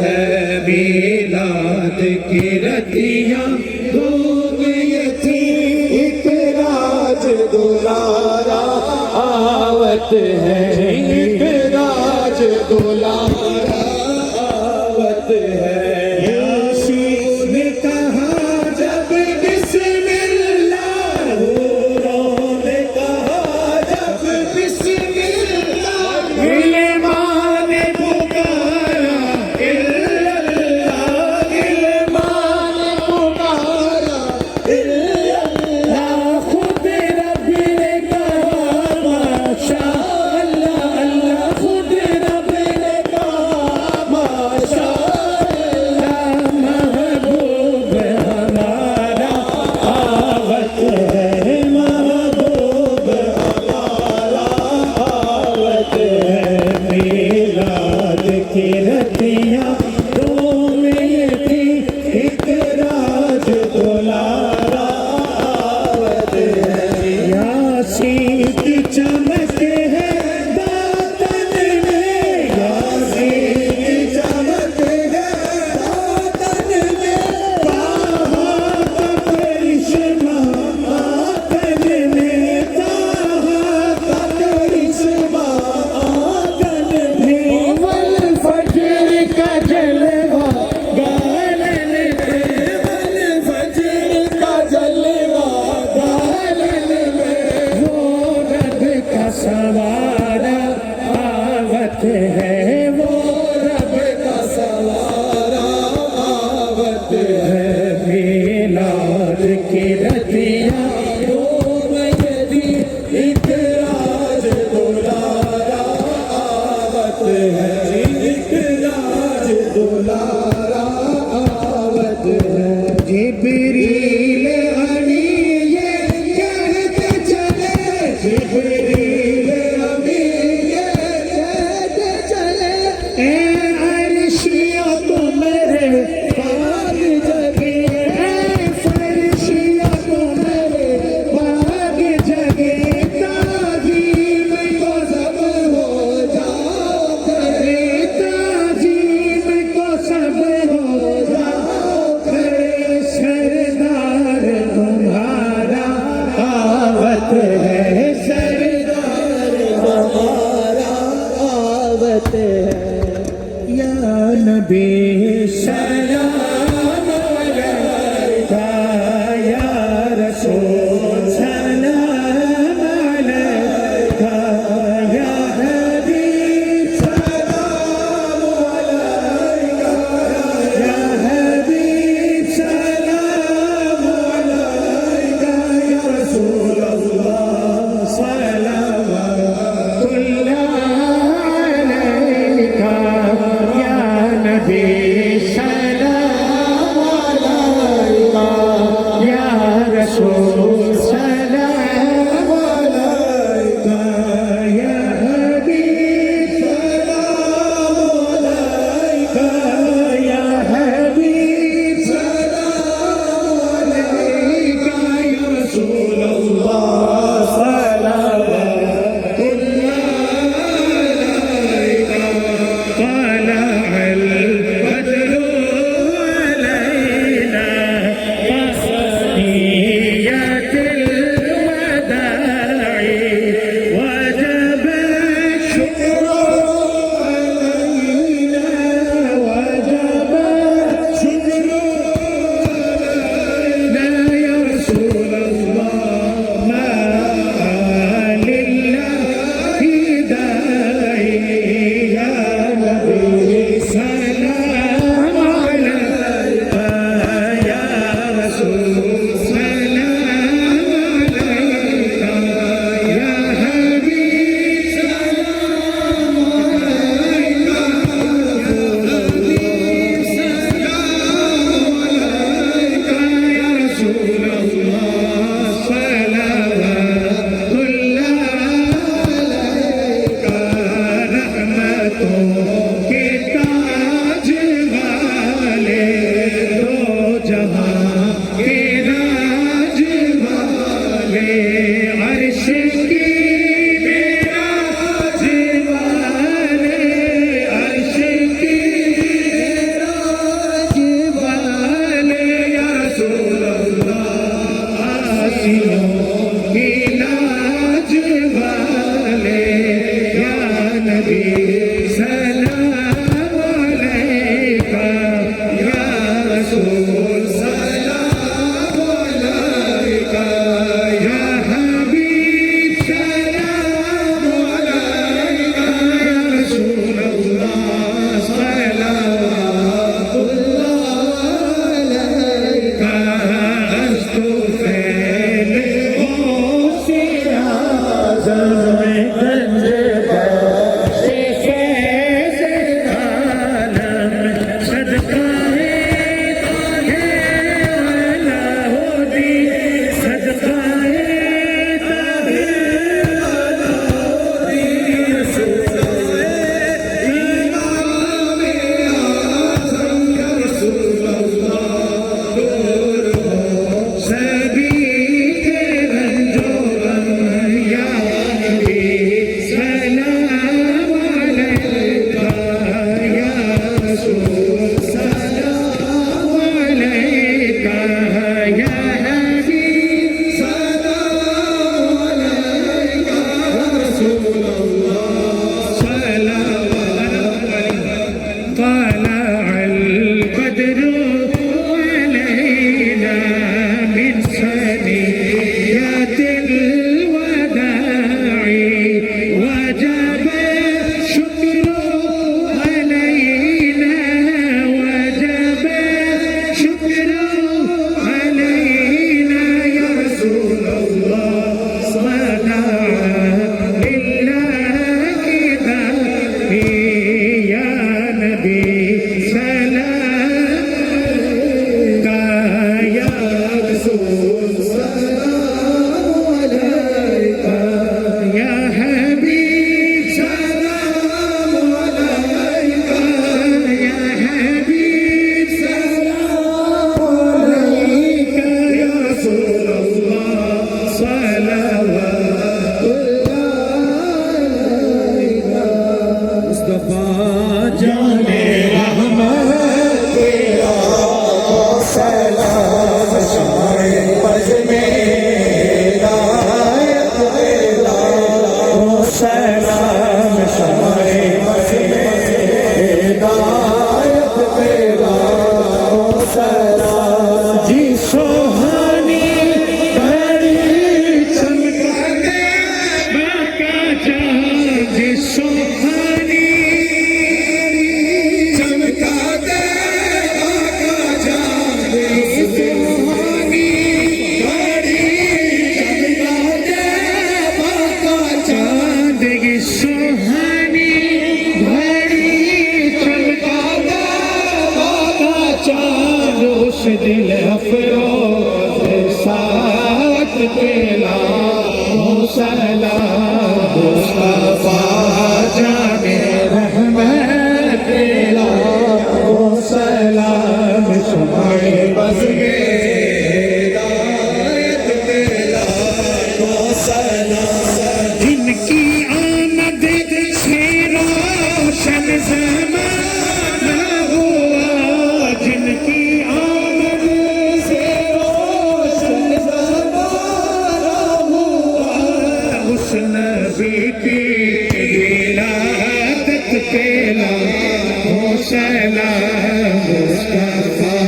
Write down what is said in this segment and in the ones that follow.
ہے میلاد کی رتیاں دھوم یہ تھی ایک راج دلارا آوت ہے ایک راج دلارا آوت ہے یاسین نے کہا جب بسم اللہ حوروں نے کہا جب بسم اللہ علماء نے پکارا الا اللہ علماء نے پکارا الا اللہ خود رب نے کہا ماشاء اللہ اللہ خود رب نے کہا ماشاء اللہ محبوب ہمارا آوت ہے محبوب ہمارا آوت ہے میلاد کی رتیاں دھوم یہ تھی ایک راج دلارا آوت ہے یاسین کی چمک ہے باطن میں یاسین کی چمک ہے باطن میں طہا کا کرشمہ آنگن میں طہا کا کرشمہ آنگن میں والفجر کا جلوہ گالن میں والفجر کا جلوہ گالن میں وہ رب کا سوارا آوت ہے وہ رب کا سوارا آوت ہے میلاد کی رتیاں دھوم یہ تھی ایک راج دلارا آوت ہے ایک راج دلارا آوت ہے جبریل امین یہ کہتے چلے جبریل امین یہ کہتے چلے اے عرشیوں تمہارے باغ جگے اے فرشیوں تمہارے باغ جگے تعظیم کو سب ہو جاؤ کرے تعظیم کو سب ہو جاؤ کرے سردار تمہارا آوت ہے سردار تمہارا آوت ہے دل افروز ساتھ پیلا سلام مصطفیٰ جامع رحمت پیلا سلام شمع بز میں ہدایت پیلا سلام جن کی آمد سے روشن زمانہ ہوا جن کی آمد سے روشن زمانہ ہوا اس نبی کی ولادت پیلا سلام مصطفیٰ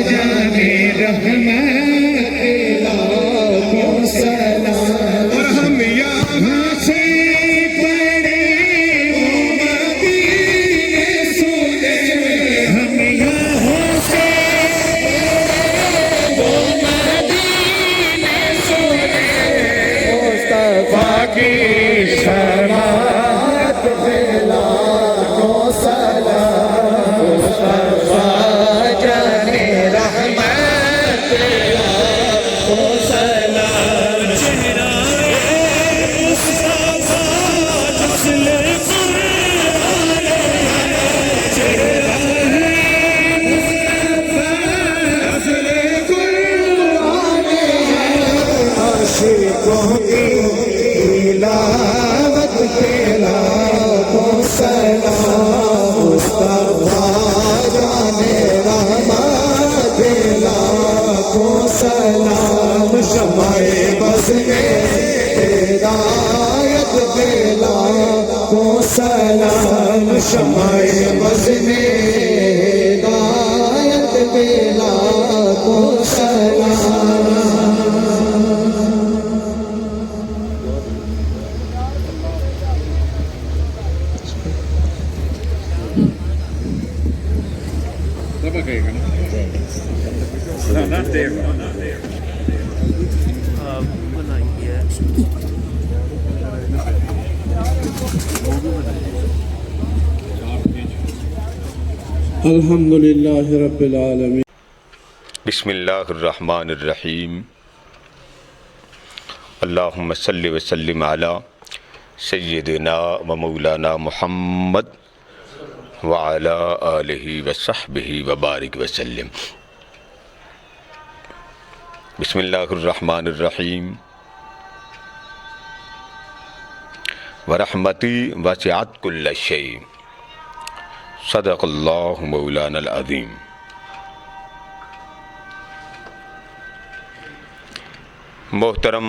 جامع رحمت پیلا سلام اور ہم یہاں سے پڑھے وہ مدینے سنے ہم یہاں سے وہ مدینے سنے مصطفیٰ کی شماعت پھیلا سلام مصطفیٰ جامع رحمت پیلا سلام عاشقوں کی تلاوت پیلا سلام مصطفیٰ جامع رحمت پیلا سلام شمع بز میں ہدایت پیلا سلام شمع بز میں ہدایت پیلا سلام الحمدللہ رب العالمین بسم اللہ الرحمن الرحیم اللہم صلی وسلم علی سیدنا و مولانا محمد وعلی آلہ وصحبہ وبارک وسلم بسم اللہ الرحمن الرحیم ورحمتی وسعت کل شیء صدق اللہ مولانا العظیم محترم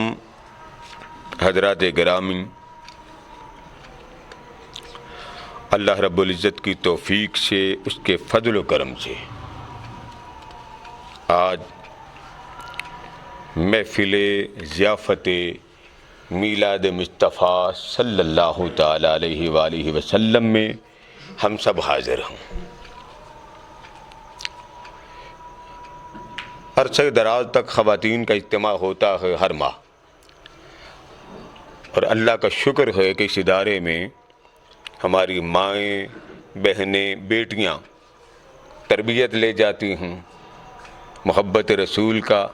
حضرات گرامی، اللہ رب العزت کی توفیق سے، اس کے فضل و کرم سے آج محفل ضیافت میلاد مصطفیٰ صلی اللہ تعالیٰ علیہ وآلہ وسلم میں ہم سب حاضر ہوں۔ عرصہ دراز تک خواتین کا اجتماع ہوتا ہے ہر ماہ، اور اللہ کا شکر ہے کہ اس ادارے میں ہماری مائیں، بہنیں، بیٹیاں تربیت لے جاتی ہیں، محبت رسول کا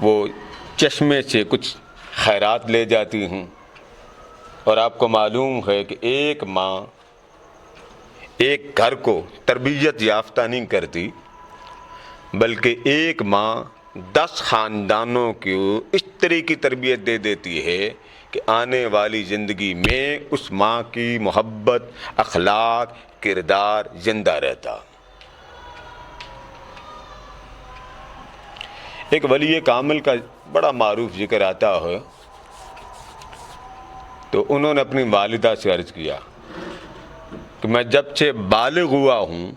وہ چشمے سے کچھ خیرات لے جاتی ہیں۔ اور آپ کو معلوم ہے کہ ایک ماں ایک گھر کو تربیت یافتہ نہیں کرتی، بلکہ ایک ماں 10 خاندانوں کو اس طرح کی تربیت دے دیتی ہے کہ آنے والی زندگی میں اس ماں کی محبت، اخلاق، کردار زندہ رہتا۔ ایک ولی کامل کا بڑا معروف ذکر آتا ہے، تو انہوں نے اپنی والدہ سے عرض کیا کہ میں جب سے بالغ ہوا ہوں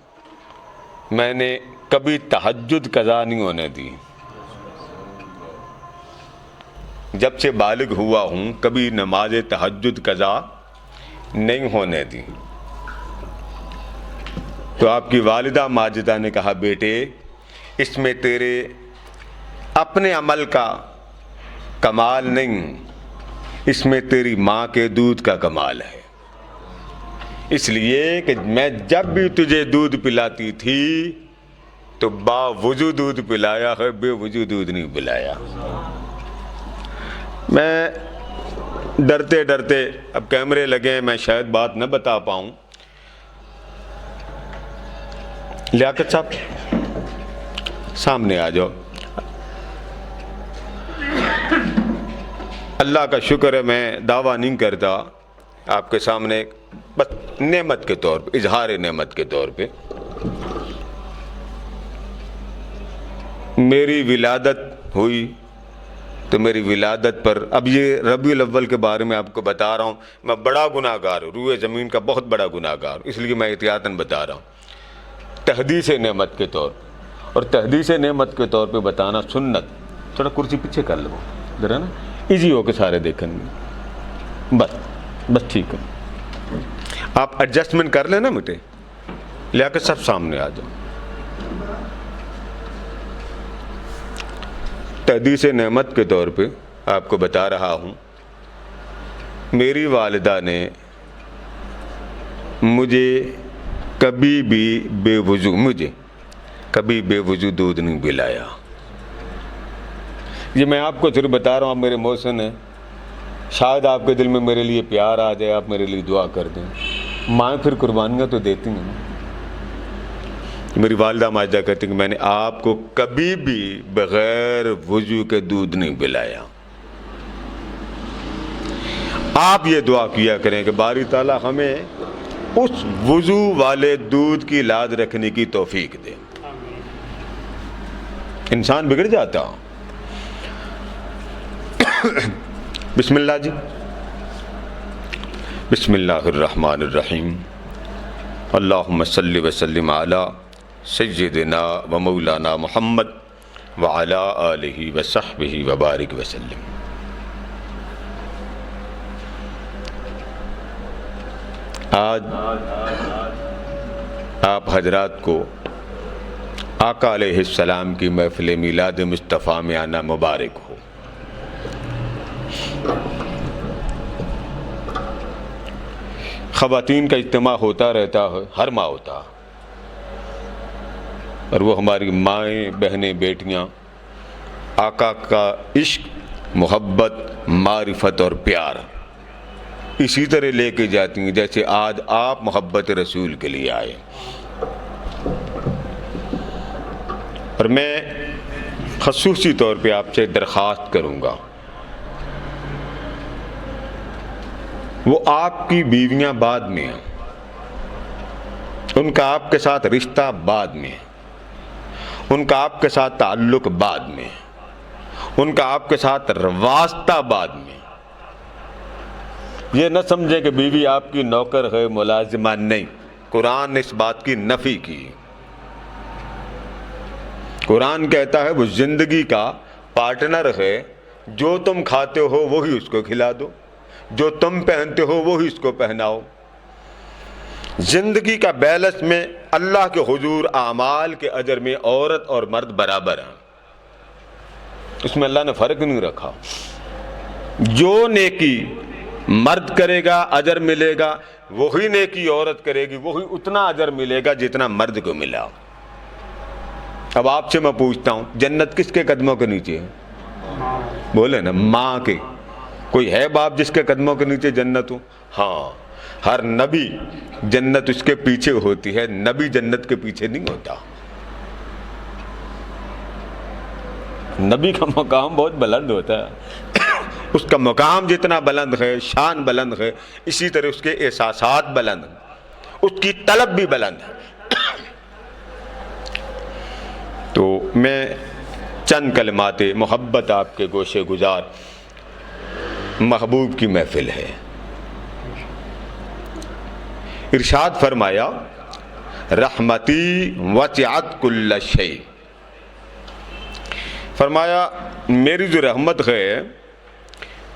میں نے کبھی تہجد قضا نہیں ہونے دی، جب سے بالغ ہوا ہوں کبھی نماز تہجد قضا نہیں ہونے دی۔ تو آپ کی والدہ ماجدہ نے کہا، بیٹے اس میں تیرے اپنے عمل کا کمال نہیں، اس میں تیری ماں کے دودھ کا کمال ہے۔ اس لیے کہ میں جب بھی تجھے دودھ پلاتی تھی تو باوجود دودھ پلایا ہے، بے وجود دودھ نہیں پلایا۔ میں ڈرتے ڈرتے، اب کیمرے لگے ہیں، میں شاید بات نہ بتا پاؤں۔ لیاقت صاحب سامنے آ جاؤ۔ اللہ کا شکر ہے، میں دعویٰ نہیں کرتا، آپ کے سامنے بس نعمت کے طور پہ، اظہار نعمت کے طور پہ میری ولادت ہوئی تو میری ولادت پر، اب یہ ربیع الاول کے بارے میں آپ کو بتا رہا ہوں، میں بڑا گناہ گار ہوں، روئے زمین کا بہت بڑا گناہ گار ہوں، اس لیے میں احتیاطاً بتا رہا ہوں، تحدیث نعمت کے طور پہ۔ اور تحدیث نعمت کے طور پہ بتانا سنت۔ تھوڑا کرسی پیچھے کر لو ذرا نا، ایزی ہو کے سارے دیکھیں گے، بس ٹھیک ہے، آپ ایڈجسٹمنٹ کر لیں نا مٹے۔ لیاقت صاحب سامنے آ جاؤ۔ تحدیث نعمت کے طور پہ آپ کو بتا رہا ہوں، میری والدہ نے مجھے کبھی بھی بے وضو دودھ نہیں پلایا۔ یہ میں آپ کو صرف بتا رہا ہوں، آپ میرے محسن ہیں، شاید آپ کے دل میں میرے لیے پیار آ جائے، آپ میرے لیے دعا کر دیں۔ مائیں پھر قربانیاں تو دیتی ہیں۔ میری والدہ ماجدہ کہتی کہ میں نے آپ کو کبھی بھی بغیر وضو کے دودھ نہیں پلایا۔ آپ یہ دعا کیا کریں کہ باری تعالیٰ ہمیں اس وضو والے دودھ کی لاج رکھنے کی توفیق دے۔ انسان بگڑ جاتا۔ بسم اللہ جی۔ بسم اللہ الرحمن الرحیم۔ اللہم صلی وسلم علی سیدنا و مولانا محمد وعلی آلہ وصحبہ وبارک وسلم۔ آج آپ حضرات کو آقا علیہ السلام کی محفل میلاد مصطفیٰ میں آنا مبارک ہو۔ خواتین کا اجتماع ہوتا رہتا ہے، ہر ماہ ہوتا ہے، اور وہ ہماری مائیں، بہنیں، بیٹیاں آقا کا عشق، محبت، معرفت اور پیار اسی طرح لے کے جاتی ہیں جیسے آج آپ محبت رسول کے لیے آئے۔ اور میں خصوصی طور پہ آپ سے درخواست کروں گا، وہ آپ کی بیویاں بعد میں ہیں، ان کا آپ کے ساتھ رشتہ بعد میں، ان کا آپ کے ساتھ تعلق بعد میں، ان کا آپ کے ساتھ واسطہ بعد میں۔ یہ نہ سمجھے کہ بیوی آپ کی نوکر ہے، ملازمہ نہیں۔ قرآن نے اس بات کی نفی کی۔ قرآن کہتا ہے وہ زندگی کا پارٹنر ہے، جو تم کھاتے ہو وہی اس کو کھلا دو، جو تم پہنتے ہو وہی اس کو پہناؤ۔ زندگی کا بیلنس میں اللہ کے حضور اعمال کے اجر میں عورت اور مرد برابر ہیں، اس میں اللہ نے فرق نہیں رکھا۔ جو نیکی مرد کرے گا اجر ملے گا، وہی نیکی عورت کرے گی وہی اتنا اجر ملے گا جتنا مرد کو ملا۔ اب آپ سے میں پوچھتا ہوں، جنت کس کے قدموں کے نیچے ہے؟ بولے نا، ماں کے۔ کوئی ہے باپ جس کے قدموں کے نیچے جنت ہو؟ ہاں، ہر نبی جنت اس کے پیچھے ہوتی ہے، نبی جنت کے پیچھے نہیں ہوتا۔ نبی کا مقام بہت بلند ہوتا ہے، اس کا مقام جتنا بلند ہے، شان بلند ہے، اسی طرح اس کے احساسات بلند ہیں، اس کی طلب بھی بلند ہے۔ تو میں چند کلمات محبت آپ کے گوشے گزار، محبوب کی محفل ہے۔ ارشاد فرمایا، رحمتی وسعت کل شیء، فرمایا میری جو رحمت ہے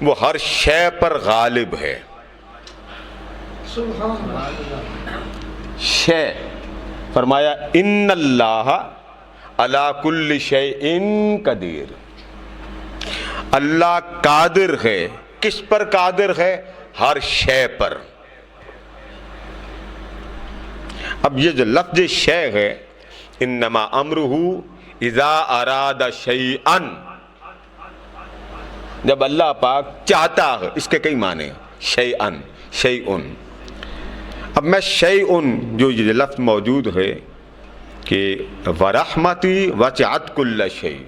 وہ ہر شے پر غالب ہے۔ شے فرمایا ان اللہ علی کل شیء قدیر، اللہ قادر ہے۔ کس پر قادر ہے؟ ہر شے پر۔ اب یہ جو لفظ شے ہے، انما امرہ اذا اراد شیئا، جب اللہ پاک چاہتا ہے، اس کے کئی معنی ہیں، شیئا، شیئن۔ اب میں شیئن جو یہ لفظ موجود ہے کہ ورحمتی وسعت کل شیء،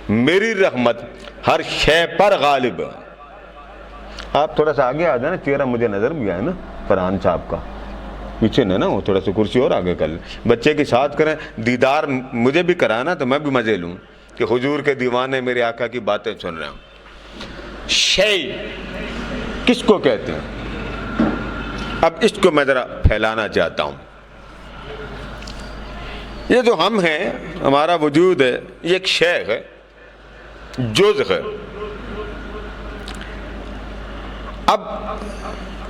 میری رحمت ہر شے پر غالب ہے۔ آپ تھوڑا سا آگے آ جائیں نا، چہرہ مجھے نظر بھی آئے نا فرحان صاحب کا، پیچھے نہ وہ تھوڑا سا کرسی اور آگے کر لیں، بچے کے ساتھ کریں، دیدار مجھے بھی کرانا تو میں بھی مزے لوں کہ حضور کے دیوانے میرے آقا کی باتیں سن رہے ہوں۔ شیء کس کو کہتے ہیں؟ اب اس کو میں ذرا پھیلانا چاہتا ہوں۔ یہ جو ہم ہیں، ہمارا وجود ہے، یہ ایک شے ہے، جز ہے۔ اب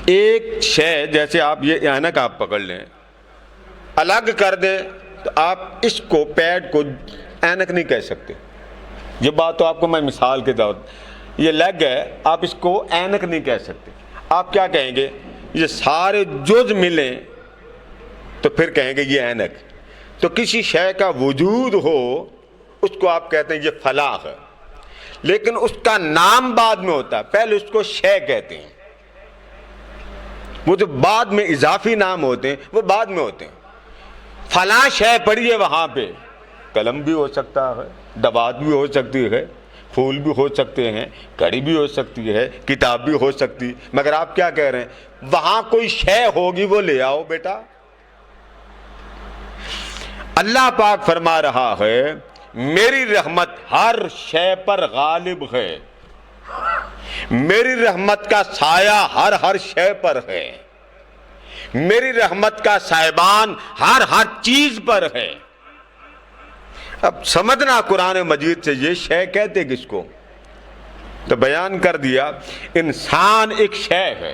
ایک شے جیسے آپ یہ اینک آپ پکڑ لیں، الگ کر دیں تو آپ اس کو پیڈ کو اینک نہیں کہہ سکتے۔ یہ بات تو آپ کو میں مثال کے طور پر، یہ لیگ ہے، آپ اس کو اینک نہیں کہہ سکتے۔ آپ کیا کہیں گے؟ یہ سارے جز ملیں تو پھر کہیں گے یہ اینک۔ تو کسی شے کا وجود ہو اس کو آپ کہتے ہیں یہ فلاح ہے، لیکن اس کا نام بعد میں ہوتا ہے، پہلے اس کو شے کہتے ہیں۔ وہ جو بعد میں اضافی نام ہوتے ہیں وہ بعد میں ہوتے ہیں۔ فلاں شے پڑھی ہے، وہاں پہ قلم بھی ہو سکتا ہے، دوات بھی ہو سکتی ہے، پھول بھی ہو سکتے ہیں، گھڑی بھی ہو سکتی ہے، کتاب بھی ہو سکتی ہے، مگر آپ کیا کہہ رہے ہیں؟ وہاں کوئی شے ہوگی، وہ لے آؤ بیٹا۔ اللہ پاک فرما رہا ہے میری رحمت ہر شے پر غالب ہے، میری رحمت کا سایہ ہر شے پر ہے، میری رحمت کا سائبان ہر چیز پر ہے۔ اب سمجھنا قرآن مجید سے یہ شے کہتے کس کو؟ تو بیان کر دیا، انسان ایک شے ہے،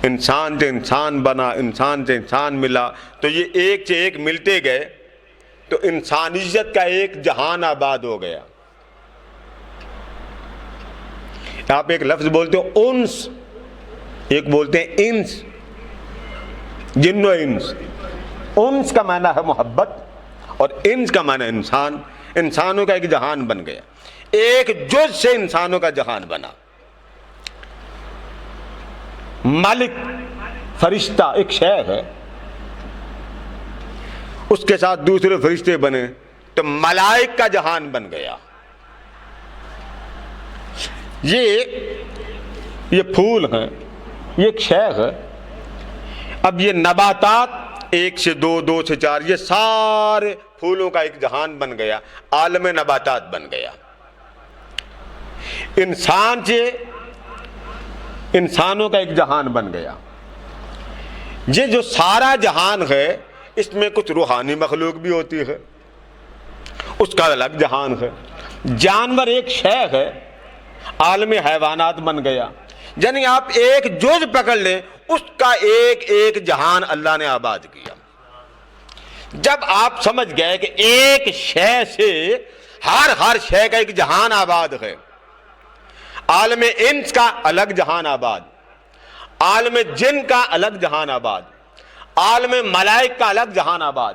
انسان سے انسان بنا، انسان سے انسان ملا، تو یہ ایک سے ایک ملتے گئے تو انسانیت کا ایک جہان آباد ہو گیا۔ آپ ایک لفظ بولتے ہو انس، ایک بولتے ہیں انس، جن و انس۔ انس کا معنی ہے محبت اور انس کا معنی انسان۔ انسانوں کا ایک جہان بن گیا، ایک جز سے انسانوں کا جہان بنا۔ ملک فرشتہ ایک شے ہے، اس کے ساتھ دوسرے فرشتے بنے تو ملائک کا جہان بن گیا۔ یہ پھول ہیں، یہ ایک شے ہے۔ اب یہ نباتات، ایک سے دو، دو سے چار، یہ سارے پھولوں کا ایک جہان بن گیا، عالم نباتات بن گیا۔ انسان سے انسانوں کا ایک جہان بن گیا۔ یہ جو سارا جہان ہے اس میں کچھ روحانی مخلوق بھی ہوتی ہے، اس کا الگ جہان ہے۔ جانور ایک شے ہے، عالم حیوانات بن گیا۔ یعنی آپ ایک جز پکڑ لیں، اس کا ایک ایک جہان اللہ نے آباد کیا۔ جب آپ سمجھ گئے کہ ایک شے سے ہر شے کا ایک جہان آباد ہے، عالم انس کا الگ جہان آباد، عالم جن کا الگ جہان آباد، عالم ملائک کا الگ جہان آباد۔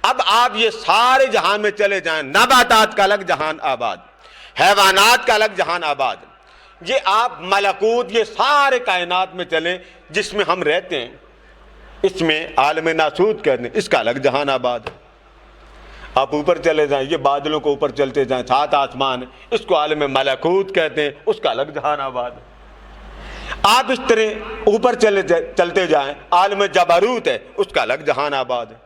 اب آپ یہ سارے جہان میں چلے جائیں، نباتات کا الگ جہان آباد، حیوانات کا الگ جہان آباد، یہ آپ ملکوت، یہ سارے کائنات میں چلیں جس میں ہم رہتے ہیں، اس میں عالم ناسوت کہتے ہیں، اس کا الگ جہان آباد۔ آپ اوپر چلے جائیں، یہ بادلوں کو اوپر چلتے جائیں، سات آسمان، اس کو عالم ملکوت کہتے ہیں، اس کا الگ جہان آباد۔ آپ اس طرح اوپر چلتے جائیں، عالم جبروت ہے، اس کا الگ جہان آباد ہے۔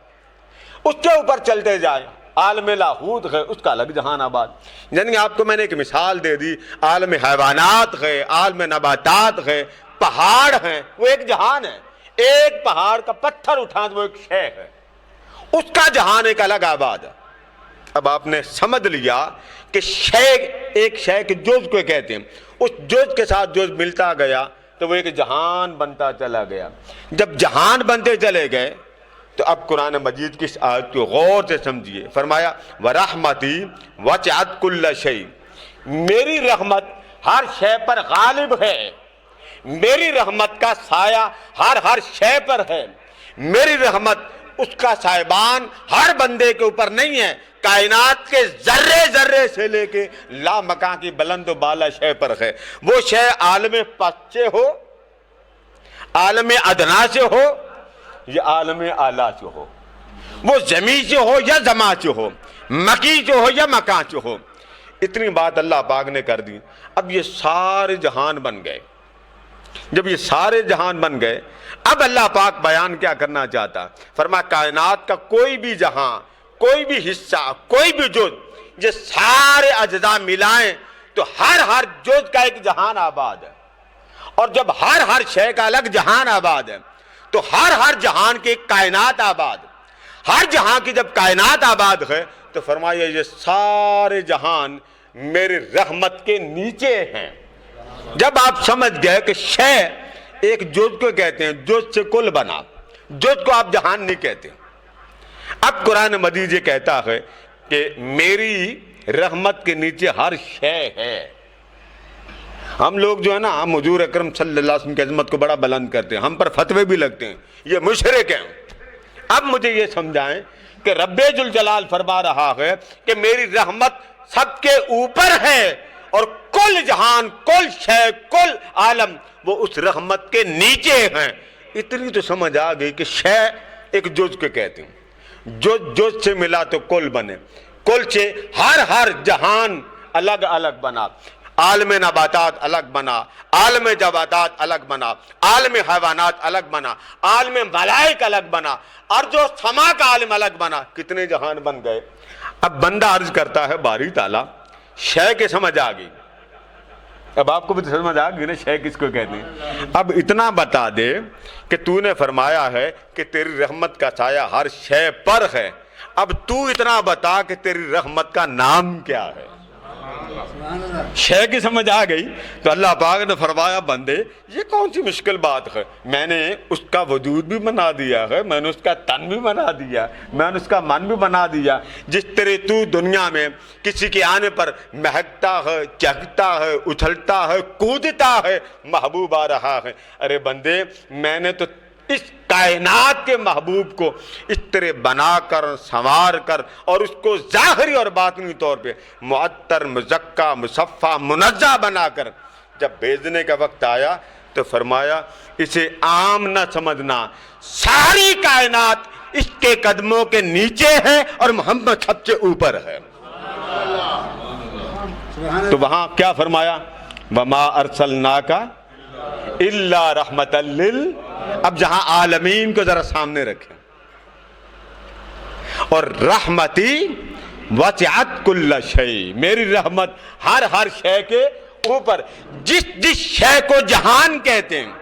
اس کے اوپر چلتے جائیں، عالم لاہوت ہے، اس کا الگ جہان آباد۔ یعنی آپ کو میں نے ایک مثال دے دی، عالم حیوانات ہے، عالم نباتات ہے، پہاڑ ہیں، وہ ایک جہان ہے۔ ایک پہاڑ کا پتھر اٹھانا وہ ایک شے ہے، اس کا جہان ایک الگ آباد ہے۔ اب آپ نے سمجھ لیا کہ شے، ایک شے کے جز کو کہتے ہیں، اس جز کے ساتھ جز ملتا گیا تو وہ ایک جہان بنتا چلا گیا۔ جب جہان بنتے چلے گئے تو اب قرآن مجید کی اس آیت کو غور سے سمجھیے۔ فرمایا وَرَحْمَتِي وَسِعَتْ كُلَّ شَيْءٍ، میری رحمت ہر شے پر غالب ہے، میری رحمت کا سایہ ہر شے پر ہے، میری رحمت اس کا صاحبان ہر بندے کے اوپر نہیں ہے، کائنات کے ذرے ذرے سے لے کے لا مکان کی بلند و بالا شے پر ہے۔ وہ شے عالم پست سے ہو، عالم ادنا سے ہو یا عالم اعلیٰ سے ہو، وہ زمین سے ہو یا زماں سے ہو، مکی سے ہو یا مکان سے ہو، اتنی بات اللہ پاک نے کر دی۔ اب یہ سارے جہان بن گئے، جب یہ سارے جہان بن گئے، اب اللہ پاک بیان کیا کرنا چاہتا؟ فرمایا کائنات کا کوئی بھی جہاں، کوئی بھی حصہ، کوئی بھی جز، یہ سارے اجزاء ملائیں تو ہر جز کا ایک جہان آباد ہے، اور جب ہر شے کا الگ جہان آباد ہے تو ہر جہان کی ایک کائنات آباد، ہر جہاں کی جب کائنات آباد ہے تو فرمایا یہ سارے جہان میری رحمت کے نیچے ہیں۔ جب آپ سمجھ گئے کہ شے ایک جز کو کہتے ہیں، جز سے کل بنا، جز کو آپ جہان نہیں کہتے۔ اب قرآن مجید یہ کہتا ہے کہ میری رحمت کے نیچے ہر شے ہے۔ ہم لوگ جو ہے نا، ہم حضور اکرم صلی اللہ علیہ وسلم کی عظمت کو بڑا بلند کرتے ہیں، ہم پر فتوے بھی لگتے ہیں، یہ مشرک ہیں۔ اب مجھے یہ سمجھائیں کہ رب ذوالجلال فرما رہا ہے کہ میری رحمت سب کے اوپر ہے، اور کل جہان، کل شے، کل عالم وہ اس رحمت کے نیچے ہیں۔ اتنی تو سمجھ آ گئی کہ شے ایک جز کو کہتے ہیں، جز سے ملا تو کل بنے، کل سے ہر جہان الگ الگ بنا، عالم نباتات الگ بنا، عالم جوادات الگ بنا، عالم حیوانات الگ بنا، عالم ملائک الگ بنا، اور جو سما کا عالم الگ بنا۔ کتنے جہان بن گئے۔ اب بندہ عرض کرتا ہے باری تعالیٰ شے کے سمجھ آ گئی، اب آپ کو بھی سمجھ آ گئی نا شے کس کو کہتے ہیں۔ اب اتنا بتا دے کہ تو نے فرمایا ہے کہ تیری رحمت کا سایہ ہر شے پر ہے، اب تو اتنا بتا کہ تیری رحمت کا نام کیا ہے۔ شے کی سمجھ آ گئی تو اللہ پاک نے فرمایا بندے یہ کون سی مشکل بات ہے، میں نے اس کا وجود بھی بنا دیا ہے، میں نے اس کا تن بھی بنا دیا، میں نے اس کا من بھی بنا دیا۔ جس طرح تو دنیا میں کسی کے آنے پر مہکتا ہے، چہکتا ہے، اچھلتا ہے، کودتا ہے، محبوب آ رہا ہے، ارے بندے میں نے تو اس کائنات کے محبوب کو اس طرح بنا کر، سنوار کر، اور اس کو ظاہری اور باطنی طور پہ معطر، مزکا، مصفہ، منزہ بنا کر جب بھیجنے کا وقت آیا تو فرمایا اسے عام نہ سمجھنا، ساری کائنات اس کے قدموں کے نیچے ہے اور محمد سب سے اوپر ہے۔ تو وہاں کیا فرمایا؟ وَمَا أَرْسَلْنَاكَ إِلَّا رَحْمَةً لِّل۔ اب جہاں عالمین کو ذرا سامنے رکھیں، اور رحمتی وسعت کل شیء، میری رحمت ہر شے کے اوپر، جس شے کو جہان کہتے ہیں۔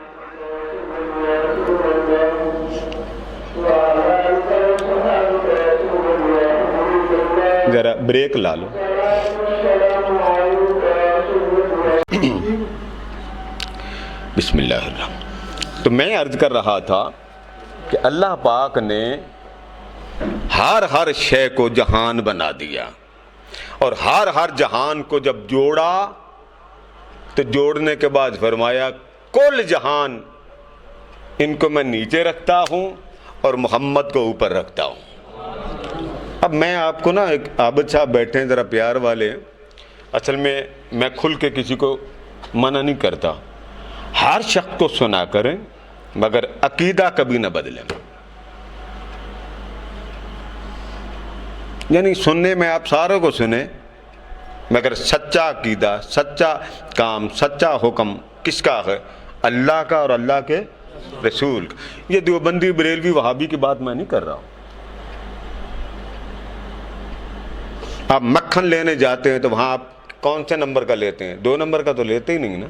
ذرا بریک لا لو۔ بسم اللہ الرحمن۔ تو میں عرض کر رہا تھا کہ اللہ پاک نے ہر شے کو جہان بنا دیا، اور ہر جہان کو جب جوڑا تو جوڑنے کے بعد فرمایا کل جہان ان کو میں نیچے رکھتا ہوں اور محمد کو اوپر رکھتا ہوں۔ اب میں آپ کو نا، ایک عابد صاحب بیٹھے ہیں ذرا پیار والے، اصل میں کھل کے کسی کو منع نہیں کرتا، ہر شخص کو سنا کریں مگر عقیدہ کبھی نہ بدلیں۔ یعنی سننے میں آپ ساروں کو سنیں مگر سچا عقیدہ، سچا کام، سچا حکم کس کا ہے؟ اللہ کا اور اللہ کے رسول کا۔ یہ دیوبندی، بریلوی، وہابی کی بات میں نہیں کر رہا ہوں۔ آپ مکھن لینے جاتے ہیں تو وہاں آپ کون سے نمبر کا لیتے ہیں؟ 2 نمبر کا تو لیتے ہی نہیں نا۔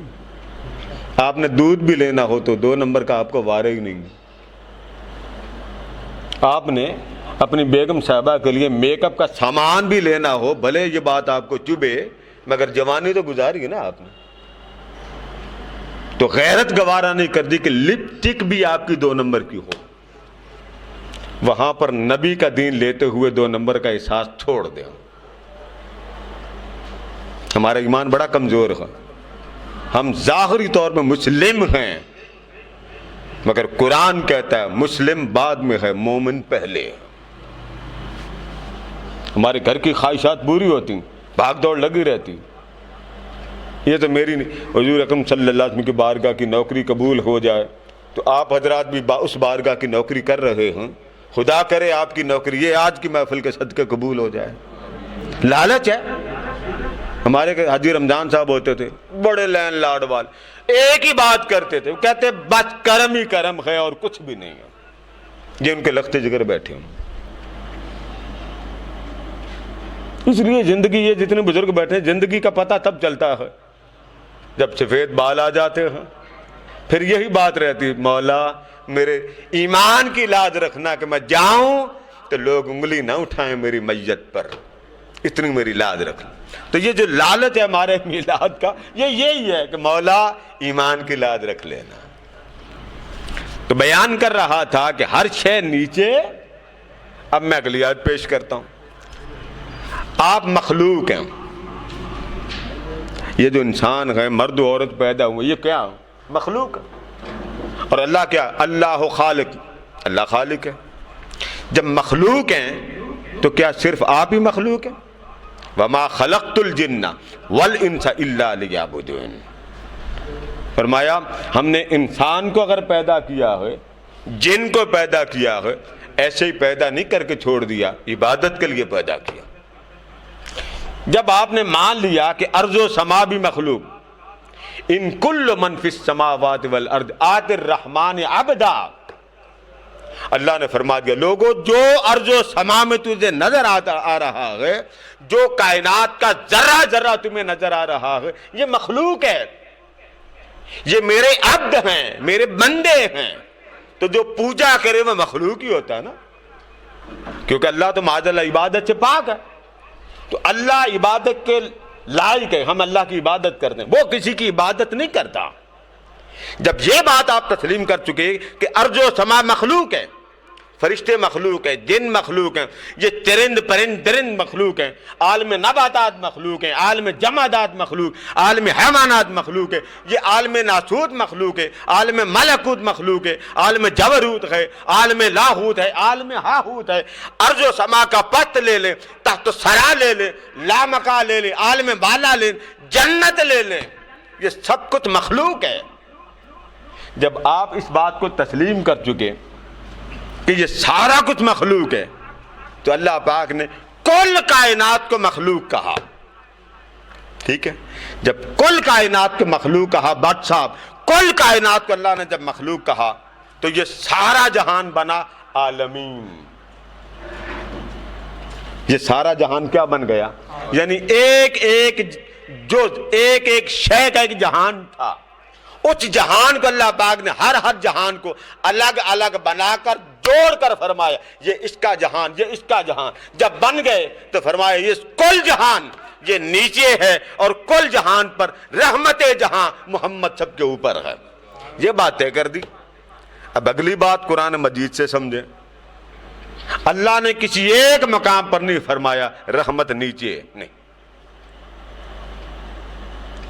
آپ نے دودھ بھی لینا ہو تو 2 نمبر کا آپ کو وارے ہی نہیں۔ آپ نے اپنی بیگم صاحبہ کے لیے میک اپ کا سامان بھی لینا ہو، بھلے یہ بات آپ کو چبھے مگر جوانی تو گزاری ہے نا آپ نے، تو غیرت گوارا نہیں کر دی کہ لپسٹک بھی آپ کی 2 نمبر کی ہو۔ وہاں پر نبی کا دین لیتے ہوئے 2 نمبر کا احساس چھوڑ دیں۔ ہمارا ایمان بڑا کمزور ہے، ہم ظاہری طور پہ مسلم ہیں مگر قرآن کہتا ہے مسلم بعد میں ہے، مومن پہلے۔ ہمارے گھر کی خواہشات پوری ہوتی، بھاگ دوڑ لگی رہتی، یہ تو میری نہیں، حضور اکرم صلی اللہ علیہ وسلم کی بارگاہ کی نوکری قبول ہو جائے تو آپ حضرات بھی اس بارگاہ کی نوکری کر رہے ہیں، خدا کرے آپ کی نوکری یہ آج کی محفل کے صدقے قبول ہو جائے۔ لالچ ہے۔ ہمارے حاجی رمضان صاحب ہوتے تھے، بڑے لین لاڈ والے، ایک ہی بات کرتے تھے، وہ کہتے بس کرم ہی کرم ہے اور کچھ بھی نہیں ہے۔ یہ ان کے لخت جگر بیٹھے ہوں۔ اس لیے زندگی، یہ جتنے بزرگ بیٹھے ہیں، زندگی کا پتہ تب چلتا ہے جب سفید بال آ جاتے ہیں، پھر یہی بات رہتی، مولا میرے ایمان کی لاج رکھنا کہ میں جاؤں تو لوگ انگلی نہ اٹھائیں میری میت پر، اتنی میری لاج رکھنا۔ تو یہ جو لالچ ہے ہمارے میلاد کا، یہ یہی ہے کہ مولا ایمان کی لاج رکھ لینا۔ تو بیان کر رہا تھا کہ ہر شے نیچے۔ اب میں اگلی آیت پیش کرتا ہوں۔ آپ مخلوق ہیں، یہ جو انسان ہے، مرد و عورت پیدا ہوئے، یہ کیا مخلوق ہے۔ اور اللہ کیا؟ اللہ خالق، اللہ خالق ہے۔ جب مخلوق ہیں تو کیا صرف آپ ہی مخلوق ہیں؟ وما خلقت الجن والانس الا لیعبدون۔ فرمایا ہم نے انسان کو اگر پیدا کیا ہے، جن کو پیدا کیا ہے، ایسے ہی پیدا نہیں کر کے چھوڑ دیا، عبادت کے لیے پیدا کیا۔ جب آپ نے مان لیا کہ ارض و سما بھی مخلوق، ان کل من فی السماوات والارض آت الرحمن عبدا، اللہ نے فرما دیا لوگوں جو ارض و سما میں تجھے نظر آ رہا ہے، جو کائنات کا ذرہ ذرہ تمہیں نظر آ رہا ہے، یہ مخلوق ہے، یہ میرے عبد ہیں، میرے بندے ہیں۔ تو جو پوجا کرے وہ مخلوق ہی ہوتا ہے نا، کیونکہ اللہ تو معاذ اللہ عبادت سے پاک ہے۔ تو اللہ عبادت کے لائق ہے، ہم اللہ کی عبادت کرتے ہیں، وہ کسی کی عبادت نہیں کرتا۔ جب یہ بات آپ تسلیم کر چکے کہ ارض و سما مخلوق ہے، فرشتے مخلوق ہیں، جن مخلوق ہیں، یہ چرند پرند درند مخلوق ہیں، عالم نباتات مخلوق ہیں، عالم جمادات مخلوق، عالم حیوانات مخلوق ہے، یہ عالم ناسوت مخلوق ہے، عالم ملکوت مخلوق ہے، عالم جبروت ہے، عالم لاہوت ہے، عالم ہاہوت ہے۔ ارض و سما کا پت لے لیں، تحت سرا لے لیں، لامکا لے لیں، عالم بالا لیں، جنت لے لیں، یہ سب کچھ مخلوق ہے۔ جب آپ اس بات کو تسلیم کر چکے کہ یہ سارا کچھ مخلوق ہے، تو اللہ پاک نے کل کائنات کو مخلوق کہا۔ ٹھیک ہے، جب کل کائنات کو مخلوق کہا، بٹ صاحب کل کائنات کو اللہ نے جب مخلوق کہا تو یہ سارا جہان بنا عالمین۔ یہ سارا جہان کیا بن گیا؟ یعنی ایک ایک جز، ایک ایک شے کا ایک جہان تھا، اس جہان کو اللہ پاک نے ہر جہان کو الگ الگ بنا کر جوڑ کر فرمایا یہ اس کا جہان، یہ اس کا جہان۔ جب بن گئے تو فرمایا یہ کل جہان یہ نیچے ہے، اور کل جہان پر رحمت جہاں محمد سب کے اوپر ہے۔ یہ بات طے کر دی۔ اب اگلی بات قرآن مجید سے سمجھیں۔ اللہ نے کسی ایک مقام پر نہیں فرمایا رحمت نیچے، نہیں،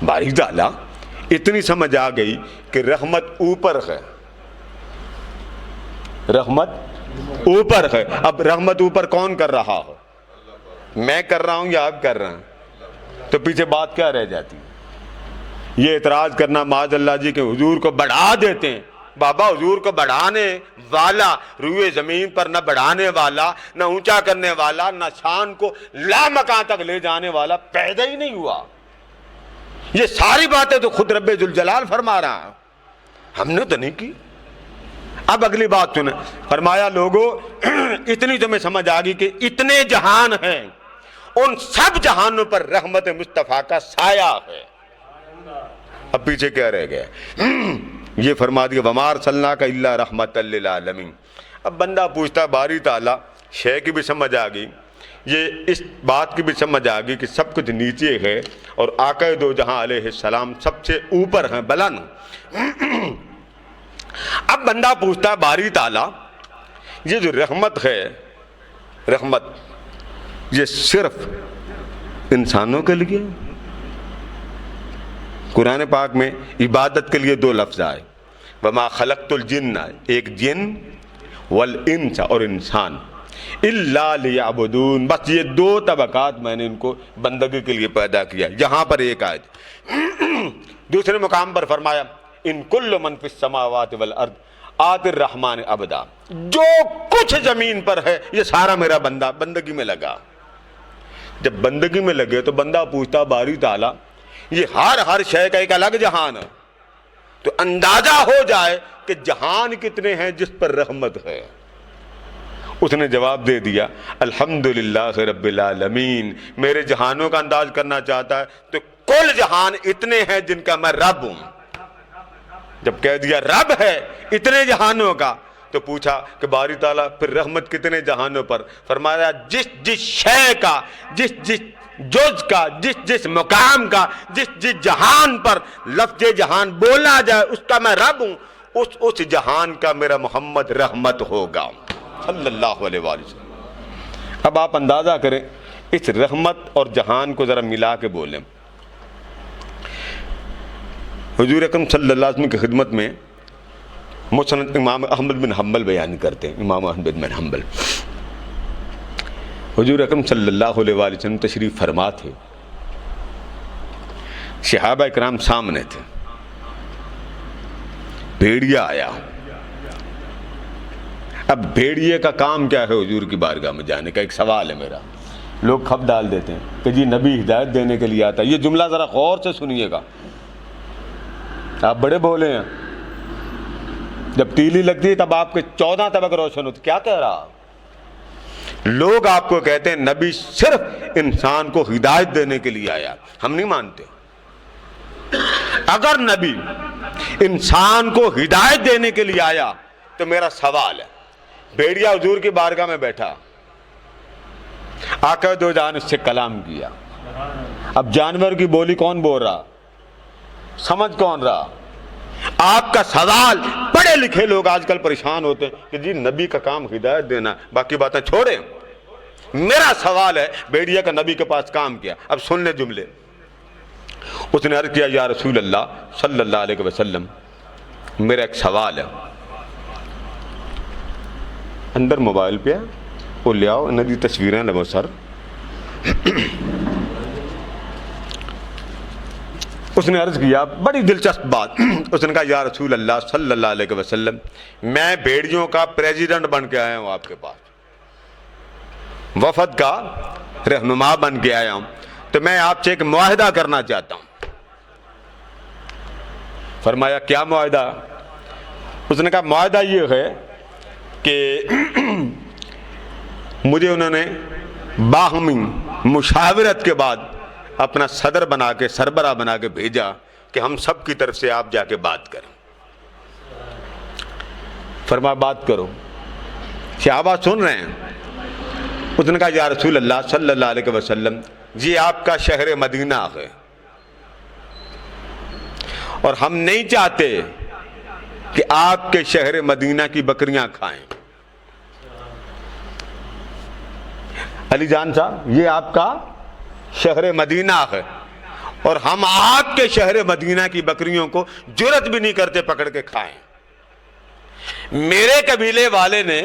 باری تعالیٰ اتنی سمجھ آ گئی کہ رحمت اوپر ہے، رحمت اوپر ہے۔ اب رحمت اوپر کون کر رہا ہو؟ میں کر رہا ہوں یا آپ کر رہے ہیں؟ تو پیچھے بات کیا رہ جاتی؟ یہ اعتراض کرنا معاذ اللہ جی کہ حضور کو بڑھا دیتے ہیں۔ بابا حضور کو بڑھانے والا روئے زمین پر نہ بڑھانے والا، نہ اونچا کرنے والا، نہ شان کو لامکان تک لے جانے والا پیدا ہی نہیں ہوا۔ یہ ساری باتیں تو خود رب ذوالجلال فرما رہا ہے، ہم نے تو نہیں کی۔ اب اگلی بات سنیں، فرمایا لوگوں اتنی تمہیں سمجھ آ گئی کہ اتنے جہان ہیں، ان سب جہانوں پر رحمت مصطفیٰ کا سایہ ہے۔ اب پیچھے کیا رہ گیا؟ یہ فرما دیا وَمَا أَرْسَلْنَاكَ إِلَّا رَحْمَةً لِّلْعَالَمِينَ۔ اب بندہ پوچھتا ہے باری تعالیٰ، شے کی بھی سمجھ آ گئی، یہ اس بات کی بھی سمجھ آ گئی کہ سب کچھ نیچے ہے اور آقا دو جہاں علیہ السلام سب سے اوپر ہیں بلند۔ اب بندہ پوچھتا ہے باری تعالیٰ یہ جو رحمت ہے، رحمت یہ صرف انسانوں کے لیے؟ قرآن پاک میں عبادت کے لیے دو لفظ آئے، وما خلقت الجن، ایک جن والانس اور انسان، الا لیعبدون، بس یہ دو طبقات میں نے ان کو بندگی کے لیے پیدا کیا. یہاں پر ایک آیت. دوسرے مقام پر فرمایا ان کل من فی السماوات والارض آتی الرحمن عبدا، جو کچھ زمین پر ہے یہ سارا میرا بندہ بندگی میں لگا. جب بندگی میں لگے تو بندہ پوچھتا باری تعالیٰ یہ ہر شے کا ایک الگ جہان ہے، تو اندازہ ہو جائے کہ جہان کتنے ہیں جس پر رحمت ہے. اس نے جواب دے دیا الحمدللہ رب العالمین. میرے جہانوں کا انداز کرنا چاہتا ہے تو کل جہان اتنے ہیں جن کا میں رب ہوں. جب کہہ دیا رب ہے اتنے جہانوں کا تو پوچھا کہ باری تعالیٰ پھر رحمت کتنے جہانوں پر؟ فرمایا جس جس شے کا، جس جس جز کا، جس جس مقام کا، جس جس جہان پر لفظ جہان بولا جائے اس کا میں رب ہوں، اس جہان کا میرا محمد رحمت ہوگا صلی اللہ علیہ وآلہ وسلم. اب آپ اندازہ کریں اس رحمت اور جہان کو ذرا ملا کے بولیں. حضور اکرم صلی اللہ علیہ وسلم کی خدمت میں مسند امام احمد بن حنبل بیان کرتے ہیں. امام احمد بن حنبل حضور اکرم صلی اللہ علیہ وآلہ وسلم تشریف فرما تھے، صحابہ اکرام سامنے تھے، بھیڑیا آیا. اب بھیڑیے کا کام کیا ہے حضور کی بارگاہ میں جانے کا؟ ایک سوال ہے میرا. لوگ کھپ ڈال دیتے ہیں کہ جی نبی ہدایت دینے کے لیے آتا ہے. یہ جملہ ذرا غور سے سنیے گا، آپ بڑے بولے ہیں. جب تیلی لگتی ہے تب آپ کے 14 طبق روشن ہوتے. کیا کہہ رہا؟ لوگ آپ کو کہتے ہیں نبی صرف انسان کو ہدایت دینے کے لیے آیا. ہم نہیں مانتے. اگر نبی انسان کو ہدایت دینے کے لیے آیا تو میرا سوال ہے، بھیڑیا حضور کی بارگاہ میں بیٹھا، آقا دو جہان اس سے کلام کیا. اب جانور کی بولی کون بول رہا؟ سمجھ کون رہا؟ آپ کا سوال. پڑھے لکھے لوگ آج کل پریشان ہوتے ہیں کہ جی نبی کا کام ہدایت دینا، باقی باتیں چھوڑیں. میرا سوال ہے بھیڑیا کا نبی کے پاس کام کیا. اب سن لیں جملے. اس نے عرض کیا یا رسول اللہ صلی اللہ علیہ وسلم میرا ایک سوال ہے. اندر موبائل پہ وہ لے آؤ، ندی تصویریں لگو سر. اس نے عرض کیا بڑی دلچسپ بات. اس نے کہا یا رسول اللہ صلی اللہ علیہ وسلم میں بھیڑیوں کا پریزیڈنٹ بن کے آیا ہوں آپ کے پاس، وفد کا رہنما بن کے آیا ہوں، تو میں آپ سے ایک معاہدہ کرنا چاہتا ہوں. فرمایا کیا معاہدہ؟ اس نے کہا معاہدہ یہ ہے کہ مجھے انہوں نے باہمی مشاورت کے بعد اپنا صدر بنا کے، سربراہ بنا کے بھیجا کہ ہم سب کی طرف سے آپ جا کے بات کریں. فرمایا بات کرو. صحابہ سن رہے ہیں. اس نے کہا یا رسول اللہ صلی اللہ علیہ وسلم یہ آپ کا شہر مدینہ ہے اور ہم نہیں چاہتے کہ آپ کے شہر مدینہ کی بکریاں کھائیں. علی جان صاحب یہ آپ کا شہر مدینہ ہے اور ہم آپ کے شہر مدینہ کی بکریوں کو جرت بھی نہیں کرتے پکڑ کے کھائیں. میرے قبیلے والے نے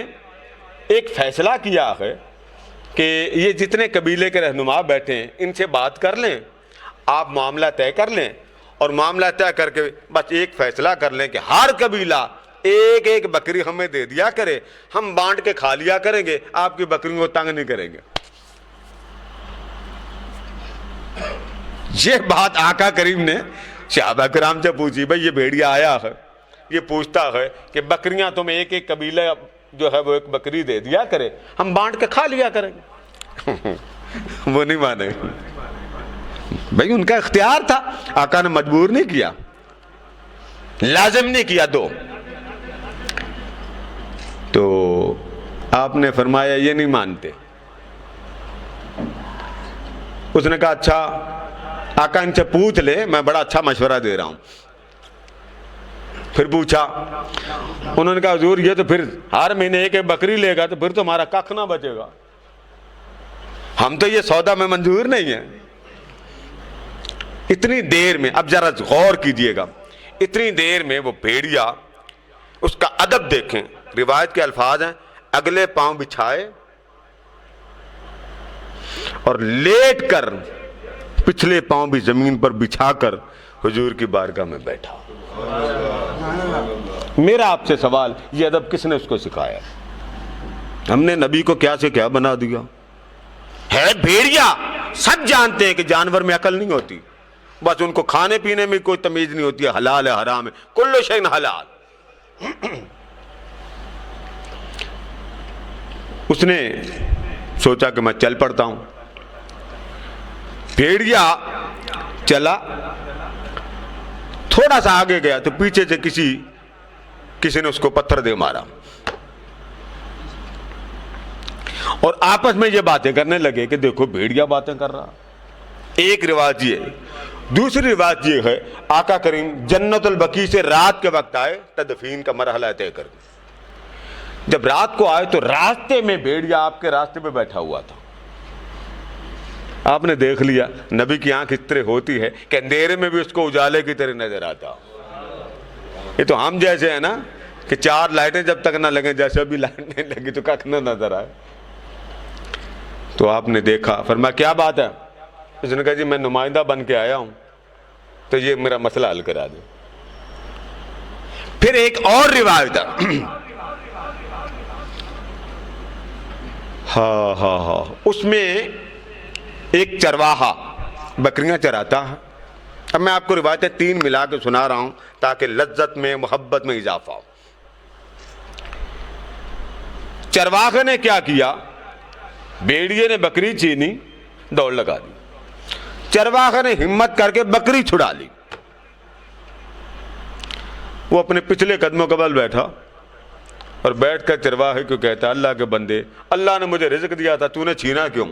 ایک فیصلہ کیا ہے کہ یہ جتنے قبیلے کے رہنما بیٹھے ہیں ان سے بات کر لیں، آپ معاملہ طے کر لیں اور معاملہ طے کر کے بس ایک فیصلہ کر لیں کہ ہر قبیلہ ایک ایک بکری ہمیں دے دیا کرے، ہم بانٹ کے کھا لیا کریں گے، آپ کی بکریوں کو تنگ نہیں کریں گے. یہ بات آقا کریم نے صحابہ کرام سے پوچھی. بھائی یہ بھیڑیا آیا ہے، یہ پوچھتا ہے کہ بکریاں تم ایک ایک قبیلہ جو ہے وہ ایک بکری دے دیا کرے، ہم بانٹ کے کھا لیا کریں گے. وہ نہیں مانے. بھائی ان کا اختیار تھا، آقا نے مجبور نہیں کیا، لازم نہیں کیا. تو آپ نے فرمایا یہ نہیں مانتے. اس نے کہا اچھا آقا ان سے پوچھ لے، میں بڑا اچھا مشورہ دے رہا ہوں. پھر پوچھا. انہوں نے کہا حضور یہ تو پھر ہر مہینے ایک ایک بکری لے گا تو پھر تو ہمارا کخ نہ بچے گا، ہم تو یہ سودا میں منظور نہیں ہے. اتنی دیر میں اب ذرا غور کیجئے گا، اتنی دیر میں وہ بھیڑیا اس کا ادب دیکھیں. روایت کے الفاظ ہیں اگلے پاؤں بچھائے اور لیٹ کر پچھلے پاؤں بھی زمین پر بچھا کر حضور کی بارگاہ میں بیٹھا. میرا آپ سے سوال, یہ ادب کس نے اس کو سکھایا؟ ہم نے نبی کو کیا سے کیا بنا دیا ہے. بھیڑیا سب جانتے ہیں کہ جانور میں عقل نہیں ہوتی, بس ان کو کھانے پینے میں کوئی تمیز نہیں ہوتی ہے, حلال ہے حرام ہے, کل شیء حلال. اس نے سوچا کہ میں چل پڑتا ہوں. بھیڑیا چلا, تھوڑا سا آگے گیا تو پیچھے سے کسی نے اس کو پتھر دے مارا, اور آپس میں یہ باتیں کرنے لگے کہ دیکھو بھیڑیا باتیں کر رہا. ایک روایت یہ ہے. دوسری روایت یہ ہے آقا کریم جنت البقیع سے رات کے وقت آئے تدفین کا مرحلہ طے کر کے. جب رات کو آئے تو راستے میں بھیڑیا آپ کے راستے پہ بیٹھا ہوا تھا. آپ نے دیکھ لیا نبی کی آنکھ اس طرح ہوتی ہے کہ اندھیرے میں بھی اس کو اجالے کی طرح نظر آتا. یہ تو ہم جیسے ہیں نا کہ 4 لائٹیں جب تک نہ لگیں, جیسے ابھی لائٹیں لگی تو کخ نہ نظر آئے. تو آپ نے دیکھا, فرمایا کیا بات ہے؟ اس نے کہا جی میں نمائندہ بن کے آیا ہوں تو یہ میرا مسئلہ حل کرا دے. پھر ایک اور روایت ہے, ہاں اس میں ایک چرواہا بکریاں چراتا ہے. اب میں آپ کو روایتیں 3 ملا کے سنا رہا ہوں تاکہ لذت میں محبت میں اضافہ ہو. چرواہے نے کیا کیا, بھیڑیے نے بکری چھینی, دوڑ لگا دی. چرواہے نے ہمت کر کے بکری چھڑا لی. وہ اپنے پچھلے قدموں کے بل بیٹھا اور بیٹھ کر چرواہے کو کہتا, اللہ کے بندے, اللہ نے مجھے رزق دیا تھا, تو نے چھینا کیوں؟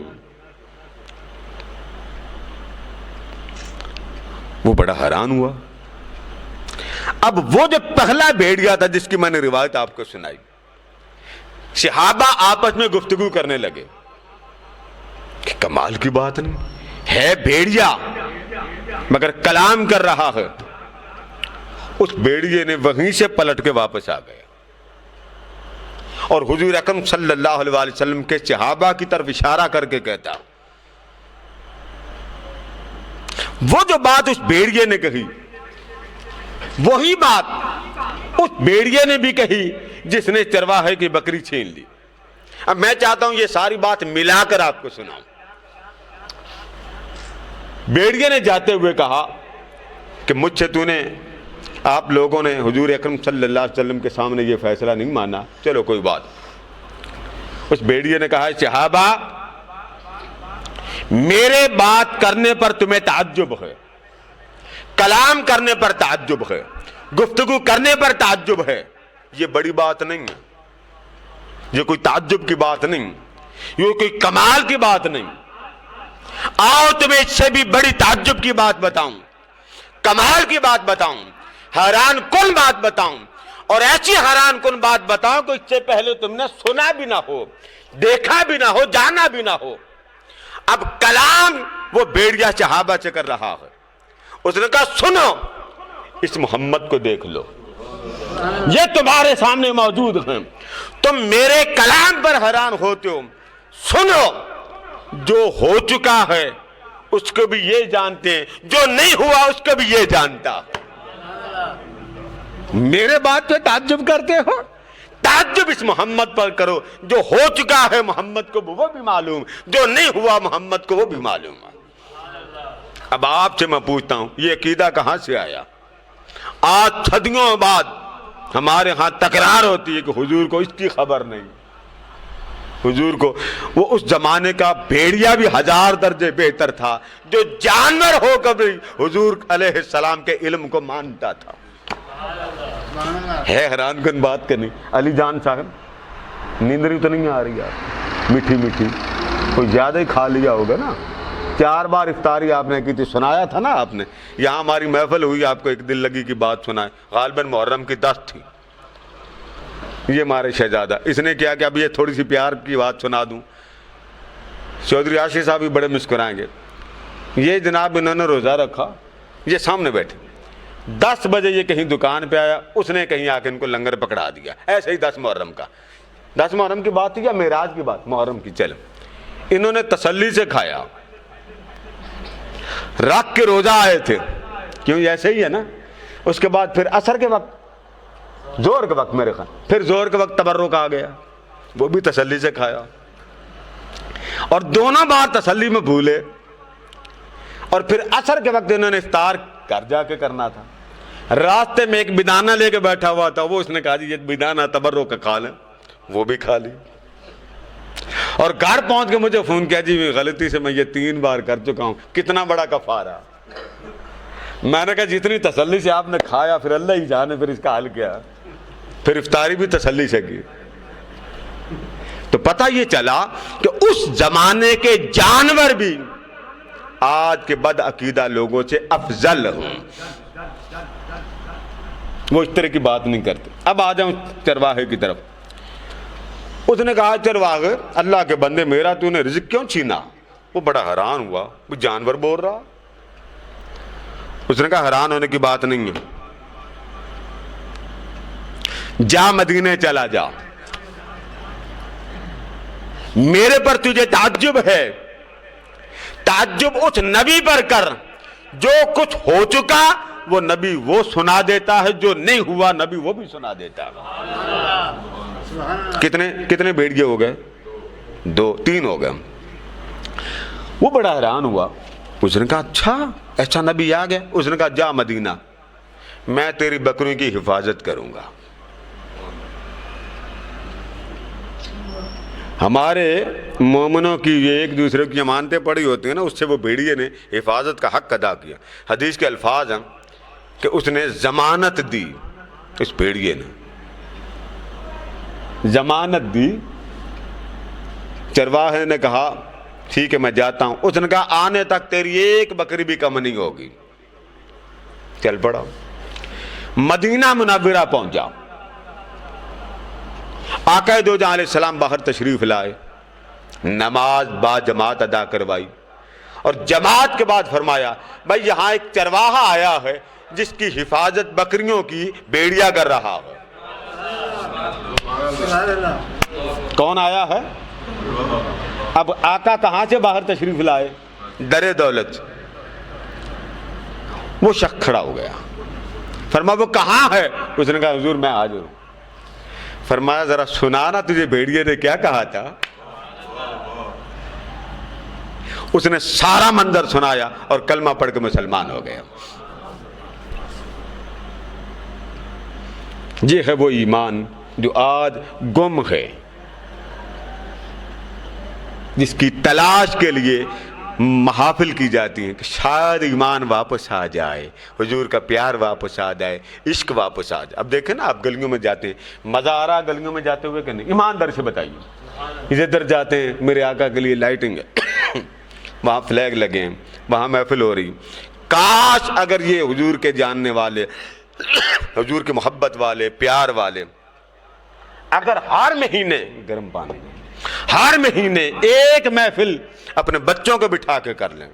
وہ بڑا حیران ہوا. اب وہ جو پہلا بھیڑیا تھا جس کی میں نے روایت آپ کو سنائی, صحابہ آپس میں گفتگو کرنے لگے کہ کمال کی بات نہیں ہے, بھیڑیا مگر کلام کر رہا ہے. اس بھیڑیے نے وہیں سے پلٹ کے واپس آ گیا اور حضور اکرم صلی اللہ علیہ وسلم کے صحابہ کی طرف اشارہ کر کے کہتا, وہ جو بات اس بھیڑیے نے کہی وہی بات اس بھیڑیے نے بھی کہی جس نے چرواہے کی بکری چھین لی. اب میں چاہتا ہوں یہ ساری بات ملا کر آپ کو سناؤں. بھیڑیے نے جاتے ہوئے کہا کہ مجھ سے تو نے, آپ لوگوں نے حضور اکرم صلی اللہ علیہ وسلم کے سامنے یہ فیصلہ نہیں مانا, چلو کوئی بات. اس بھیڑیے نے کہا, صحابہ میرے بات کرنے پر تمہیں تعجب ہے, کلام کرنے پر تعجب ہے, گفتگو کرنے پر تعجب ہے, یہ بڑی بات نہیں ہے, یہ کوئی تعجب کی بات نہیں, یہ کوئی کمال کی بات نہیں. آؤ تمہیں اس سے بھی بڑی تعجب کی بات بتاؤں, کمال کی بات بتاؤں, حیران کن بات بتاؤں, اور ایسی حیران کن بات بتاؤں کہ اس سے پہلے تم نے سنا بھی نہ ہو, دیکھا بھی نہ ہو, جانا بھی نہ ہو. اب کلام وہ بھیڑیا صحابہ سے کر رہا ہے. اس نے کہا سنو, اس محمد کو دیکھ لو, یہ تمہارے سامنے موجود ہیں, تم میرے کلام پر حیران ہوتے ہو. سنو, جو ہو چکا ہے اس کو بھی یہ جانتے ہیں, جو نہیں ہوا اس کو بھی یہ جانتا. میرے بات پہ تعجب کرتے ہو, تعجب اس محمد پر کرو, جو ہو چکا ہے محمد کو وہ بھی معلوم, جو نہیں ہوا محمد کو وہ بھی معلوم. اب آپ سے میں پوچھتا ہوں یہ عقیدہ کہاں سے آیا؟ آج صدیوں بعد ہمارے ہاں تکرار ہوتی ہے کہ حضور کو اس کی خبر نہیں. حضور کو, وہ اس زمانے کا بھیڑیا بھی 1000 درجے بہتر تھا, جو جانور ہو کر بھی حضور علیہ السلام کے علم کو مانتا تھا. ہے حیران کن بات کرنی. علی جان صاحب نیندری تو نہیں آ رہی آپ, میٹھی میٹھی, کوئی زیادہ ہی کھا لیا ہوگا نا. 4 بار افطاری آپ نے کی تھی, سنایا تھا نا آپ نے. یہاں ہماری محفل ہوئی, آپ کو ایک دل لگی کی بات سنائے, غالباً محرم کی 10 تھی. یہ ہمارے شہزادہ, اس نے کیا کہ اب یہ تھوڑی سی پیار کی بات سنا دوں. چودھری عاشق صاحب بھی بڑے مسکرائیں گے. یہ جناب انہوں نے روزہ رکھا, یہ سامنے بیٹھے, 10 بجے یہ کہیں دکان پہ آیا، اس نے کہیں آ کے ان کو لنگر پکڑا دیا. ایسے ہی 10 محرم کا، 10 محرم کی بات تھی یا معراج کی بات؟ محرم کی. چل انہوں نے تسلی سے کھایا، رکھ کے روزہ آئے تھے، کیوں ایسے ہی ہے نا. اس کے بعد پھر عصر کے وقت، زور کے وقت میرے خیال، پھر زور کے وقت تبرک آ گیا، وہ بھی تسلی سے کھایا. اور دونوں بار تسلی میں بھولے. اور پھر عصر کے وقت انہوں نے افطار گھر جا کے کرنا تھا. راستے میں ایک بیدانہ لے کے بیٹھا ہوا تھا، وہ اس نے کہا جی یہ بیدانہ تبرک کا کھا لیں، وہ بھی کھا لی. اور گھر پہنچ کے مجھے فون کیا جی غلطی سے میں یہ 3 بار کر چکا ہوں، کتنا بڑا کفارہ. میں نے کہا جتنی تسلی سے آپ نے کھایا پھر اللہ ہی جانے پھر اس کا حل کیا. پھر افطاری بھی تسلی سے کی. تو پتہ یہ چلا کہ اس زمانے کے جانور بھی آج کے بد عقیدہ لوگوں سے افضل ہوں. وہ اس طرح کی بات نہیں کرتے. اب آ جاؤں چرواہے کی طرف. اس نے کہا چرواہے اللہ کے بندے میرا تو نے رزق کیوں چھینا؟ وہ بڑا حیران ہوا، وہ جانور بول رہا. اس نے کہا حیران ہونے کی بات نہیں ہے، جا مدینے چلا جا، میرے پر تجھے تعجب ہے، تعجب اس نبی پر کر جو کچھ ہو چکا وہ نبی وہ سنا دیتا ہے، جو نہیں ہوا نبی وہ بھی سنا دیتا ہے. کتنے بھیڑیے ہو گئے؟ 2 3 ہو گئے. وہ بڑا حیران ہوا. اس نے کہا اچھا ایسا نبی آ گیا. اس نے کہا جا مدینہ، میں تیری بکریوں کی حفاظت کروں گا. ہمارے مومنوں کی یہ ایک دوسرے کی امانتیں پڑی ہوتی ہیں نا، اس سے وہ بھیڑیے نے حفاظت کا حق ادا کیا. حدیث کے الفاظ ہیں کہ اس نے ضمانت دی، اس بھیڑیے نے ضمانت دی. چرواہے نے کہا ٹھیک ہے میں جاتا ہوں. اس نے کہا آنے تک تیری ایک بکری بھی کم نہیں ہوگی. چل پڑا. مدینہ منورہ پہنچا. آقا دو جہاں علیہ السلام باہر تشریف لائے، نماز با جماعت ادا کروائی، اور جماعت کے بعد فرمایا بھائی یہاں ایک چرواہا آیا ہے جس کی حفاظت بکریوں کی بھیڑیا کر رہا ہے. کون آیا ہے؟ اب آقا کہاں سے باہر تشریف لائے؟ در دولت. وہ شخص کھڑا ہو گیا. فرمایا وہ کہاں ہے؟ اس نے کہا حضور میں حاضر ہوں. فرمایا ذرا سنانا تجھے بھیڑیے نے کیا کہا تھا؟ اس نے سارا منظر سنایا اور کلمہ پڑھ کے مسلمان ہو گیا. یہ ہے وہ ایمان جو آج گم ہے، جس کی تلاش کے لیے محافل کی جاتی ہیں کہ شاید ایمان واپس آ جائے، حضور کا پیار واپس آ جائے، عشق واپس آ جائے. اب دیکھیں نا آپ گلیوں میں جاتے ہیں، مزہ آ رہا گلیوں میں جاتے ہوئے کہ نہیں؟ ایماندار سے بتائیے. ادھر جاتے ہیں میرے آقا کے لیے لائٹنگ ہے، وہاں فلیگ لگے ہیں، وہاں محفل ہو رہی. کاش اگر یہ حضور کے جاننے والے، حضور کے محبت والے، پیار والے اگر ہر مہینے گرم پانی، ہر مہینے ایک محفل اپنے بچوں کو بٹھا کے کر لیں،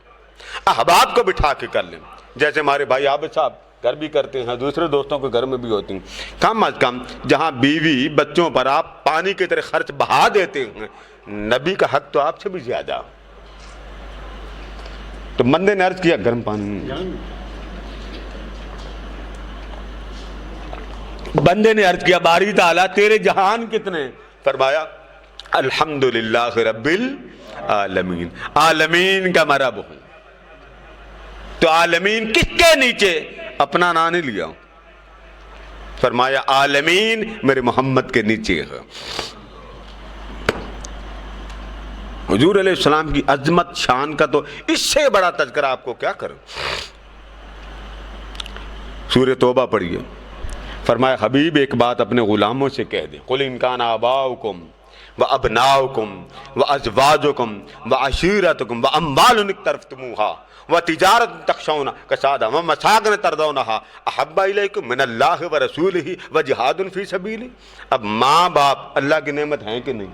احباب کو بٹھا کے کر لیں، جیسے ہمارے بھائی عابد صاحب گھر بھی کرتے ہیں، دوسرے دوستوں کے گھر میں بھی ہوتی ہیں. کم از کم جہاں بیوی بچوں پر آپ پانی کی طرح خرچ بہا دیتے ہیں، نبی کا حق تو آپ سے بھی زیادہ. تو بندے نے عرض کیا گرم پانی، بندے نے عرض کیا باری تعالیٰ تیرے جہان کتنے؟ فرمایا الحمدللہ رب العالمین، عالمین کا میں رب ہوں. تو عالمین کس کے نیچے؟ اپنا نام نہیں لیا، فرمایا عالمین میرے محمد کے نیچے ہے. حضور علیہ السلام کی عظمت شان کا تو اس سے بڑا تذکرہ آپ کو کیا کروں. سورہ توبہ پڑھیے. فرمایا حبیب ایک بات اپنے غلاموں سے کہہ دیں، قل ان کان آباؤکم وابناؤکم وازواجکم وعشیرتکم واموال اقترفتموها وتجارت تخشون کسادها ومساکن ترضونها احب الیکم من اللہ ورسولہ وجہاد فی سبیلہ. اب ماں باپ اللہ کی نعمت ہیں کہ نہیں؟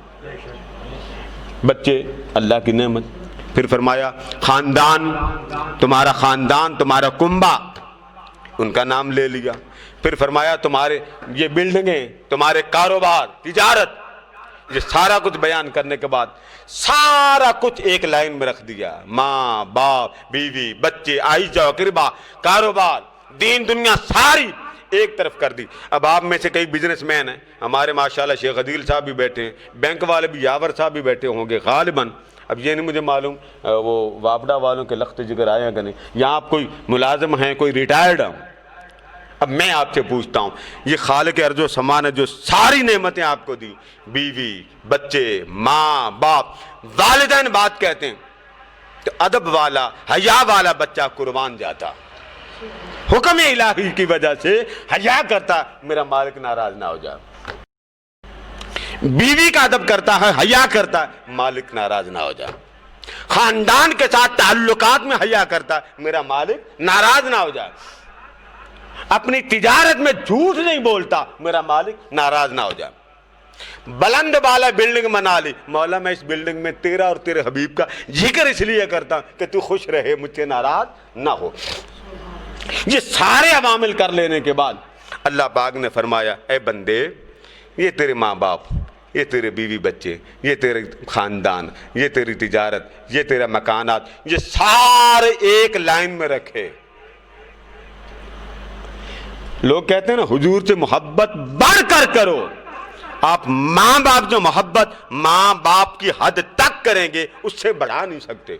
بچے اللہ کی نعمت. پھر فرمایا خاندان، تمہارا خاندان، تمہارا کنبہ ان کا نام لے لیا. پھر فرمایا تمہارے یہ بلڈنگیں، تمہارے کاروبار، تجارت، یہ سارا کچھ بیان کرنے کے بعد سارا کچھ ایک لائن میں رکھ دیا. ماں باپ بیوی بچے عائشہ اقربا کاروبار دین دنیا ساری ایک طرف کر دی. اب آپ میں سے کئی بزنس مین ہیں، ہمارے ماشاءاللہ شیخ عدیل صاحب بھی بیٹھے ہیں، بینک والے بھی یاور صاحب بھی بیٹھے ہوں گے غالباً. اب یہ نہیں مجھے معلوم وہ واپڈا والوں کے لخت جگر آئے ہیں کہ نہیں. یہاں آپ کوئی ملازم ہیں، کوئی ریٹائرڈ ہیں. اب میں آپ سے پوچھتا ہوں، یہ خالق ارض و سما نے جو ساری نعمتیں آپ کو دی، بیوی بچے ماں باپ والدین بات کہتے ہیں، تو ادب والا حیا والا بچہ قربان جاتا، حکم الہی کی وجہ سے حیا کرتا، میرا مالک ناراض نہ ہو جائے. بیوی کا ادب کرتا ہے، حیا کرتا ہے، مالک ناراض نہ ہو جائے. خاندان کے ساتھ تعلقات میں حیا کرتا ہے، میرا مالک ناراض نہ ہو جائے. اپنی تجارت میں جھوٹ نہیں بولتا، میرا مالک ناراض نہ ہو جائے. بلند بالا بلڈنگ بنا لی، مولا میں اس بلڈنگ میں تیرا اور تیرے حبیب کا ذکر اس لیے کرتا ہوں کہ تو خوش رہے، مجھ سے ناراض نہ ہو. یہ سارے عوامل کر لینے کے بعد اللہ پاک نے فرمایا اے بندے، یہ تیرے ماں باپ، یہ تیرے بیوی بچے، یہ تیرے خاندان، یہ تیری تجارت، یہ تیرا مکانات، یہ سارے ایک لائن میں رکھے. لوگ کہتے ہیں نا حضور سے محبت بڑھ کر کرو. آپ ماں باپ جو محبت ماں باپ کی حد تک کریں گے اس سے بڑھا نہیں سکتے.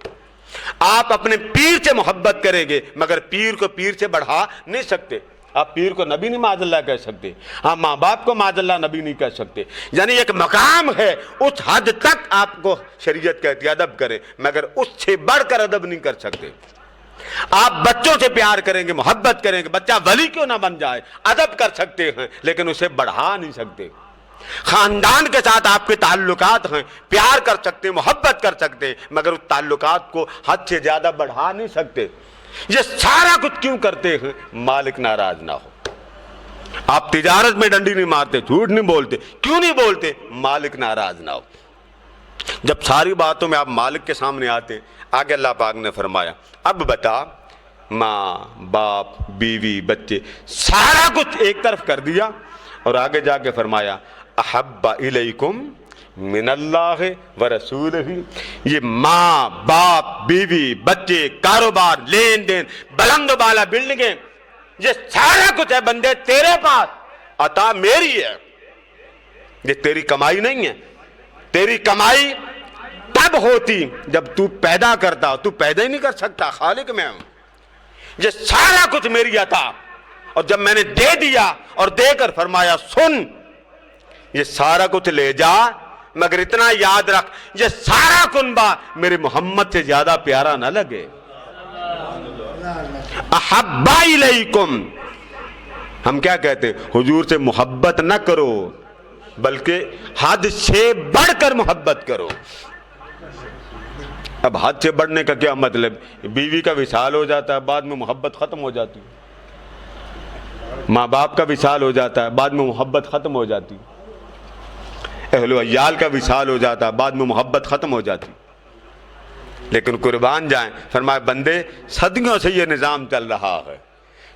آپ اپنے پیر سے محبت کریں گے مگر پیر کو پیر سے بڑھا نہیں سکتے. آپ پیر کو نبی نہیں معاذ اللہ کہہ سکتے، ہاں ماں باپ کو معاذ اللہ نبی نہیں کہہ سکتے. یعنی ایک مقام ہے، اس حد تک آپ کو شریعت کہتی ہے ادب کریں، مگر اس سے بڑھ کر ادب نہیں کر سکتے. آپ بچوں سے پیار کریں گے، محبت کریں گے، بچہ ولی کیوں نہ بن جائے، ادب کر سکتے ہیں لیکن اسے بڑھا نہیں سکتے. خاندان کے ساتھ آپ کے تعلقات ہیں، پیار کر سکتے، محبت کر سکتے، مگر اس تعلقات کو حد سے زیادہ بڑھا نہیں سکتے. یہ سارا کچھ کیوں کرتے ہیں؟ مالک ناراض نہ ہو. آپ تجارت میں ڈنڈی نہیں مارتے، جھوٹ نہیں بولتے، کیوں نہیں بولتے؟ مالک ناراض نہ ہو. جب ساری باتوں میں آپ مالک کے سامنے آتے، آگے اللہ پاک نے فرمایا اب بتا، ماں باپ بیوی بچے سارا کچھ ایک طرف کر دیا، اور آگے جا کے فرمایا احب الیکم من اللہ ورسولہ. یہ ماں باپ بیوی بچے کاروبار لین دین بلند و بالا بلڈنگیں، یہ سارا کچھ ہے بندے تیرے پاس، عطا میری ہے، یہ تیری کمائی نہیں ہے. تیری کمائی تب ہوتی جب تو پیدا کرتا، تو پیدا ہی نہیں کر سکتا، خالق میں ہوں. یہ سارا کچھ میری عطا، اور جب میں نے دے دیا اور دے کر فرمایا سن، یہ سارا کچھ لے جا، مگر اتنا یاد رکھ یہ سارا کنبہ میرے محمد سے زیادہ پیارا نہ لگے. احب الیکم، ہم کیا کہتے ہیں؟ حضور سے محبت نہ کرو بلکہ حد سے بڑھ کر محبت کرو. اب حد سے بڑھنے کا کیا مطلب؟ بیوی کا وصال ہو جاتا ہے، بعد میں محبت ختم ہو جاتی. ماں باپ کا وصال ہو جاتا ہے، بعد میں محبت ختم ہو جاتی. اہل و عیال کا وصال ہو جاتا ہے، بعد میں محبت ختم ہو جاتی. لیکن قربان جائیں، فرمایا بندے صدیوں سے یہ نظام چل رہا ہے،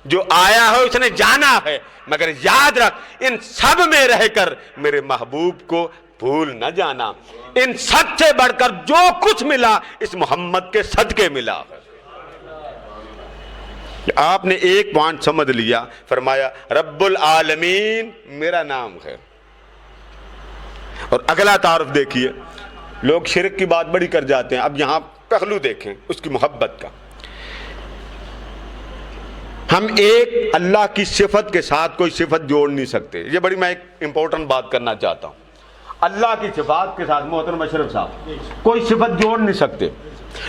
جو آیا ہے اس نے جانا ہے، مگر یاد رکھ ان سب میں رہ کر میرے محبوب کو بھول نہ جانا. ان سب سے بڑھ کر جو کچھ ملا اس محمد کے صدقے ملا ہے. آپ نے ایک پوائنٹ سمجھ لیا، فرمایا رب العالمین میرا نام ہے. اور اگلا تعارف دیکھیے، لوگ شرک کی بات بڑی کر جاتے ہیں. اب یہاں پہلو دیکھیں اس کی محبت کا. ہم ایک اللہ کی صفت کے ساتھ کوئی صفت جوڑ نہیں سکتے. یہ بڑی میں ایک امپورٹنٹ بات کرنا چاہتا ہوں. اللہ کی صفات کے ساتھ محترم اشرف صاحب کوئی صفت جوڑ نہیں سکتے.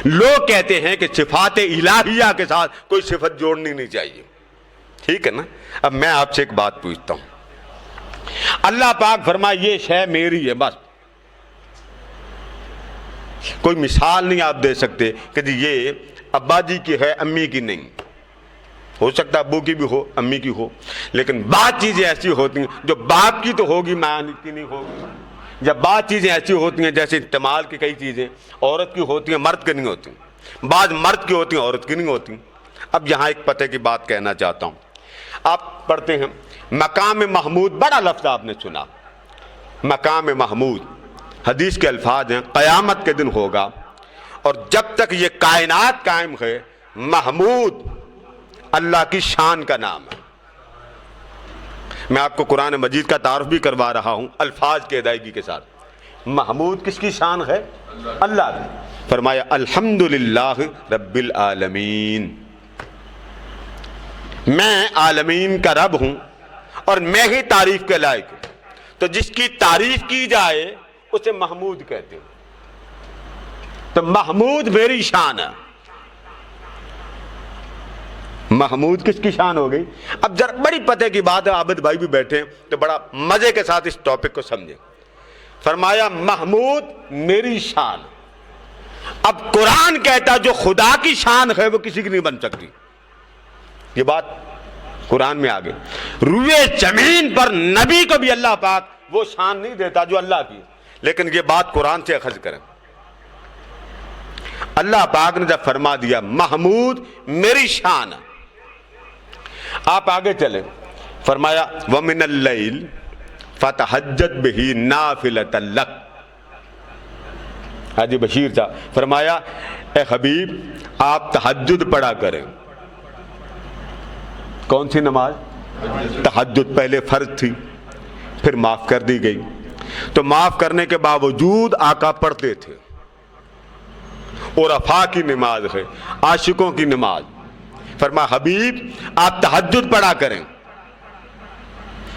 لوگ کہتے ہیں کہ صفات الہیہ کے ساتھ کوئی صفت جوڑنی نہیں چاہیے. ٹھیک ہے نا؟ اب میں آپ سے ایک بات پوچھتا ہوں. اللہ پاک فرمائے یہ شے میری ہے، بس کوئی مثال نہیں آپ دے سکتے کہ جی یہ ابا جی کی ہے امی کی نہیں. ہو سکتا ابو کی بھی ہو امی کی ہو، لیکن بعض چیزیں ایسی ہوتی ہیں جو باپ کی تو ہوگی ماں کی نہیں ہوگی. جب بعض چیزیں ایسی ہوتی ہیں جیسے استعمال کی کئی چیزیں عورت کی ہوتی ہیں مرد کی نہیں ہوتی، بعض مرد کی ہوتی ہیں عورت کی نہیں ہوتی. اب یہاں ایک پتہ کی بات کہنا چاہتا ہوں. آپ پڑھتے ہیں مقام محمود، بڑا لفظ آپ نے سنا، مقام محمود، حدیث کے الفاظ ہیں قیامت کے دن ہوگا، اور جب تک یہ کائنات قائم ہے محمود اللہ کی شان کا نام ہے۔ میں آپ کو قرآن مجید کا تعارف بھی کروا رہا ہوں الفاظ کی ادائیگی کے ساتھ۔ محمود کس کی شان ہے؟ اللہ کی۔ فرمایا الحمدللہ رب العالمین، میں عالمین کا رب ہوں اور میں ہی تعریف کے لائق ہوں۔ تو جس کی تعریف کی جائے اسے محمود کہتے ہیں، تو محمود میری شان ہے۔ محمود کس کی شان ہو گئی؟ اب ذرا بڑی پتہ کی بات ہے، عابد بھائی بھی بیٹھے ہیں تو بڑا مزے کے ساتھ اس ٹاپک کو سمجھیں۔ فرمایا محمود میری شان۔ اب قرآن کہتا جو خدا کی شان ہے وہ کسی کی نہیں بن سکتی، یہ بات قرآن میں آگے۔ روئے زمین پر نبی کو بھی اللہ پاک وہ شان نہیں دیتا جو اللہ کی، لیکن یہ بات قرآن سے اخذ کریں۔ اللہ پاک نے جب فرما دیا محمود میری شان، آپ آگے چلیں، فرمایا وَمِنَ اللَّيْلِ فَتَحَجَّدْ بِهِ نَافِلَةً لَكَ۔ حاجی بشیر صاحب فرمایا اے حبیب آپ تہجد پڑھا کریں۔ کون سی نماز؟ تہجد۔ پہلے فرض تھی پھر معاف کر دی گئی، تو معاف کرنے کے باوجود آقا پڑھتے تھے۔ عرفاء کی نماز ہے، عاشقوں کی نماز۔ فرما حبیب آپ تہجد پڑھا کریں،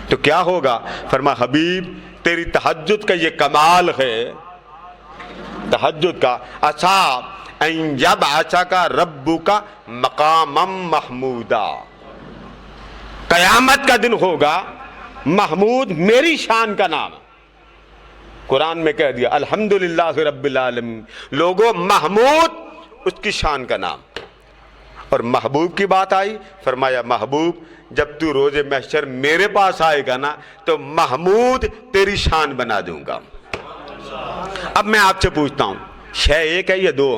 تو کیا ہوگا؟ فرما حبیب تیری تہجد کا یہ کمال ہے، تہجد کا، عسا ان یبعثک ربک مقاما محمودا، قیامت کا دن ہوگا، محمود میری شان کا نام ہے۔ قرآن میں کہہ دیا الحمدللہ رب العالمین، لوگوں محمود اس کی شان کا نام۔ اور محبوب کی بات آئی، فرمایا محبوب جب تو روز محشر میرے پاس آئے گا نا تو محمود تیری شان بنا دوں گا۔ اب میں آپ سے پوچھتا ہوں شے ایک ہے یا دو؟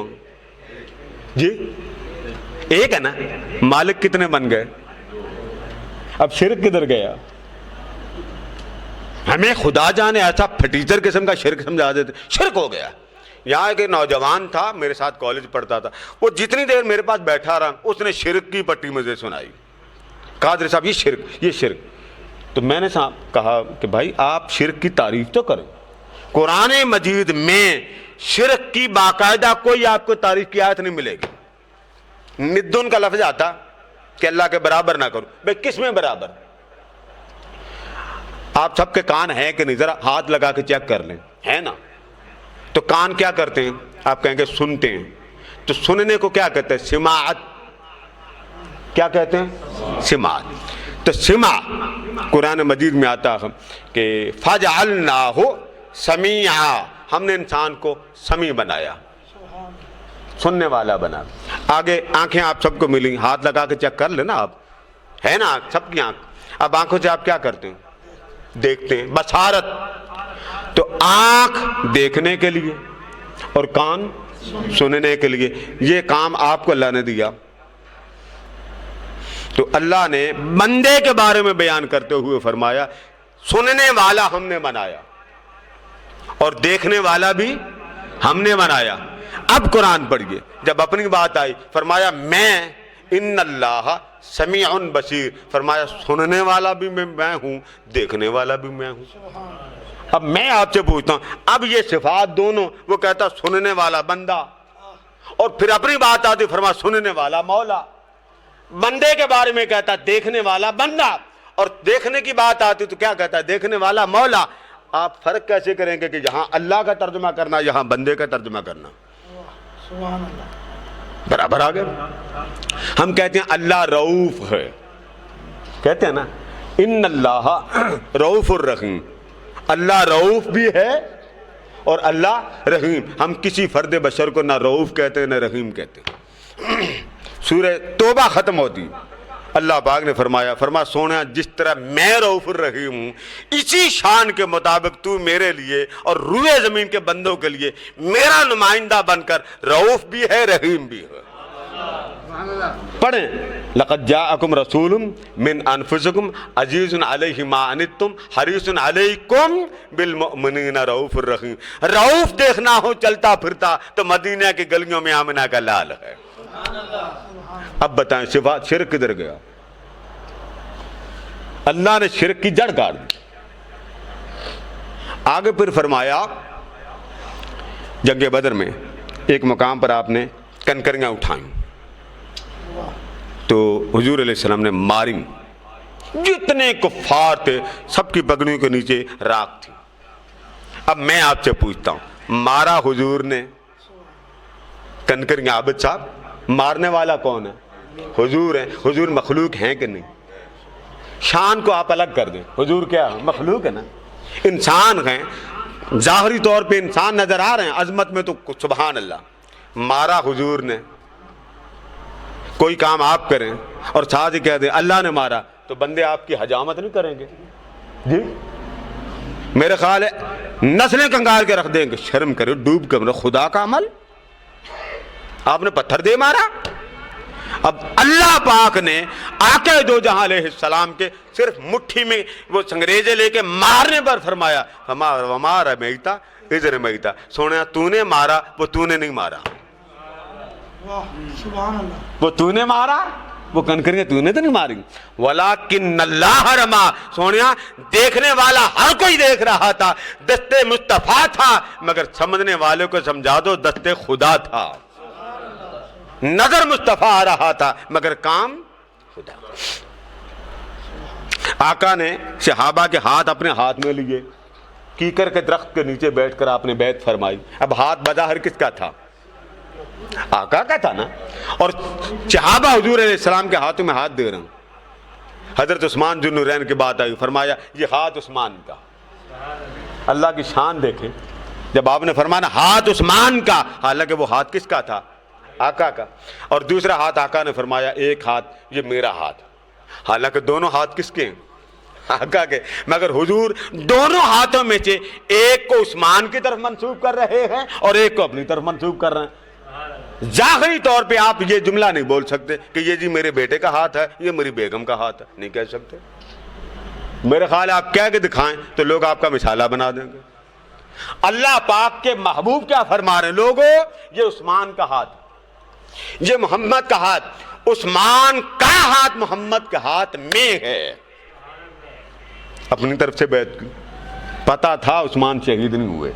جی ایک ہے نا؟ مالک کتنے بن گئے؟ اب شرک کدھر گیا؟ ہمیں خدا جانے ایسا پھٹیچر قسم کا شرک سمجھا دیتے، شرک ہو گیا۔ یہاں ایک نوجوان تھا میرے ساتھ کالج پڑھتا تھا، وہ جتنی دیر میرے پاس بیٹھا رہا اس نے شرک کی پٹی مجھے سنائی، قادری صاحب یہ شرک یہ شرک۔ تو میں نے کہا کہ بھائی آپ شرک کی تعریف تو کریں، قرآن مجید میں شرک کی باقاعدہ کوئی آپ کو تعریف کی آیت نہیں ملے گی۔ ندن کا لفظ آتا کہ اللہ کے برابر نہ کرو، بھائی کس میں برابر؟ آپ سب کے کان ہیں کہ نہیں؟ ذرا ہاتھ لگا کے چیک کر لیں، ہے نا؟ تو کان کیا کرتے ہیں؟ آپ کہیں گے سنتے ہیں، تو سننے کو کیا کہتے ہیں؟ سماعت۔ کیا کہتے ہیں؟ سماعت۔ تو سماع قرآن مجید میں آتا ہے کہ فَجْعَلْنَاهُ سَمِيعًا، ہم نے انسان کو سمیع بنایا، سننے والا بنا۔ آگے آنکھیں آپ سب کو ملیں، ہاتھ لگا کے چیک کر لینا، آپ ہے نا سب کی آنکھ۔ اب آنکھوں سے آپ کیا کرتے ہیں؟ دیکھتے ہیں، بصارت۔ تو آنکھ دیکھنے کے لیے اور کان سننے کے لیے، یہ کام آپ کو اللہ نے دیا۔ تو اللہ نے بندے کے بارے میں بیان کرتے ہوئے فرمایا سننے والا ہم نے بنایا اور دیکھنے والا بھی ہم نے بنایا۔ اب قرآن پڑھیے، جب اپنی بات آئی فرمایا میں ان اللہ سمیع بصیر، فرمایا سننے والا بھی میں ہوں، دیکھنے والا بھی میں ہوں۔ اب میں آپ سے پوچھتا ہوں، اب یہ صفات دونوں، وہ کہتا سننے والا بندہ، اور پھر اپنی بات آتی فرما سننے والا مولا۔ بندے کے بارے میں کہتا دیکھنے والا بندہ، اور دیکھنے کی بات آتی تو کیا کہتا ہے؟ دیکھنے والا مولا۔ آپ فرق کیسے کریں گے کہ یہاں اللہ کا ترجمہ کرنا یہاں بندے کا ترجمہ کرنا؟ برابر آ گئے۔ ہم کہتے ہیں اللہ رؤوف ہے، کہتے ہیں نا ان اللہ رؤوف الرحیم، اللہ رؤوف بھی ہے اور اللہ رحیم۔ ہم کسی فرد بشر کو نہ رؤوف کہتے ہیں نہ رحیم کہتے ہیں۔ سورہ توبہ ختم ہوتی، اللہ پاک نے فرما سونا جس طرح میں رؤوف الرحیم ہوں اسی شان کے مطابق تو میرے لیے اور روئے زمین کے بندوں کے لیے میرا نمائندہ بن کر رؤوف بھی ہے رحیم بھی ہے۔ پڑھیں لقد جاءکم رسول من انفسکم عزیز علیہ ما عنتم حریص علیکم بالمؤمنین رؤوف الرحیم. رؤوف دیکھنا ہو چلتا پھرتا تو مدینہ کی گلیوں میں آمنہ کا لال ہے. اب بتائیں صفات شرک کدھر گیا؟ اللہ نے شرک کی جڑ کاٹ دی. آگے پھر فرمایا جنگ بدر میں ایک مقام پر آپ نے کنکریاں اٹھائیں تو حضور علیہ السلام نے ماری. جتنے کفار تھے سب کی پگڑیوں کے نیچے راکھ تھی. اب میں آپ سے پوچھتا ہوں مارا حضور نے کنکریاں؟ عابد صاحب مارنے والا کون ہے؟ حضور ہے. حضور مخلوق ہیں کہ نہیں؟ شان کو آپ الگ کر دیں. حضور کیا ہے؟ مخلوق ہے نا. انسان ہیں ظاہری طور پہ انسان نظر آ رہے ہیں, عظمت میں تو سبحان اللہ. مارا حضور نے. کوئی کام آپ کریں اور ساتھ ہی کہہ دیں اللہ نے مارا تو بندے آپ کی حجامت نہیں کریں گے؟ جی میرے خیال ہے نسلیں کنگال کے رکھ دیں گے. شرم کرو, ڈوب کر خدا کا عمل. آپ نے پتھر دے مارا. اب اللہ پاک نے آقا دو جہاں علیہ السلام کے صرف مٹھی میں وہ سنگریزے لے کے مارنے پر فرمایا وما رمیت اذ رمیت. سونا تو نے مارا وہ تو نے نہیں مارا. وہ تو نے مارا وہ کنکریاں تو نے تو نہیں ماری. ولیکن اللہ رما. سونیا دیکھنے والا ہر کوئی دیکھ رہا تھا, دستے مصطفیٰ تھا, مگر سمجھنے والوں کو سمجھا دو دستے خدا تھا. نظر مصطفیٰ آ رہا تھا مگر کام خدا. آقا نے صحابہ کے ہاتھ اپنے ہاتھ میں لیے, کیکر کے درخت کے نیچے بیٹھ کر آپ نے بیعت فرمائی. اب ہاتھ بظاہر کس کا تھا؟ آقا کا تھا نا. اور صحابہ حضور علیہ السلام کے ہاتھوں میں ہاتھ دے رہے ہیں. حضرت عثمان ذو النورین کی بات آئی, فرمایا یہ ہاتھ عثمان کا. اللہ کی شان دیکھیں, جب آپ نے فرمایا ہاتھ عثمان کا, حالانکہ وہ ہاتھ کس کا تھا؟ آقا کا. اور دوسرا ہاتھ آقا نے فرمایا ایک ہاتھ یہ میرا ہاتھ, حالانکہ دونوں ہاتھ کس کے ہیں؟ آقا کے. مگر حضور دونوں ہاتھوں میں سے ایک کو عثمان کی طرف منسوب کر رہے ہیں اور ایک کو اپنی طرف منسوب کر رہے ہیں. ظاہری طور پہ آپ یہ جملہ نہیں بول سکتے کہ یہ جی میرے بیٹے کا ہاتھ ہے, یہ میری بیگم کا ہاتھ ہے, نہیں کہہ سکتے. میرے خیال ہے آپ کہہ کے دکھائیں تو لوگ آپ کا مثالہ بنا دیں گے. اللہ پاک کے محبوب کیا فرما رہے ہیں؟ لوگوں یہ عثمان کا ہاتھ, یہ محمد کا ہاتھ. عثمان کا ہاتھ محمد کے ہاتھ میں ہے. اپنی طرف سے بیعت کی. پتا تھا عثمان شہید نہیں ہوئے,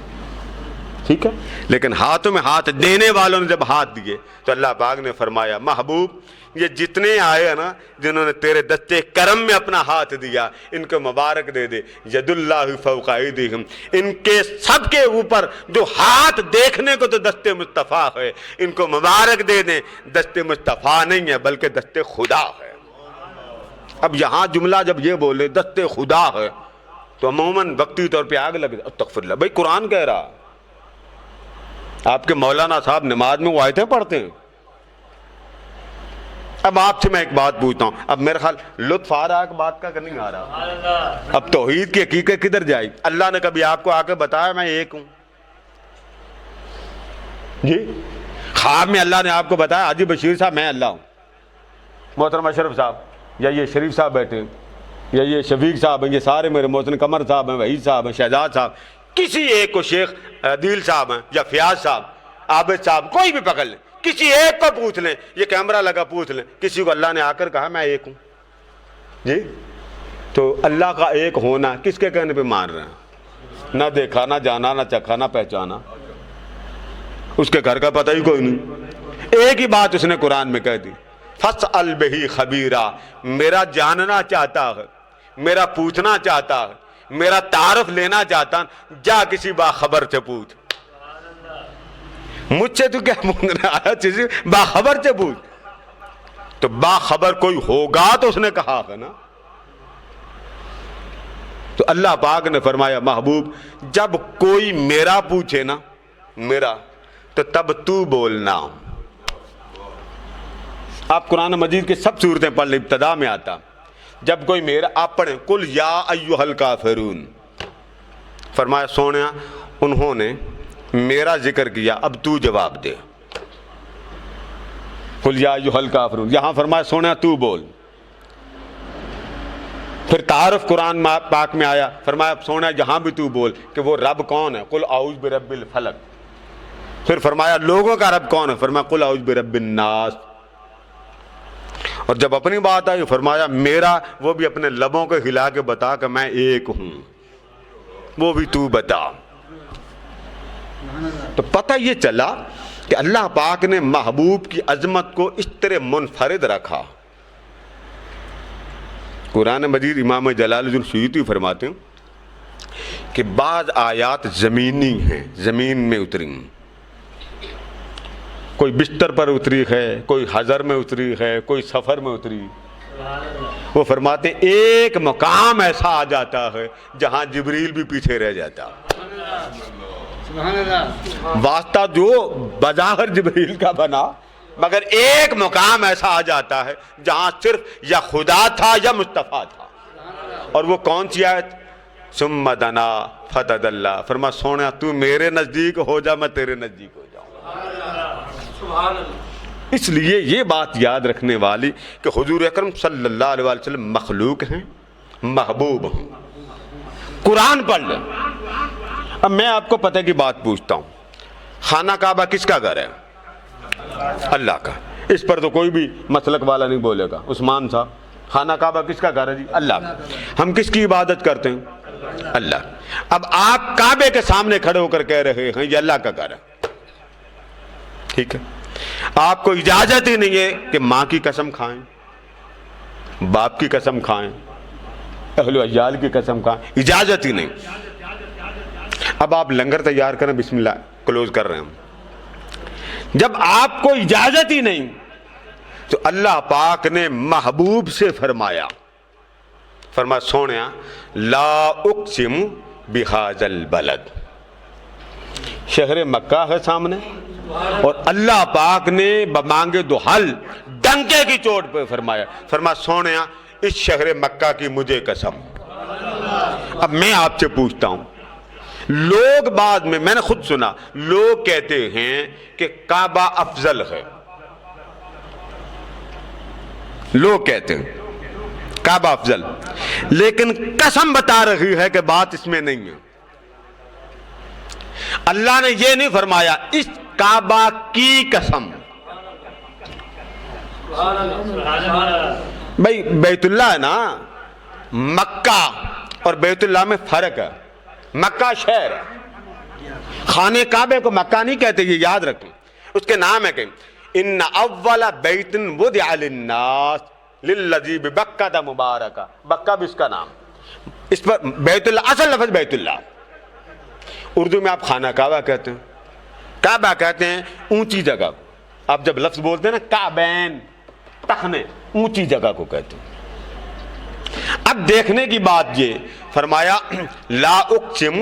ٹھیک ہے, لیکن ہاتھوں میں ہاتھ دینے والوں نے جب ہاتھ دیے تو اللہ پاک نے فرمایا محبوب یہ جتنے آئے ہیں نا جنہوں نے تیرے دستے کرم میں اپنا ہاتھ دیا ان کو مبارک دے دے. ید اللہ فوق ایدیہم. ان کے سب کے اوپر جو ہاتھ دیکھنے کو تو دستے مصطفیٰ ہے, ان کو مبارک دے دیں. دستے مصطفیٰ نہیں ہے بلکہ دستے خدا ہے. اب یہاں جملہ جب یہ بولے دستے خدا ہے تو عموماً وقتی طور پہ آگ لگے. استغفر اللہ, بھائی قرآن کہہ رہا. آپ کے مولانا صاحب نماز میں وہ آیتیں پڑھتے ہیں. اب آپ سے میں ایک بات پوچھتا ہوں, اب میرے خیال لطف آ رہا ہے کہ بات کا کہ نہیں آ رہا؟ اب توحید کی حقیقت کدھر جائے؟ اللہ نے کبھی آپ کو آ کے بتایا میں ایک ہوں؟ جی خواب میں اللہ نے آپ کو بتایا حاجی بشیر صاحب میں اللہ ہوں؟ محترم اشرف صاحب یا یہ شریف صاحب بیٹھے ہیں یا یہ شفیق صاحب ہیں, یہ سارے میرے محسن قمر صاحب ہیں, وحید صاحب ہیں, شہزاد صاحب, کسی ایک کو شیخ عدیل صاحب ہیں یا فیاض صاحب, عابد صاحب, کوئی بھی پکڑ لیں, کسی ایک کو پوچھ لیں, یہ کیمرہ لگا پوچھ لیں, کسی کو اللہ نے آ کر کہا میں ایک ہوں؟ جی تو اللہ کا ایک ہونا کس کے کہنے پہ مان رہے ہیں؟ نہ دیکھا, نہ جانا, نہ چکھا, نہ پہچانا, اس کے گھر کا پتہ ہی کوئی نہیں. ایک ہی بات اس نے قرآن میں کہہ دی, فاسأل بہ خبیرا. میرا جاننا چاہتا ہے, میرا پوچھنا چاہتا ہے, میرا تعارف لینا چاہتا, جا کسی باخبر سے پوچھ. مجھ سے تو کیا پوچھنا آیا, کسی باخبر سے پوچھ. تو باخبر کوئی ہوگا تو اس نے کہا ہے نا. تو اللہ پاک نے فرمایا محبوب جب کوئی میرا پوچھے نا, میرا, تو تب تو بولنا. آپ قرآن مجید کی سب صورتیں پڑھ لیں, ابتدا میں آتا جب کوئی میرا, آپ پڑھیں قل یا ایھا الکافرون. فرمایا سونیا انہوں نے میرا ذکر کیا, اب تو جواب دے. قل یا ایھا الکافرون، یہاں فرمایا سونا تو بول۔ پھر تعارف قرآن پاک میں آیا، فرمایا سونا یہاں بھی تو بول کہ وہ رب کون ہے، قل اعوذ برب الفلق۔ پھر فرمایا لوگوں کا رب کون ہے، فرمایا قل اعوذ برب الناس۔ اور جب اپنی بات آئی فرمایا میرا، وہ بھی اپنے لبوں کو ہلا کے بتا کہ میں ایک ہوں، وہ بھی تو بتا۔ تو پتہ یہ چلا کہ اللہ پاک نے محبوب کی عظمت کو اس طرح منفرد رکھا۔ قرآن مجید امام جلال الدین سیوطی فرماتے ہیں کہ بعض آیات زمینی ہیں، زمین میں اتری، کوئی بستر پر اتری ہے، کوئی حضر میں اتری ہے، کوئی سفر میں اتری۔ وہ فرماتے ہیں ایک مقام ایسا آ جاتا ہے جہاں جبریل بھی پیچھے رہ جاتا، واسطہ جو بظاہر جبریل کا بنا، مگر ایک مقام ایسا آ جاتا ہے جہاں صرف یا خدا تھا یا مصطفیٰ تھا۔ اور وہ کون سی آیت؟ ثم دنا فتدلی، فرما سونا تو میرے نزدیک ہو جا، میں تیرے نزدیک ہو جاؤں۔ اس لیے یہ بات یاد رکھنے والی کہ حضور اکرم صلی اللہ علیہ وسلم مخلوق ہیں، محبوب ہیں۔ قرآن پڑھ لیں۔ اب میں آپ کو پتہ کی بات پوچھتا ہوں، خانہ کعبہ کس کا گھر ہے؟ اللہ کا۔ اس پر تو کوئی بھی مسلک والا نہیں بولے گا۔ عثمان صاحب، خانہ کعبہ کس کا گھر ہے جی؟ اللہ کا۔ ہم کس کی عبادت کرتے ہیں؟ اللہ۔ اب آپ کعبے کے سامنے کھڑے ہو کر کہہ رہے ہیں یہ اللہ کا گھر ہے، ٹھیک ہے؟ آپ کو اجازت ہی نہیں ہے کہ ماں کی قسم کھائیں، باپ کی قسم کھائیں، اہل و عیال کی قسم کھائیں، اجازت ہی نہیں۔ اب آپ لنگر تیار کریں، بسم اللہ، کلوز کر رہے ہیں ہم۔ جب آپ کو اجازت ہی نہیں تو اللہ پاک نے محبوب سے فرمایا سونیا لا اقسم بہذا البلد، شہر مکہ ہے سامنے، اور اللہ پاک نے بمانگے دو حل ڈنکے کی چوٹ پہ فرمایا سونیا اس شہر مکہ کی مجھے قسم۔ اب میں آپ سے پوچھتا ہوں، لوگ بعد میں نے خود سنا، لوگ کہتے ہیں کہ کعبہ افضل ہے، لوگ کہتے ہیں کعبہ افضل، لیکن قسم بتا رہی ہے کہ بات اس میں نہیں ہے۔ اللہ نے یہ نہیں فرمایا اس کعبہ کی قسم۔ بھائی بیت اللہ ہے نا، مکہ اور بیت اللہ میں فرق ہے۔ مکہ شہر ہے، خانے کعبے کو مکہ نہیں کہتے، یہ یاد رکھیں، اس کے نام ہے کہ ان اول بیت وضع للناس للذی ببکہ مبارکہ، بکہ بھی اس کا نام، اس پر بیت اللہ، اصل لفظ بیت اللہ۔ اردو میں آپ خانہ کعبہ کہتے ہیں، کعبہ کہتے ہیں اونچی جگہ کو۔ آپ جب لفظ بولتے ہیں نا کعبین، تخنے، اونچی جگہ کو کہتے ہیں۔ اب دیکھنے کی بات یہ فرمایا لا اقسم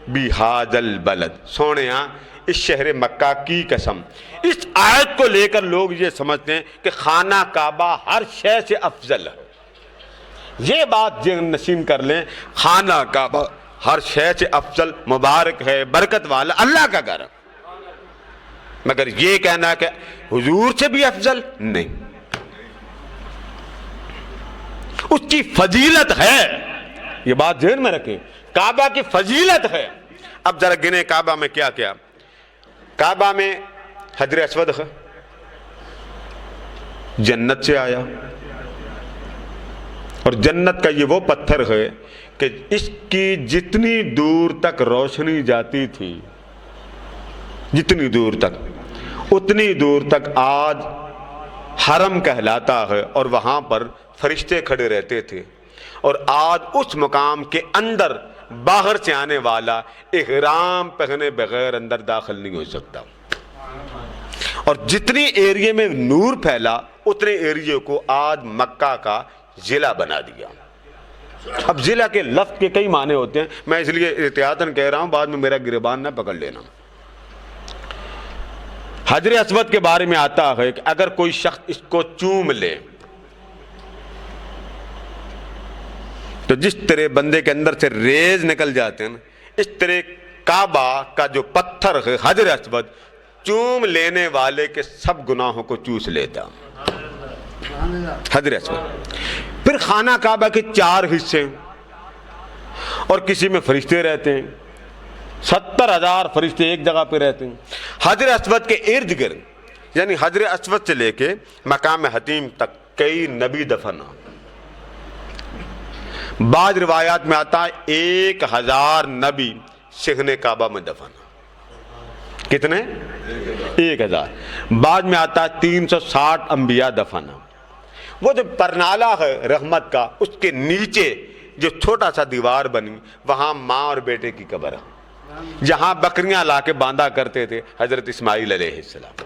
بہذا البلد، سونیا اس شہر مکہ کی قسم۔ اس آیت کو لے کر لوگ یہ سمجھتے ہیں کہ خانہ کعبہ ہر شے سے افضل ہے۔ یہ بات ذہن نشین کر لیں، خانہ کعبہ ہر شے سے افضل، مبارک ہے، برکت والا، اللہ کا گھر ہے، مگر یہ کہنا کہ حضور سے بھی افضل نہیں۔ اس کی فضیلت ہے، یہ بات ذہن میں رکھیں، کعبہ کی فضیلت ہے۔ اب ذرا گنے کعبہ میں کیا کیا۔ کعبہ میں حجر اسود ہے، جنت سے آیا، اور جنت کا یہ وہ پتھر ہے کہ اس کی جتنی دور تک روشنی جاتی تھی، جتنی دور تک، اتنی دور تک آج حرم کہلاتا ہے، اور وہاں پر فرشتے کھڑے رہتے تھے، اور آج اس مقام کے اندر باہر سے آنے والا احرام پہنے بغیر اندر داخل نہیں ہو سکتا۔ اور جتنی ایریے میں نور پھیلا، اتنے ایریے کو آج مکہ کا ضلع بنا دیا۔ اب ضلع کے لفظ کے کئی معنی ہوتے ہیں، میں اس لیے احتیاطاً کہہ رہا ہوں، بعد میں میرا گریبان نہ پکڑ لینا۔ حجر اسود کے بارے میں آتا ہے کہ اگر کوئی شخص اس کو چوم لے تو جس طرح بندے کے اندر سے ریز نکل جاتے ہیں، اس طرح کعبہ کا جو پتھر ہے حجر اسود چوم لینے والے کے سب گناہوں کو چوس لیتا. حجر اسود. پھر خانہ کعبہ کے 4 حصے اور کسی میں فرشتے رہتے ہیں. 70,000 فرشتے ایک جگہ پہ رہتے ہیں. حجر اسود کے ارد گرد یعنی حجر اسود سے لے کے مقام حتیم تک کئی نبی دفن ہیں. بعض روایات میں آتا ہے 1,000 نبی صحن کعبہ میں دفن ہیں. کتنے؟ 1,000. بعد میں آتا ہے 360 انبیاء دفن ہیں. وہ جو پرنالہ ہے رحمت کا، اس کے نیچے جو چھوٹا سا دیوار بنی، وہاں ماں اور بیٹے کی قبر ہے، جہاں بکریاں لا کے باندھا کرتے تھے حضرت اسماعیل علیہ السلام.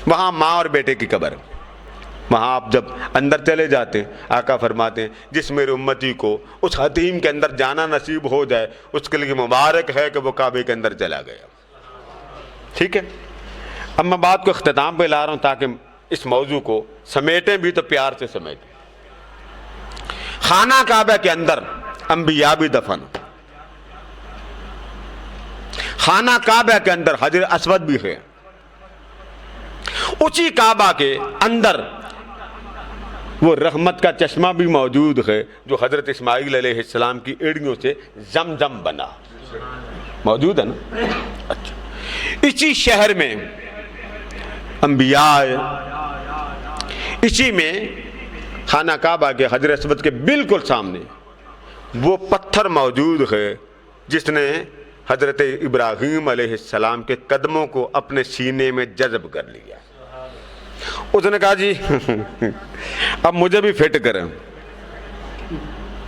وہاں ماں اور بیٹے کی قبر ہے. وہاں آپ جب اندر چلے جاتے ہیں، آقا فرماتے ہیں جس میرے امتی کو اس حتیم کے اندر جانا نصیب ہو جائے اس کے لیے مبارک ہے کہ وہ کعبے کے اندر چلا گیا. ٹھیک ہے. اب میں بات کو اختتام پہ لا رہا ہوں تاکہ اس موضوع کو سمیٹیں بھی تو پیار سے سمیٹیں. خانہ کعبہ کے اندر انبیاء بھی دفن. خانہ کعبہ کے اندر حجر اسود بھی ہے. اسی کعبہ کے اندر وہ رحمت کا چشمہ بھی موجود ہے جو حضرت اسماعیل علیہ السلام کی ایڑیوں سے زمزم بنا. موجود ہے نا؟ اچھا. اسی شہر میں انبیاء، اسی میں خانہ کعبہ کے حجر اسود کے بالکل سامنے وہ پتھر موجود ہے جس نے حضرت ابراہیم علیہ السلام کے قدموں کو اپنے سینے میں جذب کر لیا. اس نے کہا جی اب مجھے بھی فٹ کریں،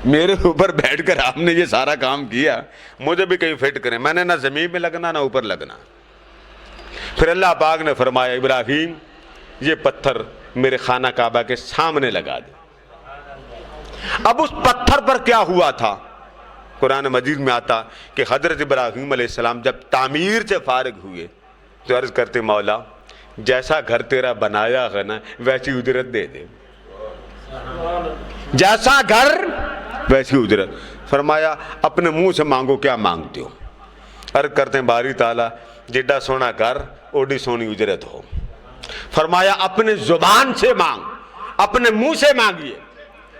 میرے اوپر بیٹھ کر آپ نے یہ سارا کام کیا، مجھے بھی کہیں فٹ کریں. میں نے نہ زمین میں لگنا نہ اوپر لگنا. پھر اللہ پاک نے فرمایا ابراہیم یہ پتھر میرے خانہ کعبہ کے سامنے لگا دے. اب اس پتھر پر کیا ہوا تھا؟ قرآن مجید میں آتا کہ حضرت ابراہیم علیہ السلام جب تعمیر سے فارغ ہوئے تو عرض کرتے مولا جیسا گھر تیرا بنایا ہے نا ویسی اجرت دے دے. جیسا گھر ویسی اجرت. فرمایا اپنے منہ سے مانگو کیا مانگتے ہو. عرض کرتے ہیں باری تعالیٰ جڈا سونا گھر اوڈی سونی اجرت ہو. فرمایا اپنے زبان سے مانگ، اپنے منہ سے مانگیے.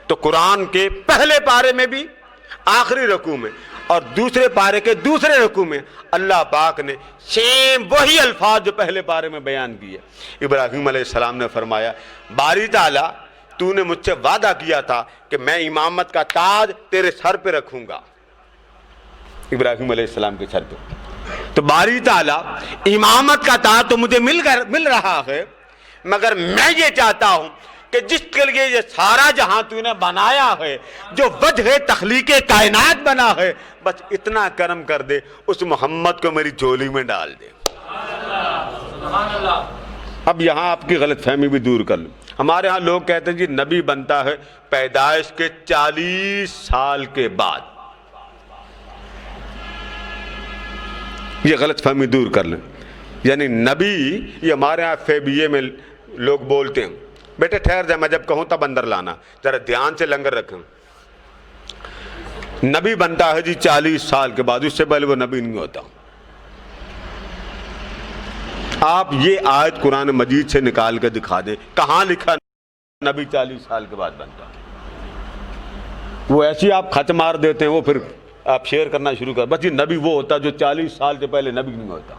تو قرآن کے پہلے پارے میں بھی آخری رکوع میں اور دوسرے پارے کے دوسرے رکوع میں اللہ پاک نے سیم وہی الفاظ جو پہلے پارے میں بیان کیے. ابراہیم علیہ السلام نے فرمایا باری تعالیٰ تو نے مجھ سے وعدہ کیا تھا کہ میں امامت کا تاج تیرے سر پہ رکھوں گا. ابراہیم علیہ السلام کے سر پہ. تو باری تعالیٰ امامت کا تاج تو مجھے مل رہا ہے، مگر میں یہ چاہتا ہوں کہ جس کے لیے یہ سارا جہاں تو نے بنایا ہے، جو وجہ تخلیق کائنات بنا ہے، بس اتنا کرم کر دے اس محمد کو میری جھولی میں ڈال دے. اب یہاں آپ کی غلط فہمی بھی دور کر لوں. ہمارے ہاں لوگ کہتے ہیں جی نبی بنتا ہے پیدائش کے 40 سال کے بعد. یہ غلط فہمی دور کر لیں. یعنی نبی، یہ ہمارے ہاں فیبیے میں لوگ بولتے ہیں بیٹے ٹھہر جائے میں جب کہوں تب اندر لانا، ذرا دھیان سے لنگر رکھیں. نبی بنتا ہے جی 40 سال کے بعد، اس سے پہلے وہ نبی نہیں ہوتا. آپ یہ آیت قرآن مجید سے نکال کے دکھا دیں کہاں لکھا نبی 40 سال کے بعد بنتا. وہ ایسی آپ خط مار دیتے ہیں، وہ پھر آپ شیئر کرنا شروع کر بس یہ نبی وہ ہوتا جو 40 سال سے پہلے نبی نہیں ہوتا.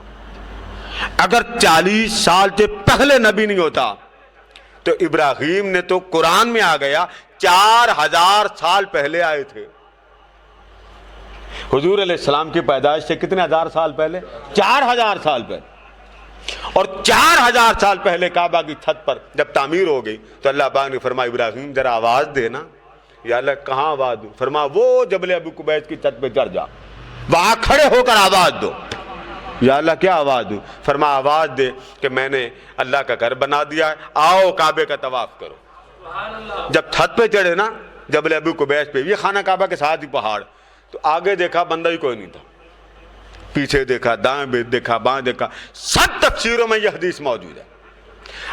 اگر 40 سال سے پہلے نبی نہیں ہوتا تو ابراہیم نے تو قرآن میں آ گیا 4000 سال پہلے آئے تھے. حضور علیہ السلام کی پیدائش سے کتنے ہزار سال پہلے؟ 4000 سال پہلے. اور 4000 سال پہلے کعبہ کی چھت پر جب تعمیر ہو گئی تو اللہ پاک نے فرمایا ابراہیم ذرا آواز دے نا. یا اللہ کہاں آواز دوں؟ فرمایا وہ جبل ابو قبیس کی چھت پہ چڑھ جا، وہاں کھڑے ہو کر آواز دو. یا اللہ کیا آواز دوں؟ فرمایا آواز دے کہ میں نے اللہ کا گھر بنا دیا ہے، آؤ کعبے کا طواف کرو. جب چھت پہ چڑھے نا جبل ابو قبیس پہ، یہ خانہ کعبہ کے ساتھ ہی پہاڑ، تو آگے دیکھا بندہ ہی کوئی نہیں تھا، پیچھے دیکھا، دائیں دیکھا، بائیں دیکھا. سب تفسیروں میں یہ حدیث موجود ہے.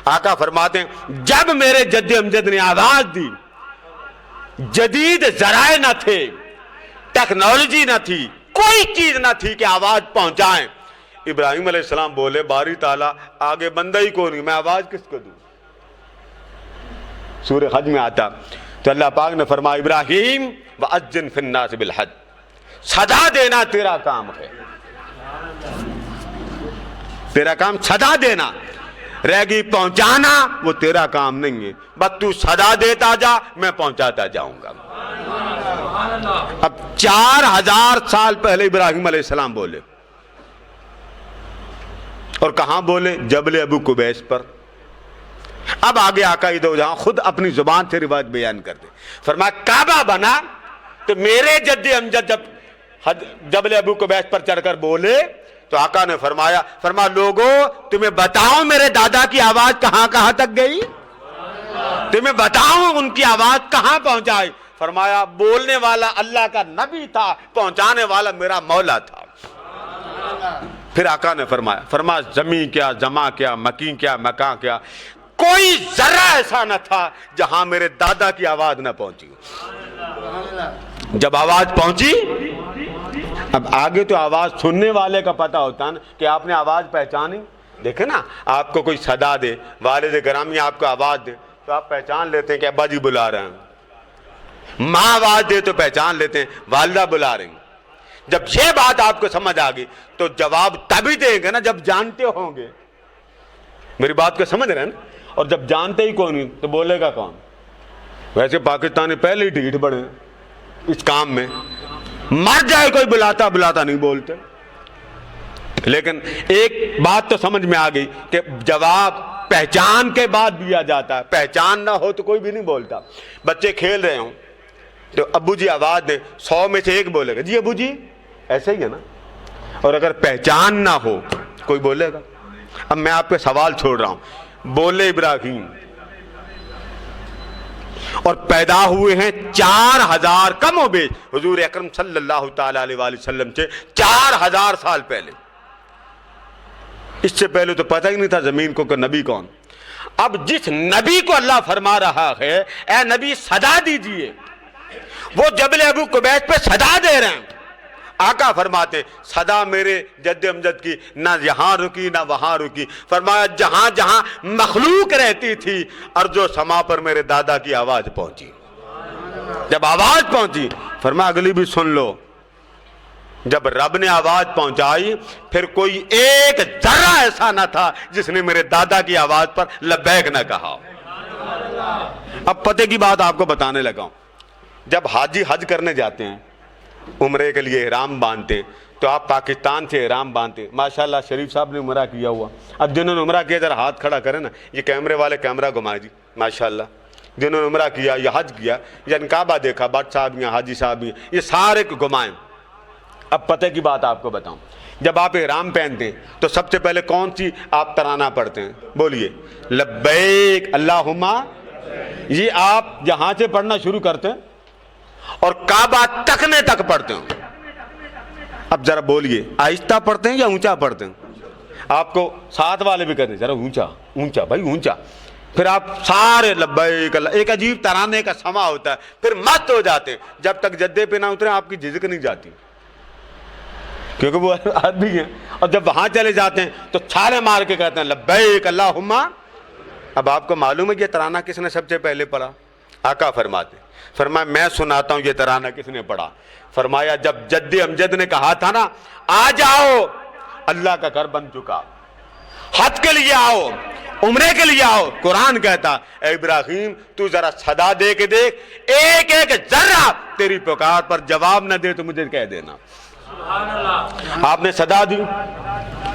آقا فرماتے ہیں جب میرے جد امجد نے آواز دی، جدید ذرائع نہ تھے، ٹیکنالوجی نہ تھی، کوئی چیز نہ تھی کہ آواز پہنچائیں. ابراہیم علیہ السلام بولے باری تعالیٰ آگے بندہ ہی کون نہیں، میں آواز کس کو دوں؟ سورہ حج میں آتا تو اللہ پاک نے فرمایا ابراہیم وَأَذِّن فِي النَّاسِ بِالْحَجِّ، صدا دینا تیرا کام ہے، تیرا کام صدا دینا، رہ گئی پہنچانا وہ تیرا کام نہیں ہے، بس تو صدا دیتا جا میں پہنچاتا جاؤں گا۔ اب 4000 سال پہلے ابراہیم علیہ السلام بولے، اور کہاں بولے؟ جبل ابو قبیس پر۔ اب آگے آقا دو جہاں خود اپنی زبان سے روایت بیان کر دے، فرمایا کعبہ بنا تو میرے جد امجد جب جبل ابو قبیس پر چڑھ کر بولے تو آقا نے فرمایا لوگوں تمہیں بتاؤں میرے دادا کی آواز کہاں کہاں تک گئی، تمہیں بتاؤں ان کی آواز کہاں پہنچائی؟ فرمایا بولنے والا اللہ کا نبی تھا، پہنچانے والا میرا مولا تھا۔ پھر آقا نے فرمایا زمین کیا، زماں کیا، مکین کیا، مکان کیا، کوئی ذرہ ایسا نہ تھا جہاں میرے دادا کی آواز نہ پہنچی۔ جب آواز پہنچی، اب آگے تو آواز سننے والے کا پتہ ہوتا نا کہ آپ نے آواز پہچانی۔ دیکھیں نا، آپ کو کوئی صدا دے، والد گرامی آپ کو آواز دے تو آپ پہچان لیتے ہیں کہ ابا جی بلا رہے ہیں، ماں آواز دے تو پہچان لیتے ہیں والدہ بلا رہی ہیں۔ جب یہ بات آپ کو سمجھ آ گئی تو جواب تبھی دیں گے نا جب جانتے ہوں گے۔ میری بات کو سمجھ رہے ہیں نا؟ اور جب جانتے ہی کون نہیں تو بولے گا کون؟ ویسے پاکستانی پہلے ہی ڈھیٹ بڑے ہیں اس کام میں، مر جائے کوئی بلاتا نہیں بولتے۔ لیکن ایک بات تو سمجھ میں آ گئی کہ جواب پہچان کے بعد دیا جاتا ہے، پہچان نہ ہو تو کوئی بھی نہیں بولتا۔ بچے کھیل رہے ہوں تو ابو جی آواز دیں، 100 میں سے ایک بولے گا جی ابو جی، ایسے ہی ہے نا۔ اور اگر پہچان نہ ہو کوئی بولے گا؟ اب میں آپ پہ سوال چھوڑ رہا ہوں، بولے ابراہیم اور پیدا ہوئے ہیں 4000 کم و بیش حضور اکرم صلی اللہ تعالی علیہ وآلہ وسلم سے 4000 سال پہلے۔ اس سے پہلے تو پتہ ہی نہیں تھا زمین کو کہ نبی کون۔ اب جس نبی کو اللہ فرما رہا ہے اے نبی صدا دیجئے، وہ جبل ابو قبیس پہ صدا دے رہے ہیں۔ آقا فرماتے صدا میرے جد امجد کی نہ یہاں رکی نہ وہاں رکی، فرمایا جہاں جہاں مخلوق رہتی تھی ارض و سما پر میرے دادا کی آواز پہنچی۔ جب آواز پہنچی فرمایا اگلی بھی سن لو، جب رب نے آواز پہنچائی پھر کوئی ایک ذرہ ایسا نہ تھا جس نے میرے دادا کی آواز پر لبیک نہ کہا۔ اب پتے کی بات آپ کو بتانے لگا ہوں، جب حاجی حج کرنے جاتے ہیں عمرے کے لیے احرام باندھتے تو آپ پاکستان سے احرام باندھتے، ماشاءاللہ شریف صاحب نے عمرہ کیا ہوا، اب جنہوں نے عمرہ کیا ذرا ہاتھ کھڑا کریں نا، یہ کیمرے والے کیمرہ گھمائے جی، ماشاءاللہ جنہوں نے عمرہ کیا یا حج کیا یا کعبہ دیکھا، بٹ صاحب ہیں، حاجی صاحب ہیں، یہ سارے کو گھمائیں۔ اب پتہ کی بات آپ کو بتاؤں، جب آپ احرام پہنتے ہیں تو سب سے پہلے کون سی آپ ترانہ پڑھتے ہیں؟ بولیے لبیک اللہم، یہ آپ یہاں سے پڑھنا شروع کرتے ہیں اور کعبہ تکنے تک پڑھتے ہیں۔ اب ذرا بولیے آہستہ پڑھتے ہیں یا اونچا پڑھتے ہیں؟ آپ کو ساتھ والے بھی کہتے ہیں ذرا اونچا اونچا بھائی اونچا، پھر آپ سارے لبیک اللہ، ایک عجیب ترانے کا سما ہوتا ہے، پھر مست ہو جاتے ہیں۔ جب تک جدے پہ نہ اترے آپ کی جھجک نہیں جاتی کیونکہ وہ عربی ہیں، اور جب وہاں چلے جاتے ہیں تو چھالے مار کے کہتے ہیں لبیک اللہم۔ اب آپ کو معلوم ہے یہ ترانہ کس نے سب سے پہلے پڑھا؟ آقا فرماتے، فرمایا میں سناتا ہوں یہ ترانہ کس نے پڑھا۔ فرمایا جب جد امجد نے کہا تھا نا آ جاؤ اللہ کا گھر بن چکا، حج کے لیے آؤ، عمرے کے لیے آؤ، قرآن کہتا اے ابراہیم تو ذرا صدا دے کے دیکھ، ایک ایک ذرہ تیری پکار پر جواب نہ دے تو مجھے کہہ دینا۔ آپ نے صدا دی۔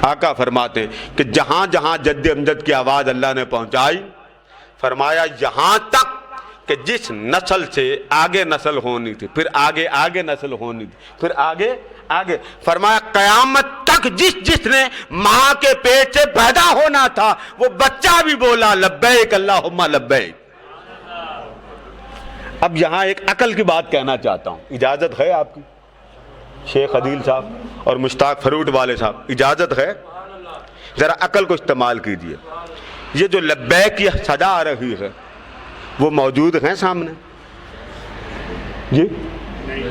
آقا فرماتے کہ جہاں جہاں جد امجد کی آواز اللہ نے پہنچائی، فرمایا یہاں تک کہ جس نسل سے آگے نسل ہونی تھی، پھر آگے آگے نسل ہونی تھی، پھر آگے آگے، فرمایا قیامت تک جس جس نے ماں کے پیٹ سے پیدا ہونا تھا وہ بچہ بھی بولا لبیک اللہم لبیک۔ اب یہاں ایک عقل کی بات کہنا چاہتا ہوں، اجازت ہے آپ کی؟ شیخ عدیل صاحب اور مشتاق فروٹ والے صاحب اجازت ہے؟ ذرا عقل کو استعمال کیجئے۔ یہ جو لبیک کی صدا آ رہی ہے وہ موجود ہیں سامنے جی؟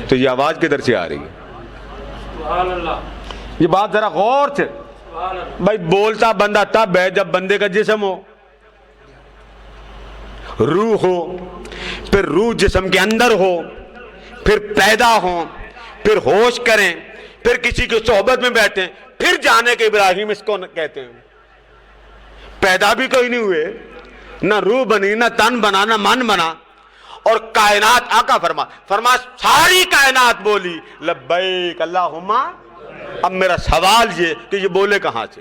تو یہ آواز کدھر سے آ رہی ہے؟ یہ بات ذرا غور سے بھائی بولتا بندہ تب ہے جب بندے کا جسم ہو، روح ہو، پھر روح جسم کے اندر ہو، پھر پیدا ہوں، پھر ہوش کریں، پھر کسی کی صحبت میں بیٹھیں، پھر جانے کے ابراہیم اس کو کہتے ہیں۔ پیدا بھی کوئی نہیں ہوئے، نہ روح بنی، نہ تن بنا، نہ من بنا، اور کائنات آقا فرما ساری کائنات بولی لبیک اللہم۔ اب میرا سوال یہ کہ یہ بولے کہاں سے؟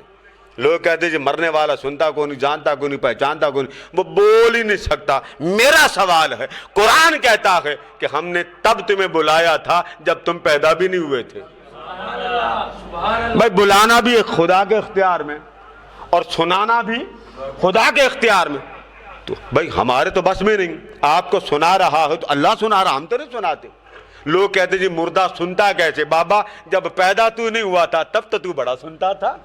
لوگ کہتے ہیں مرنے والا سنتا کو نہیں، جانتا کو نہیں، پہچانتا کو نہیں، وہ بول ہی نہیں سکتا۔ میرا سوال ہے، قرآن کہتا ہے کہ ہم نے تب تمہیں بلایا تھا جب تم پیدا بھی نہیں ہوئے تھے۔ بھائی بلانا بھی ایک خدا کے اختیار میں اور سنانا بھی خدا کے اختیار میں، تو بھائی ہمارے تو بس میں نہیں۔ آپ کو سنا رہا ہے تو اللہ سنا رہا، ہم تو نہیں سناتے۔ لوگ کہتے جی مردہ سنتا کیسے؟ بابا جب پیدا تو نہیں ہوا تھا تب تو بڑا سنتا تھا،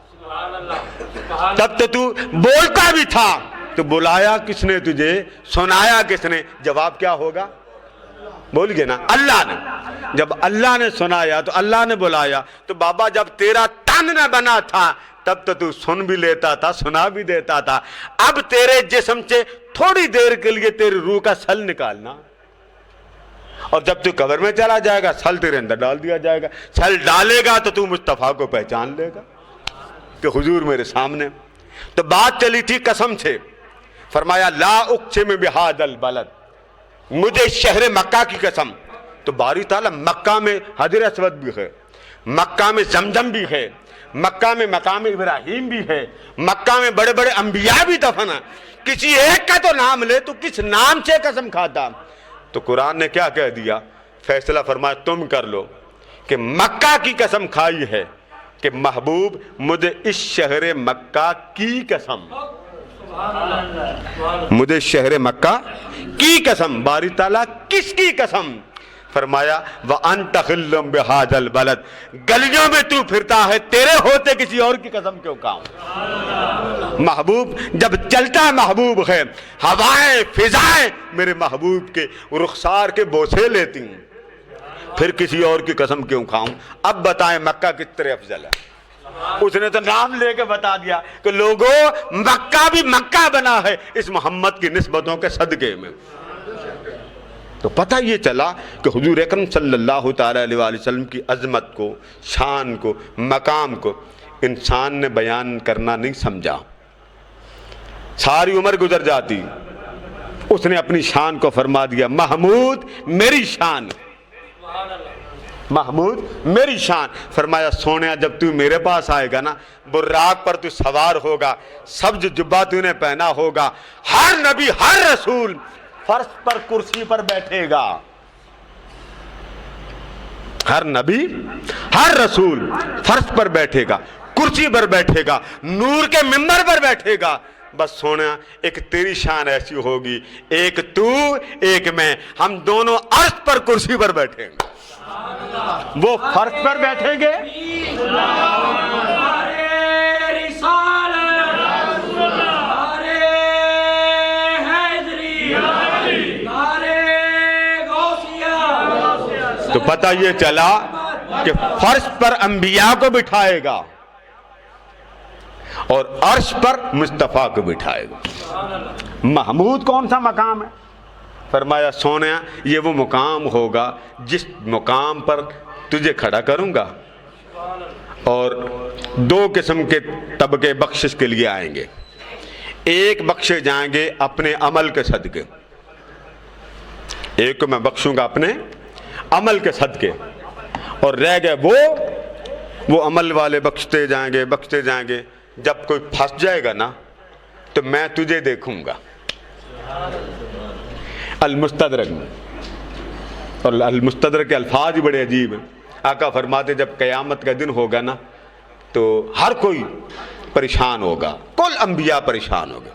تب تو بولتا بھی تھا، تو بلایا کس نے تجھے؟ سنایا کس نے؟ جواب کیا ہوگا؟ بول گئے نا، اللہ نے۔ جب اللہ نے سنایا تو اللہ نے بلایا، تو بابا جب تیرا تن نہ بنا تھا تب تو سن بھی لیتا تھا، سنا بھی دیتا تھا۔ اب تیرے جسم سے تھوڑی دیر کے لیے تیری روح کا سل نکالنا، اور جب تو قبر میں چلا جائے گا سل تیرے اندر ڈال دیا جائے گا۔ سل ڈالے گا تو مصطفیٰ کو پہچان لے گا کہ حضور میرے سامنے۔ تو بات چلی تھی قسم سے، فرمایا لا اقسم بہذا البلد، مجھے شہر مکہ کی قسم۔ تو باری تعالیٰ مکہ میں حجر اسود بھی ہے، مکہ میں زمزم بھی ہے، مکہ میں مقام ابراہیم بھی ہے، مکہ میں بڑے بڑے انبیاء بھی دفن ہیں، کسی ایک کا تو نام لے تو کس نام سے قسم کھاتا؟ تو قرآن نے کیا کہہ دیا؟ فیصلہ فرمایا تم کر لو کہ مکہ کی قسم کھائی ہے کہ محبوب مجھے اس شہر مکہ کی قسم، مجھے شہر مکہ کی قسم۔ باری تعالیٰ کس کی قسم؟ فرمایا وَأَنْتَ خِلٌّ بِهَذَا الْبَلَدِ، گلیوں میں تو پھرتا ہے، تیرے ہوتے کسی اور کی قسم کیوں کھاؤں؟ محبوب جب چلتا محبوب ہے، ہوائیں فضائیں میرے محبوب کے رخسار کے بوسے لیتی ہیں، پھر کسی اور کی قسم کیوں کھاؤں؟ اب بتائیں مکہ کس طرح افضل ہے؟ اس نے تو نام لے کے بتا دیا کہ لوگوں مکہ بھی مکہ بنا ہے اس محمد کی نسبتوں کے صدقے میں۔ تو پتہ یہ چلا کہ حضور اکرم صلی اللہ تعالیٰ علیہ وآلہ وسلم کی عظمت کو، شان کو، مقام کو انسان نے بیان کرنا نہیں سمجھا۔ ساری عمر گزر جاتی، اس نے اپنی شان کو فرما دیا محمود میری شان، محمود میری شان۔ فرمایا سونیا جب تو میرے پاس آئے گا نا، براق پر تو سوار ہوگا، سبز جبہ تو نے پہنا ہوگا، ہر نبی ہر رسول فرش پر کرسی پر بیٹھے گا، ہر نبی ہر رسول فرش پر بیٹھے گا، کرسی پر بیٹھے گا، نور کے منبر پر بیٹھے گا۔ بس سونا ایک تیری شان ایسی ہوگی، ایک تو ایک میں، ہم دونوں عرش پر کرسی پر بیٹھیں گے، وہ فرش پر بیٹھیں گے، تو پتہ یہ چلا کہ فرش پر انبیاء کو بٹھائے گا اور عرش پر مصطفیٰ کو بٹھائے گا۔ محمود کون سا مقام ہے؟ فرمایا سونیا یہ وہ مقام ہوگا جس مقام پر تجھے کھڑا کروں گا، اور دو قسم کے طبقے بخشش کے لیے آئیں گے، ایک بخشے جائیں گے اپنے عمل کے صدقے، ایک کو میں بخشوں گا اپنے عمل کے صدقے، اور رہ گئے وہ عمل والے بخشتے جائیں گے بخشتے جائیں گے۔ جب کوئی پھنس جائے گا نا تو میں تجھے دیکھوں گا۔ المستدرک میں، اور المستدرک کے الفاظ ہی بڑے عجیب ہیں۔ آقا فرماتے جب قیامت کا دن ہوگا نا تو ہر کوئی پریشان ہوگا، کل انبیاء پریشان ہوگا،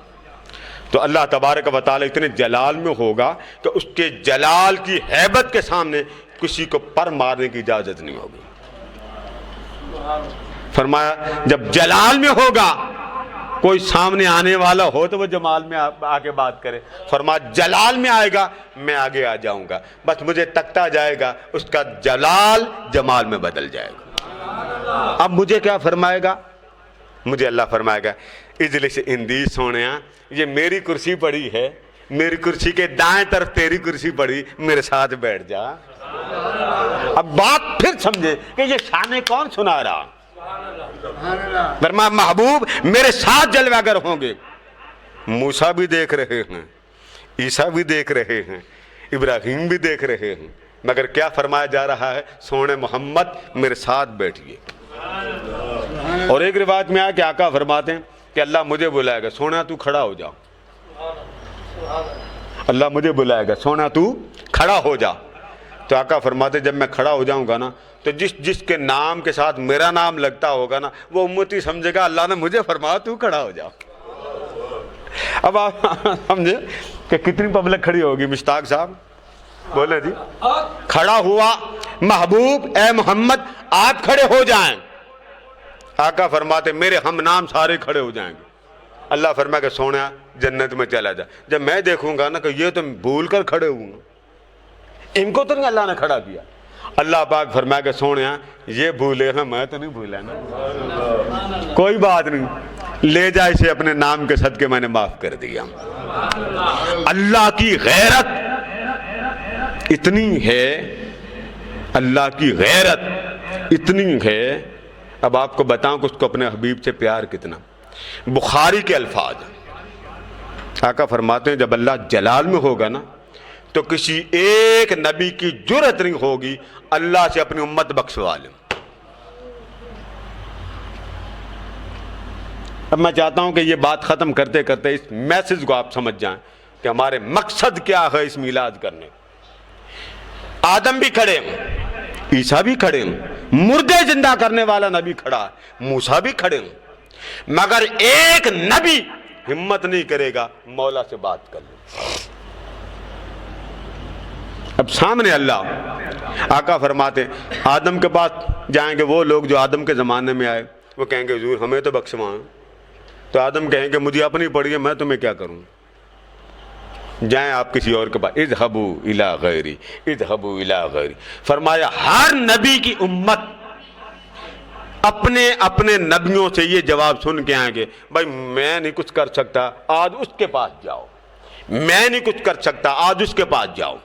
تو اللہ تبارک و تعالی اتنے جلال میں ہوگا کہ اس کے جلال کی ہیبت کے سامنے کسی کو پر مارنے کی اجازت نہیں ہوگی۔ فرمایا جب جلال میں ہوگا کوئی سامنے آنے والا ہو تو وہ جمال میں آگے بات کرے، فرمایا جلال میں آئے گا میں آگے آ جاؤں گا، بس مجھے تکتا جائے گا، اس کا جلال جمال میں بدل جائے گا۔ اب مجھے کیا فرمائے گا؟ مجھے اللہ فرمائے گا اجلس اندی سونیا، یہ میری کرسی پڑی ہے، میری کرسی کے دائیں طرف تیری کرسی پڑی، میرے ساتھ بیٹھ جا۔ اب بات پھر سمجھے کہ یہ شان کون سنا رہا؟ فرمایا محبوب میرے ساتھ جلوہ گر ہوں گے، موسیٰ بھی دیکھ رہے ہیں، عیسیٰ بھی دیکھ رہے ہیں، ابراہیم بھی دیکھ رہے ہیں، مگر کیا فرمایا جا رہا ہے؟ سونے محمد میرے ساتھ بیٹھیے۔ اور ایک روایت میں آیا کہ آقا فرماتے ہیں کہ اللہ مجھے بلائے گا، سونا تو کھڑا ہو جا، اللہ مجھے بلائے گا، سونا تو کھڑا ہو جا۔ تو آقا فرماتے جب میں کھڑا ہو جاؤں گا نا تو جس کے نام کے ساتھ میرا نام لگتا ہوگا نا وہ امتی سمجھے گا اللہ نے مجھے فرمایا تو کھڑا ہو جا۔ اب آپ سمجھے کہ کتنی پبلک کھڑی ہوگی؟ مشتاق صاحب بولے جی، کھڑا ہوا محبوب اے محمد آپ کھڑے ہو جائیں، آقا فرماتے میرے ہم نام سارے کھڑے ہو جائیں گے۔ اللہ فرمایا کہ سونا جنت میں چلا جا۔ جب میں دیکھوں گا نا کہ یہ تو بھول کر کھڑے ہوں گے، ان کو تو نہیں اللہ نے کھڑا کیا، اللہ پاک فرمایا کہ سونا یہ بھولے ہیں، میں تو نہیں بھولا نا، کوئی بات نہیں، لے جا اسے اپنے نام کے صدقے میں نے معاف کر دیا۔ اللہ کی غیرت اتنی ہے، اللہ کی غیرت اتنی ہے، اب آپ کو بتاؤں کہ اس کو اپنے حبیب سے پیار کتنا۔ بخاری کے الفاظ آقا فرماتے ہیں جب اللہ جلال میں ہوگا نا تو کسی ایک نبی کی جرأت نہیں ہوگی اللہ سے اپنی امت بخشوا لیں۔ اب میں چاہتا ہوں کہ یہ بات ختم کرتے کرتے اس میسج کو آپ سمجھ جائیں کہ ہمارے مقصد کیا ہے اس میلاد کرنے۔ آدم بھی کھڑے ہیں، عیسیٰ بھی کھڑے ہیں، مردے زندہ کرنے والا نبی کھڑا ہے، موسیٰ بھی کھڑے ہیں، مگر ایک نبی ہمت نہیں کرے گا مولا سے بات کر لیں۔ اب سامنے اللہ آقا فرماتے آدم کے پاس جائیں گے وہ لوگ جو آدم کے زمانے میں آئے، وہ کہیں گے حضور ہمیں تو بخشوائیں، تو آدم کہیں گے مجھے اپنی پڑی ہے میں تمہیں کیا کروں، جائیں آپ کسی اور کے پاس، اذهبوا الى غیری اذهبوا الى غیری۔ فرمایا ہر نبی کی امت اپنے نبیوں سے یہ جواب سن کے آئیں گے بھائی میں نہیں کچھ کر سکتا آج اس کے پاس جاؤ، میں نہیں کچھ کر سکتا آج اس کے پاس جاؤ۔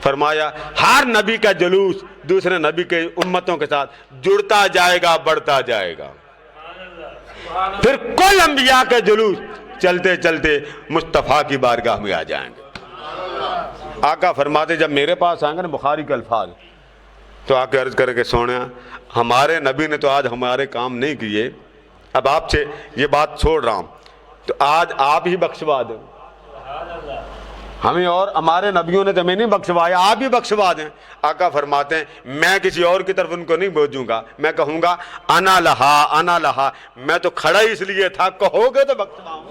فرمایا ہر نبی کا جلوس دوسرے نبی کے امتوں کے ساتھ جڑتا جائے گا، بڑھتا جائے گا، پھر کل انبیاء کے جلوس چلتے چلتے مصطفیٰ کی بارگاہ میں آ جائیں گے۔ آقا فرماتے جب میرے پاس آئیں گے نا، بخاری کے الفاظ، تو آ کے عرض کر کے سونا ہمارے نبی نے تو آج ہمارے کام نہیں کیے، اب آپ سے یہ بات چھوڑ رہا ہوں تو آج آپ ہی بخشوا دیں ہمیں، اور ہمارے نبیوں نے تو ہمیں نہیں بخشوایا، آپ ہی بخشوا دیں۔ آقا فرماتے ہیں میں کسی اور کی طرف ان کو نہیں بھیجوں گا، میں کہوں گا انا لہا انا لہا، میں تو کھڑا اس لیے تھا، کہو گے تو بخشواؤں،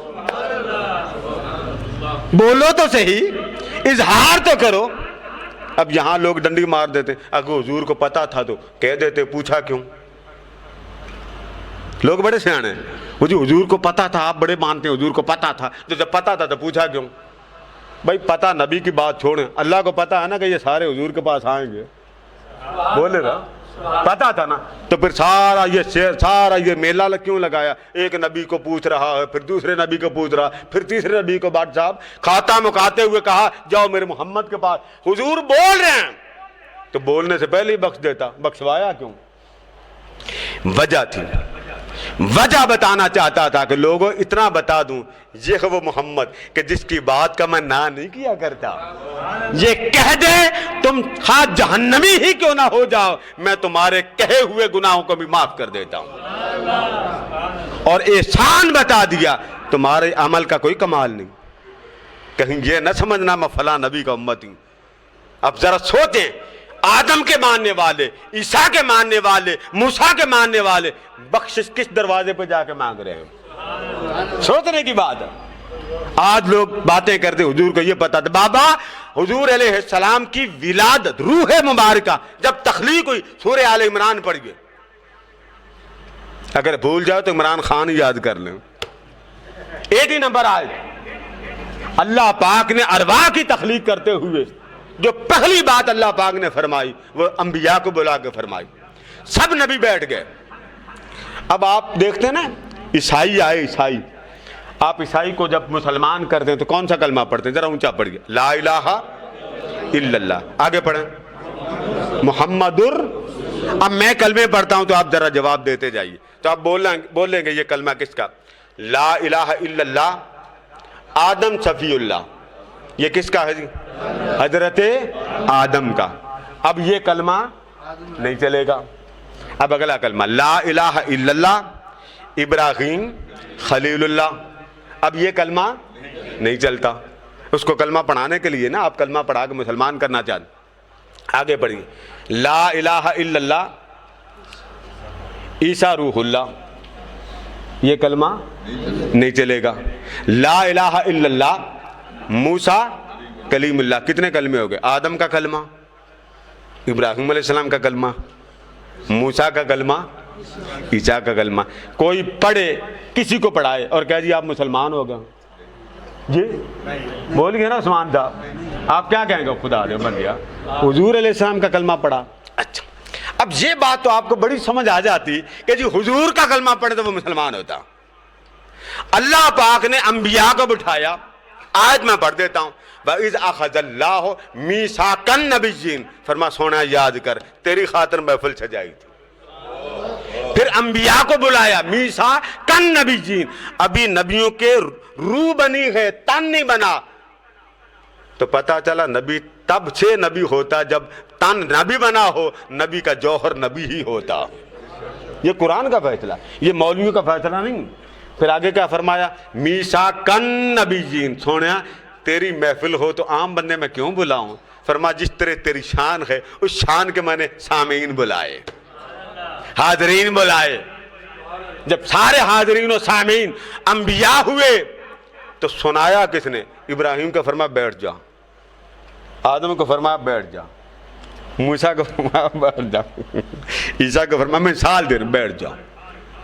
بولو تو صحیح، اظہار تو کرو۔ اب یہاں لوگ ڈنڈی مار دیتے، اگر حضور کو پتا تھا تو کہہ دیتے، پوچھا کیوں؟ لوگ بڑے سیانے ہیں، وہ جو حضور کو پتا تھا، آپ بڑے مانتے ہیں حضور کو پتا تھا، تو جب پتا تھا تو پوچھا کیوں؟ بھائی پتا نبی کی بات چھوڑیں، اللہ کو پتا ہے نا کہ یہ سارے حضور کے پاس آئیں گے، بولے نا پتا تھا نا، تو پھر سارا یہ میلہ کیوں لگایا؟ ایک نبی کو پوچھ رہا ہے، پھر دوسرے نبی کو پوچھ رہا، پھر تیسرے نبی کو بات صاحب کھاتا مکاتے ہوئے کہا جاؤ میرے محمد کے پاس، حضور بول رہے ہیں تو بولنے سے پہلے ہی بخش دیتا، بخشوایا کیوں؟ وجہ تھی، وجہ بتانا چاہتا تھا کہ لوگوں اتنا بتا دوں یہ وہ محمد کہ جس کی بات کا میں نہ نہیں کیا کرتا، یہ کہہ دے تم خواہ جہنمی ہی کیوں نہ ہو جاؤ میں تمہارے کہے ہوئے گناہوں کو بھی معاف کر دیتا ہوں، اور احسان بتا دیا تمہارے عمل کا کوئی کمال نہیں، کہیں یہ نہ سمجھنا میں فلاں نبی کا امتی ہوں۔ اب ذرا سوچیں آدم کے ماننے والے، عیسیٰ کے ماننے والے، موسیٰ کے ماننے والے بخشش کس دروازے پہ جا کے مانگ رہے ہیں؟ سوچنے کی بات ہے۔ آج لوگ باتیں کرتے حضور کو یہ پتا تھا، بابا حضور علیہ السلام کی ولادت روح مبارکہ جب تخلیق ہوئی سورہ آل عمران پڑھیے، اگر بھول جاؤ تو عمران خان یاد کر لیں، 80 نمبر آیت، اللہ پاک نے ارواح کی تخلیق کرتے ہوئے جو پہلی بات اللہ پاک نے فرمائی وہ انبیاء کو بلا کے فرمائی، سب نبی بیٹھ گئے، اب آپ دیکھتے ہیں نا عیسائی آئے، عیسائی، آپ عیسائی کو جب مسلمان کرتے ہیں تو کون سا کلمہ پڑھتے ہیں؟ ذرا اونچا پڑھیے، لا الہ الا اللہ. آگے پڑھیں محمد. اب میں کلمے پڑھتا ہوں تو آپ ذرا جواب دیتے جائیے. تو آپ بولیں گے یہ کلمہ کس کا؟ لا الہ الا اللہ آدم صفی اللہ. یہ کس کا ہے جی؟ حضرت آدم کا. اب یہ کلمہ نہیں چلے گا. اب اگلا کلمہ لا الہ الا اللہ ابراہیم خلیل اللہ. اب یہ کلمہ نہیں چلتا. اس کو کلمہ پڑھانے کے لیے نا آپ کلمہ پڑھا کے مسلمان کرنا چاہتے. آگے پڑھیے لا الہ الا اللہ عیسیٰ روح اللہ. یہ کلمہ نہیں چلے گا. لا الہ الا اللہ موسیٰ کلیم اللہ. کتنے کلمے ہو گئے؟ آدم کا کلمہ، ابراہیم علیہ السلام کا کلمہ، موسیٰ کا کلمہ، عیسیٰ کا کلمہ. کوئی پڑھے، کسی کو پڑھائے اور کہہ جی آپ مسلمان ہو گئے جی، بول گئے نا عثمان صاحب، آپ کیا کہیں گے؟ خدا دے بن گیا حضور علیہ السلام کا کلمہ پڑھا. اچھا اب یہ بات تو آپ کو بڑی سمجھ آ جاتی کہ جی حضور کا کلمہ پڑھے تو وہ مسلمان ہوتا. اللہ پاک نے انبیاء کو بٹھایا. آیت میں پڑھ دیتا ہوں وَإِذْ أَخَذَ اللَّهُ مِيثَاقَ النَّبِيِّينَ. فرما سونا یاد کر تیری خاطر محفل سجائی تھی. پھر انبیاء کو بلایا میثاق النبیین. ابھی نبیوں کے روح بنی ہے، تن نہیں بنا. تو پتا چلا نبی تب سے نبی ہوتا جب تن نبی بنا ہو. نبی کا جوہر نبی ہی ہوتا. یہ قرآن کا فیصلہ، یہ مولویوں کا فیصلہ نہیں. پھر آگے کیا فرمایا؟ میثاق النبیین. سونا تیری محفل ہو تو عام بندے میں کیوں بلاؤں؟ فرما جس طرح تیری شان ہے اس شان کے میں نے سامعین بلائے، حاضرین بلائے. جب سارے حاضرین و سامعین انبیاء ہوئے تو سنایا کس نے؟ ابراہیم کو فرمایا بیٹھ جا، آدم کو فرمایا بیٹھ جا، موسیٰ کو فرمایا بیٹھ جا، عیسیٰ کو فرمایا میں مثال دے رہا ہوں بیٹھ جا.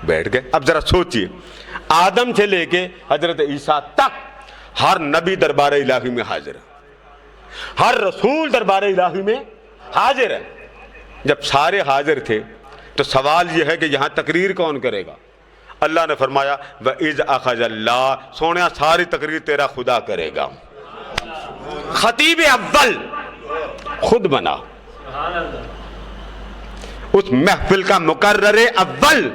بیٹھ گئے. اب ذرا سوچئے آدم سے لے کے حضرت عیسیٰ تک ہر نبی دربار الہی میں حاضر ہے، ہر رسول دربار الہی میں حاضر ہے. جب سارے حاضر تھے تو سوال یہ ہے کہ یہاں تقریر کون کرے گا؟ اللہ نے فرمایا وَإِذْ أَخَذَ اللَّهُ. سونا ساری تقریر تیرا خدا کرے گا. خطیب اول خود بنا، اس محفل کا مقرر اول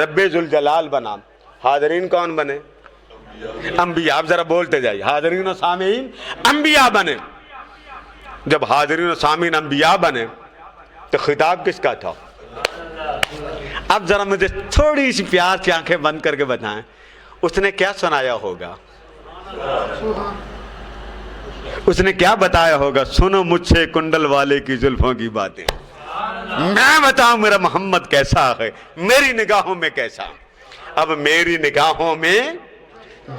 رب ذوالجلال بنا. حاضرین کون بنے؟ انبیاء. آپ ذرا بولتے جائیے حاضرین و سامعین انبیاء بنے. جب حاضرین و سامعین انبیاء بنے تو خطاب کس کا تھا؟ اب ذرا مجھے تھوڑی سی پیار سے آنکھیں بند کر کے بتائیں اس نے کیا سنایا ہوگا؟ اس نے کیا بتایا ہوگا؟ سنو مجھ سے کنڈل والے کی زلفوں کی باتیں، میں بتاؤں میرا محمد کیسا ہے، میری نگاہوں میں کیسا. اب میری نگاہوں میں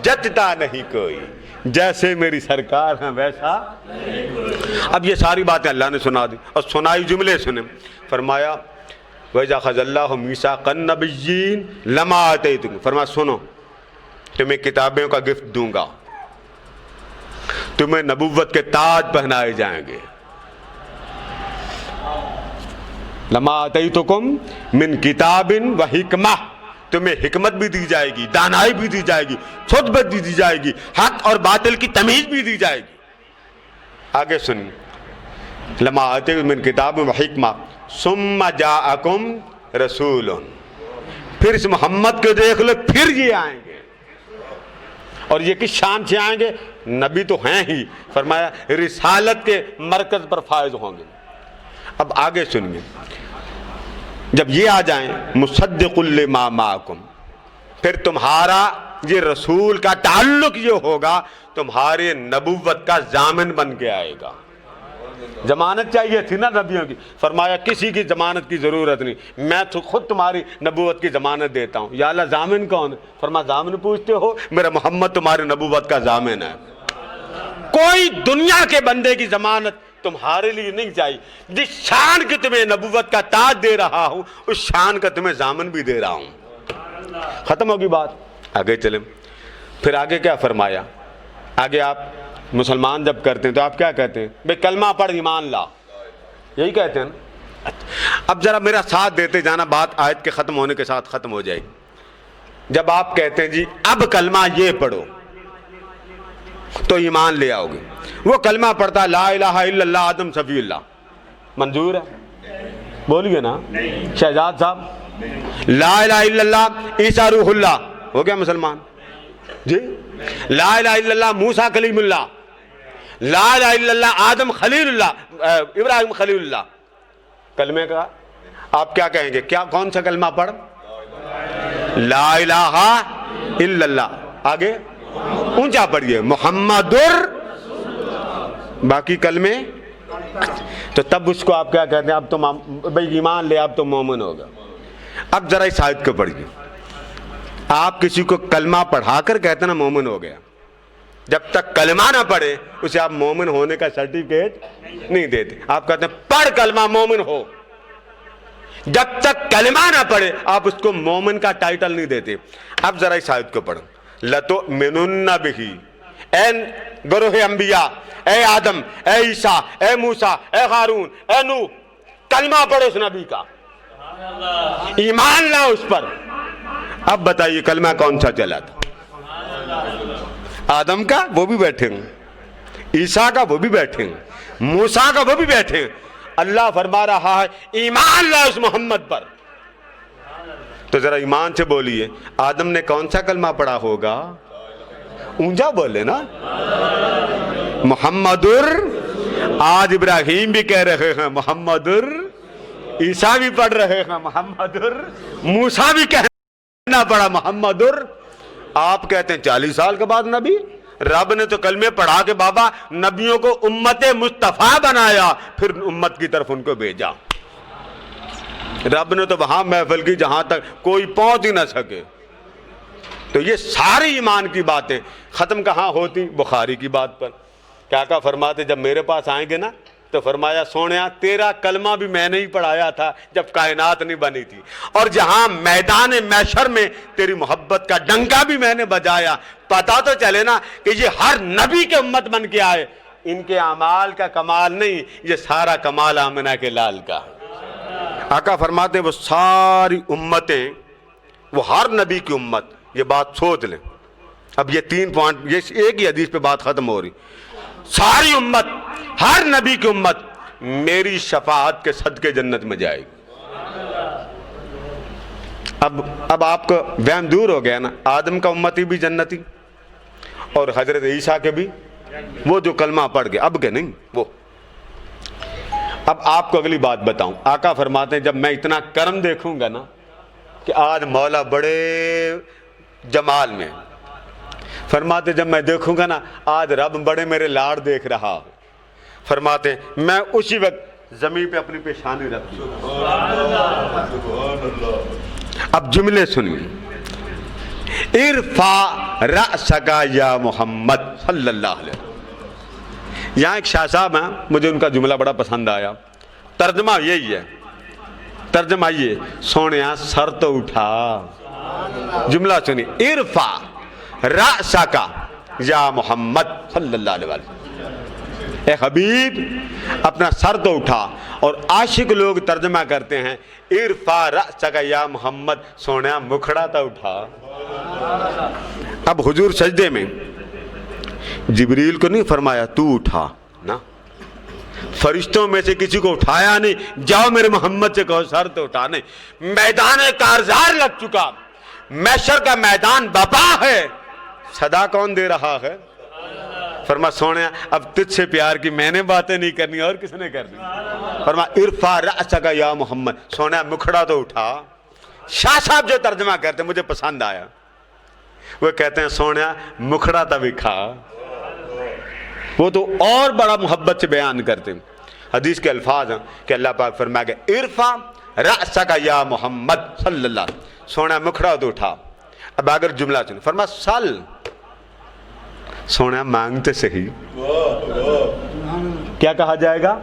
جچتا نہیں کوئی، جیسے میری سرکار ہیں ویسا. اب یہ ساری باتیں اللہ نے سنا دی اور سنائی جملے سنے. فرمایا وَإِذْ أَخَذَ اللَّهُ مِيثَاقَ النَّبِيِّينَ لَمَا آتَيْتُكُمْ. فرمایا سنو تمہیں کتابوں کا گفٹ دوں گا، تمہیں نبوت کے تاج پہنائے جائیں گے. لَمَا آتَيْتُكُمْ مِنْ كِتَابٍ وَحِکْمَةٍ. تمہیں حکمت بھی دی جائے گی، دانائی بھی دی جائے گی، خطبت بھی دی جائے گی، حق اور باطل کی تمیز بھی دی جائے گی. آگے سنیں لَمَا آتَيْتُكُمْ مِنْ كِتَابٍ وَحِکْمَةٍ ثُمَّ جَاءَكُمْ رَسُولٌ. پھر اس محمد کو دیکھ لو پھر یہ آئیں گے. اور یہ کس شان سے آئیں گے؟ نبی تو ہیں ہی. فرمایا رسالت کے مرکز پر فائز ہوں گے. اب آگے سنیے جب یہ آ جائیں مصدق لما معکم، پھر تمہارا یہ رسول کا تعلق یہ ہوگا تمہارے نبوت کا ضامن بن کے آئے گا. ضمانت چاہیے تھی نا نبیوں کی. فرمایا کسی کی ضمانت کی ضرورت نہیں، میں تو خود تمہاری نبوت کی ضمانت دیتا ہوں. یا اللہ ضامن کون ہے؟ فرمایا ضامن پوچھتے ہو، میرا محمد تمہاری نبوت کا ضامن ہے. کوئی دنیا کے بندے کی ضمانت تمہارے لیے نہیں چاہیے. جس شان کی تمہیں نبوت کا تاج دے رہا ہوں اس شان کا تمہیں ضامن بھی دے رہا ہوں. ختم ہوگی بات. آگے چلیں. پھر آگے کیا فرمایا؟ آگے آپ مسلمان جب کرتے ہیں تو آپ کیا کہتے ہیں؟ بھئی کلمہ پڑھ ایمان لا، یہی کہتے ہیں نا. اب ذرا میرا ساتھ دیتے جانا، بات آیت کے ختم ہونے کے ساتھ ختم ہو جائے گی. جب آپ کہتے ہیں جی اب کلمہ یہ پڑھو تو ایمان لے آؤ گے، وہ کلمہ پڑھتا لا الہ الا اللہ آدم صفی اللہ، منظور ہے؟ بولیے نا شہزاد صاحب، لا الہ الا اللہ عیسیٰ روح اللہ، ہو گیا مسلمان جی؟ لا الہ الا اللہ موسیٰ کلیم اللہ، لا الہ الا اللہ آدم خلیل اللہ، ابراہیم خلیل اللہ، کلمے کا آپ کیا کہیں گے؟ کیا کون سا کلمہ پڑھ؟ لا الہ الا اللہ، آگے اونچا پڑھیے محمد، باقی کلمے، تو تب اس کو آپ کیا کہتے ہیں؟ اب تو بھائی ایمان لے، اب تو مومن ہوگا۔ اب ذرا اس آیت کو پڑھیے، آپ کسی کو کلمہ پڑھا کر کہتے ہیں نا مومن ہو گیا، جب تک کلمہ نہ پڑھے اسے آپ مومن ہونے کا سرٹیفکیٹ نہیں دیتے، آپ کہتے ہیں پڑھ کلمہ مومن ہو، جب تک کلمہ نہ پڑھے آپ اس کو مومن کا ٹائٹل نہیں دیتے۔ اب ذرا اس آیت کو پڑھو، لَتُؤْمِنُنَّ بِهِ، اے گروہ انبیاء، اے آدم، اے عیسیٰ، اے موسیٰ، اے ہارون، اے نوح، کلمہ پڑھو اس نبی کا، ایمان لاؤ اس پر۔ اب بتائیے کلمہ کون سا چلا تھا؟ آدم کا، وہ بھی بیٹھے ہیں، عیسیٰ کا، وہ بھی بیٹھے ہیں، موسیٰ کا، وہ بھی بیٹھے ہیں۔ اللہ فرما رہا ہے ایمان لاؤ اس محمد پر، تو ذرا ایمان سے بولیے آدم نے کون سا کلمہ پڑھا ہوگا؟ اونچا بولے نا، محمدر، آج ابراہیم بھی کہہ رہے ہیں محمدر، عیسیٰ بھی پڑھ رہے ہیں محمدر، موسیٰ بھی کہنا پڑا محمدر، آپ کہتے ہیں 40 سال کے بعد نبی؟ رب نے تو کلمے پڑھا کے بابا نبیوں کو امت مصطفیٰ بنایا، پھر امت کی طرف ان کو بھیجا۔ رب نے تو وہاں محفل کی جہاں تک کوئی پہنچ ہی نہ سکے۔ تو یہ ساری ایمان کی باتیں ختم کہاں ہوتی؟ بخاری کی بات پر۔ کیا کہا فرماتے جب میرے پاس آئیں گے نا تو فرمایا سونیا تیرا کلمہ بھی میں نے ہی پڑھایا تھا جب کائنات نہیں بنی تھی، اور جہاں میدان محشر میں تیری محبت کا ڈنکا بھی میں نے بجایا۔ پتا تو چلے نا کہ یہ ہر نبی کے امت بن کے آئے، ان کے اعمال کا کمال نہیں، یہ سارا کمال آمنہ کے لال کا۔ آقا فرماتے وہ ساری امتیں، وہ ہر نبی کی امت، یہ بات سوچ لیں۔ اب یہ 3 پوائنٹ، یہ ایک ہی حدیث پہ بات ختم ہو رہی، ساری امت، ہر نبی کی امت میری شفاعت کے صدقے جنت میں جائے گی۔ اب آپ کو وہم دور ہو گیا نا، آدم کا امتی بھی جنتی اور حضرت عیسیٰ کے بھی، وہ جو کلمہ پڑھ گئے، اب کے نہیں وہ۔ اب آپ کو اگلی بات بتاؤں، آقا فرماتے ہیں جب میں اتنا کرم دیکھوں گا نا کہ آج مولا بڑے جمال میں، فرماتے جب میں دیکھوں گا نا آج رب بڑے میرے لاڑ دیکھ رہا، فرماتے ہیں میں اسی وقت زمین پہ اپنی پیشانی رکھ دوں۔ اب جملے سنیے، ارفع رأسک یا محمد صلی اللہ علیہ وسلم۔ یہاں ایک شاہ صاحب ہیں، مجھے ان کا جملہ بڑا پسند آیا، ترجمہ یہی ہے، ترجمہ یہ سونیا سر تو اٹھا، جملہ سنیے، ارفع رأسک یا محمد صلی اللہ علیہ وسلم، اے حبیب اپنا سر تو اٹھا، اور عاشق لوگ ترجمہ کرتے ہیں ارفع رأسک یا محمد، سونیا مکھڑا تو اٹھا۔ اب حضور سجدے میں جبریل کو نہیں فرمایا تو اٹھا نا، فرشتوں میں سے کسی کو اٹھایا نہیں، جاؤ میرے محمد سے کہو سر تو اٹھا، نہیں، میدان کارزار لگ چکا، محشر کا میدان بپا ہے، صدا کون دے رہا ہے؟ فرما سونے اب تجھ سے پیار کی میں نے باتیں نہیں کرنی اور کس نے کرنی؟ فرما ارفع رأسک یا محمد، سونے مکھڑا تو اٹھا۔ شاہ صاحب جو ترجمہ کرتے ہیں مجھے پسند آیا، وہ کہتے ہیں سونے مکھڑا تا وکھا، وہ تو اور بڑا محبت سے بیان کرتے ہیں۔ حدیث کے الفاظ ہیں کہ اللہ پاک فرمایا کہ ارفع رأسک یا محمد صلی اللہ علیہ وسلم، سونا مکھڑا تو اٹھا۔ اب اگر جملہ سن فرما سل، سونا مانگتے صحیح، کیا کہا جائے گا؟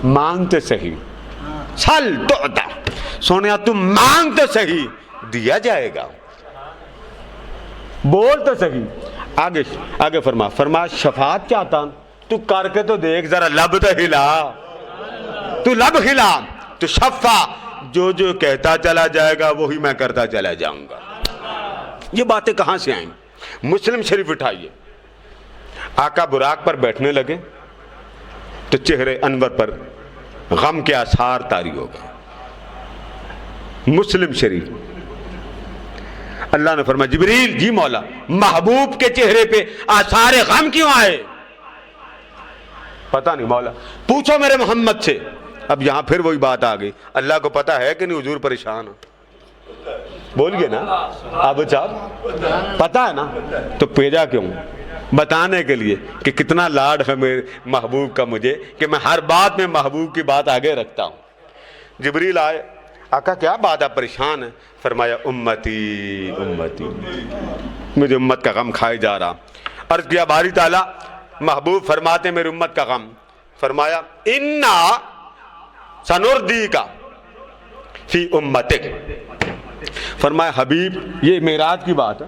مانگتے صحیح، سل تعطا، سونا تم مانگتے صحیح دیا جائے گا، بولتے صحیح۔ آگے فرما شفاعت چاہتا تو کر کے تو دیکھ ذرا، لب تو ہلا، تو لب ہلا تو شفا، جو جو کہتا چلا جائے گا وہی میں کرتا چلا جاؤں گا۔ یہ باتیں کہاں سے آئیں؟ مسلم شریف اٹھائیے، آقا براق پر بیٹھنے لگے تو چہرے انور پر غم کے آثار طاری ہو گئے۔ مسلم شریف، اللہ نے فرمایا جبریل، جی مولا، محبوب کے چہرے پہ آثار غم کیوں آئے؟ پتہ نہیں مولا، پوچھو میرے محمد سے۔ اب یہاں پھر وہی بات آ گئی، اللہ کو پتا ہے کہ نہیں حضور پریشان ہو؟ بول گئے نا اب صاحب، پتا ہے نا، تو بھیجا کیوں؟ بتانے کے لیے کہ کتنا لاڈ ہے میرے محبوب کا مجھے، کہ میں ہر بات میں محبوب کی بات آگے رکھتا ہوں۔ جبریل آئے، آقا کیا بات ہے، پریشان ہے؟ فرمایا امتی امتی، مجھے امت کا غم کھائے جا رہا۔ عرض کیا باری تعالیٰ، محبوب فرماتے میری امت کا غم؟ فرمایا انا سنردیک فی امتک۔ فرمایا حبیب، یہ معراج کی بات ہے،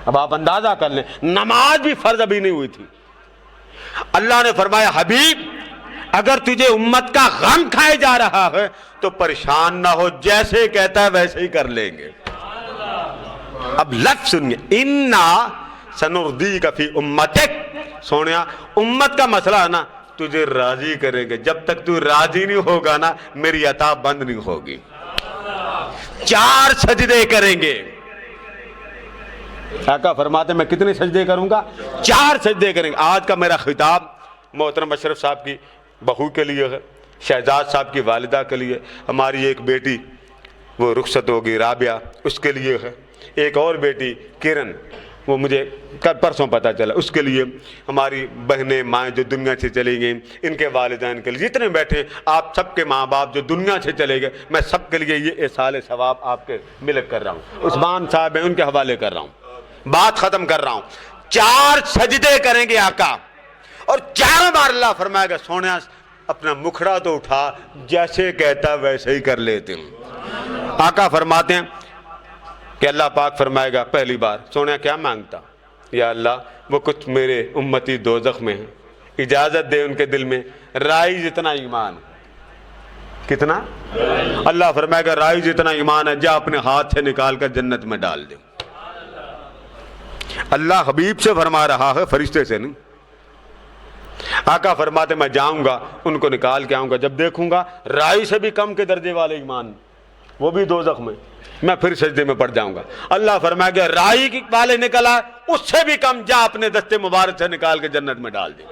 اب آپ اندازہ کر لیں، نماز بھی فرض ابھی نہیں ہوئی تھی۔ اللہ نے فرمایا حبیب، اگر تجھے امت کا غم کھائے جا رہا ہے تو پریشان نہ ہو، جیسے کہتا ہے ویسے ہی کر لیں گے۔ اب لفظ سنیے، انا سنردیک فی امتک۔ سونیا، امت کا مسئلہ ہے نا، تجھے راضی کریں گے، جب تک تو راضی نہیں ہوگا نا میری عطا بند نہیں ہوگی۔ 4 سجدے کریں گے۔ آقا فرماتے میں کتنے سجدے کروں گا؟ 4 سجدے کریں گے۔ آج کا میرا خطاب محترم اشرف صاحب کی بہو کے لیے ہے، شہزاد صاحب کی والدہ کے لیے، ہماری ایک بیٹی وہ رخصت ہوگی رابعہ، اس کے لیے ہے، ایک اور بیٹی کرن، وہ مجھے کل پرسوں پتہ چلا، اس کے لیے، ہماری بہنیں مائیں جو دنیا سے چلی گئیں ان کے والدین کے لیے، جتنے بیٹھے آپ سب کے ماں باپ جو دنیا سے چلے گئے، میں سب کے لیے یہ احسال ثواب آپ کے ملک کر رہا ہوں۔ عثمان صاحب ہیں، ان کے حوالے کر رہا ہوں، بات ختم کر رہا ہوں۔ 4 سجدے کریں گے آقا، اور 4 بار اللہ فرمائے گا سونیا اپنا مکھڑا تو اٹھا، جیسے کہتا ویسے ہی کر لیتے ہیں۔ آقا فرماتے ہیں کہ اللہ پاک فرمائے گا پہلی بار سونیا کیا مانگتا؟ یا اللہ وہ کچھ میرے امتی دوزخ میں ہیں، اجازت دے ان کے دل میں رائی جتنا ایمان۔ کتنا؟ اللہ فرمائے گا رائی جتنا ایمان ہے، جا اپنے ہاتھ سے نکال کر جنت میں ڈال دے۔ اللہ حبیب سے فرما رہا ہے، فرشتے سے نہیں۔ آقا فرماتے میں جاؤں گا ان کو نکال کے آؤں گا، جب دیکھوں گا رائی سے بھی کم کے درجے والے ایمان، وہ بھی دوزخ میں، میں پھر سجدے میں پڑ جاؤں گا۔ اللہ فرمائے گا رائی والے نکلا اس سے بھی کم، جا اپنے دستے مبارک سے نکال کے جنت میں ڈال دے۔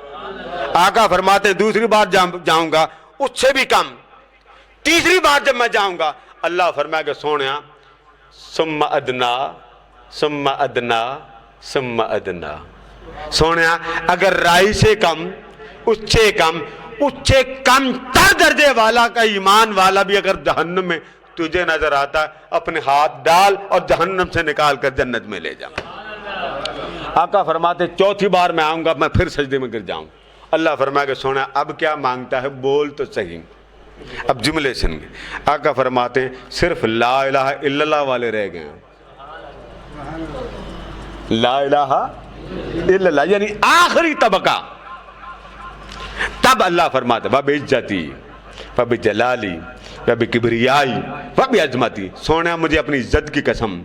آقا فرماتے دوسری بار جاؤں گا اس سے بھی کم، تیسری بار جب میں جاؤں گا اللہ فرمائے گا سونیا ثم ادنا ثم ادنا ثم ادنا۔ سونیا اگر رائی سے کم، اس سے کم، اس سے کم تر درجے والا کا ایمان والا بھی اگر جہنم میں تجھے نظر آتا ہے، اپنے ہاتھ ڈال اور جہنم سے نکال کر جنت میں لے جا۔ آقا فرماتے چوتھی بار میں آؤں گا میں پھر سجدے میں گر جاؤں۔ اللہ فرمائے گا سونا اب کیا مانگتا ہے، بول تو صحیح۔ اب جملے سن گے، آقا فرماتے ہیں صرف لا الہ الا اللہ والے رہ گئے ہیں۔ لا الہ الا اللہ یعنی آخری طبقہ۔ تب اللہ فرماتا وَبِعِزَّتِي وَبِجَلَالِي وَبِكِبْرِيَائِي وَبِعَظْمَتِي۔ سونا مجھے اپنی عزت کی قسم،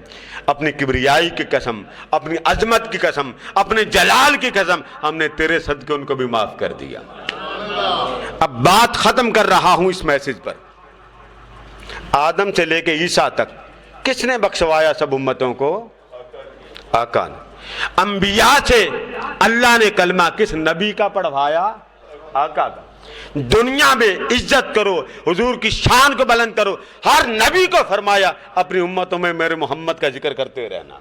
اپنی کبریائی کی قسم، اپنی عظمت کی قسم، اپنے جلال کی قسم، ہم نے تیرے صدقے ان کو بھی معاف کر دیا۔ اب بات ختم کر رہا ہوں اس میسج پر۔ آدم سے لے کے عیسیٰ تک کس نے بخشوایا سب امتوں کو؟ آقا نے۔ انبیاء سے اللہ نے کلمہ کس نبی کا پڑھوایا؟ آقا کا۔ دنیا میں عزت کرو، حضور کی شان کو بلند کرو، ہر نبی کو فرمایا اپنی امتوں میں میرے محمد کا ذکر کرتے رہنا۔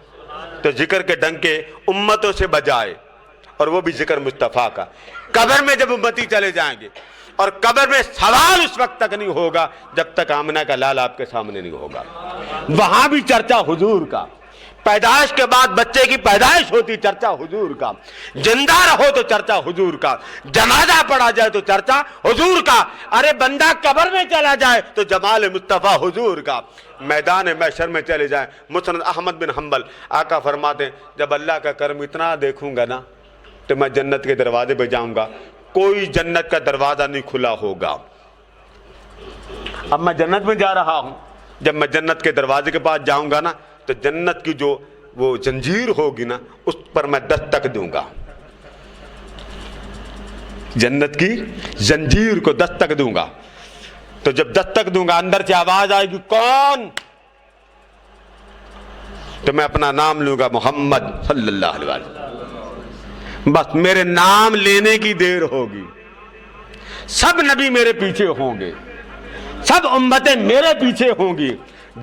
تو ذکر کے ڈنکے امتوں سے بجائے، اور وہ بھی ذکر مصطفیٰ کا۔ قبر میں جب امتی چلے جائیں گے، اور قبر میں سوال اس وقت تک نہیں ہوگا جب تک آمنہ کا لال آپ کے سامنے نہیں ہوگا، وہاں بھی چرچا حضور کا۔ پیدائش کے بعد بچے کی پیدائش ہوتی چرچا حضور کا، زندہ رہو تو چرچا حضور کا، جنازہ پڑھا جائے تو چرچا حضور کا، ارے بندہ قبر میں چلا جائے تو جمال مصطفیٰ حضور کا، میدان محشر میں چلے جائیں۔ مسند احمد بن حنبل آقا فرماتے ہیں جب اللہ کا کرم اتنا دیکھوں گا نا تو میں جنت کے دروازے پہ جاؤں گا، کوئی جنت کا دروازہ نہیں کھلا ہوگا۔ اب میں جنت میں جا رہا ہوں، جب میں جنت کے دروازے کے پاس جاؤں گا نا تو جنت کی جو وہ زنجیر ہوگی نا اس پر میں دستک دوں گا، جنت کی زنجیر کو دستک دوں گا۔ تو جب دستک دوں گا اندر سے آواز آئے گی کون؟ تو میں اپنا نام لوں گا محمد صلی اللہ علیہ وسلم، بس میرے نام لینے کی دیر ہوگی، سب نبی میرے پیچھے ہوں گے، سب امتیں میرے پیچھے ہوں گی،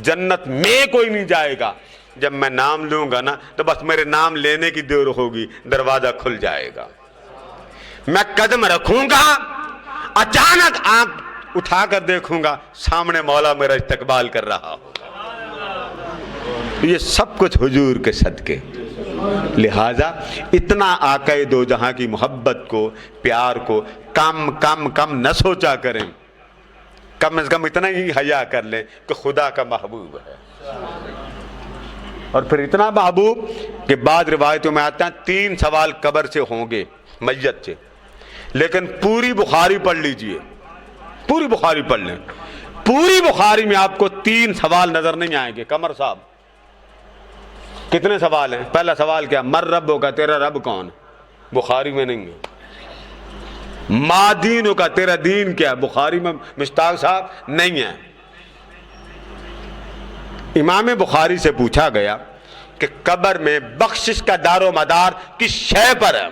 جنت میں کوئی نہیں جائے گا۔ جب میں نام لوں گا نا تو بس میرے نام لینے کی دیر ہوگی، دروازہ کھل جائے گا، میں قدم رکھوں گا، اچانک آنکھ اٹھا کر دیکھوں گا سامنے مولا میرا استقبال کر رہا ہو۔ یہ سب کچھ حضور کے صدقے، لہذا اتنا آقا دو جہاں کی محبت کو، پیار کو کم کم کم نہ سوچا کریں، کم از کم اتنا ہی حیا کر لیں کہ خدا کا محبوب ہے۔ اور پھر اتنا محبوب کہ بعض روایتوں میں آتا ہے 3 سوال قبر سے ہوں گے میت سے، لیکن پوری بخاری پڑھ لیجئے، پوری بخاری پڑھ لیں، پوری بخاری میں آپ کو 3 سوال نظر نہیں آئیں گے۔ قمر صاحب کتنے سوال ہیں؟ پہلا سوال کیا؟ مر رب ہوگا، تیرا رب کون؟ بخاری میں نہیں ہے۔ ما دین ہوگا، تیرا دین کیا؟ بخاری میں مشتاق صاحب نہیں ہے۔ امام بخاری سے پوچھا گیا کہ قبر میں بخشش کا دار و مدار کس شے پر ہے؟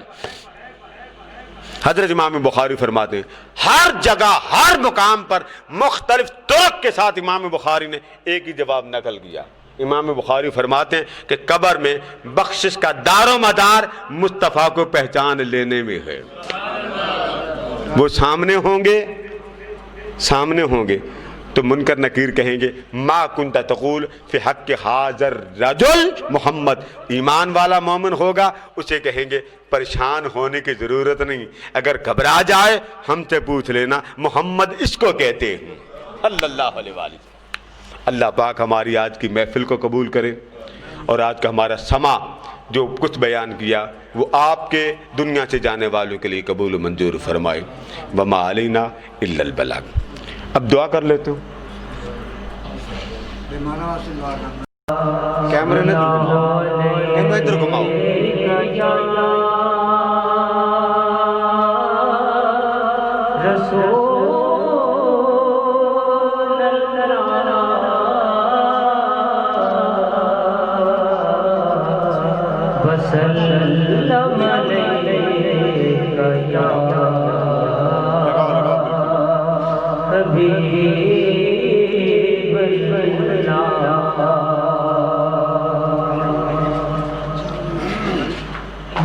حضرت امام بخاری فرماتے ہیں ہر جگہ ہر مقام پر مختلف طرق کے ساتھ امام بخاری نے ایک ہی جواب نقل کیا۔ امام بخاری فرماتے ہیں کہ قبر میں بخشش کا دار و مدار مصطفیٰ کو پہچان لینے میں ہے۔ وہ سامنے ہوں گے، سامنے ہوں گے تو منکر نکیر کہیں گے ما کنت تقول فی حق حاضر رجل محمد، ایمان والا مومن ہوگا اسے کہیں گے پریشان ہونے کی ضرورت نہیں، اگر گھبرا جائے ہم سے پوچھ لینا، محمد اس کو کہتے ہیں صلی اللہ علیہ وآلہ۔ اللہ پاک ہماری آج کی محفل کو قبول کرے، اور آج کا ہمارا سما جو کچھ بیان کیا وہ آپ کے دنیا سے جانے والوں کے لیے قبول و منظور فرمائے۔ وما علینا الا البلاغ۔ اب دعا کر لیتے ہوں، کیمرے نے ادھر گھماؤ۔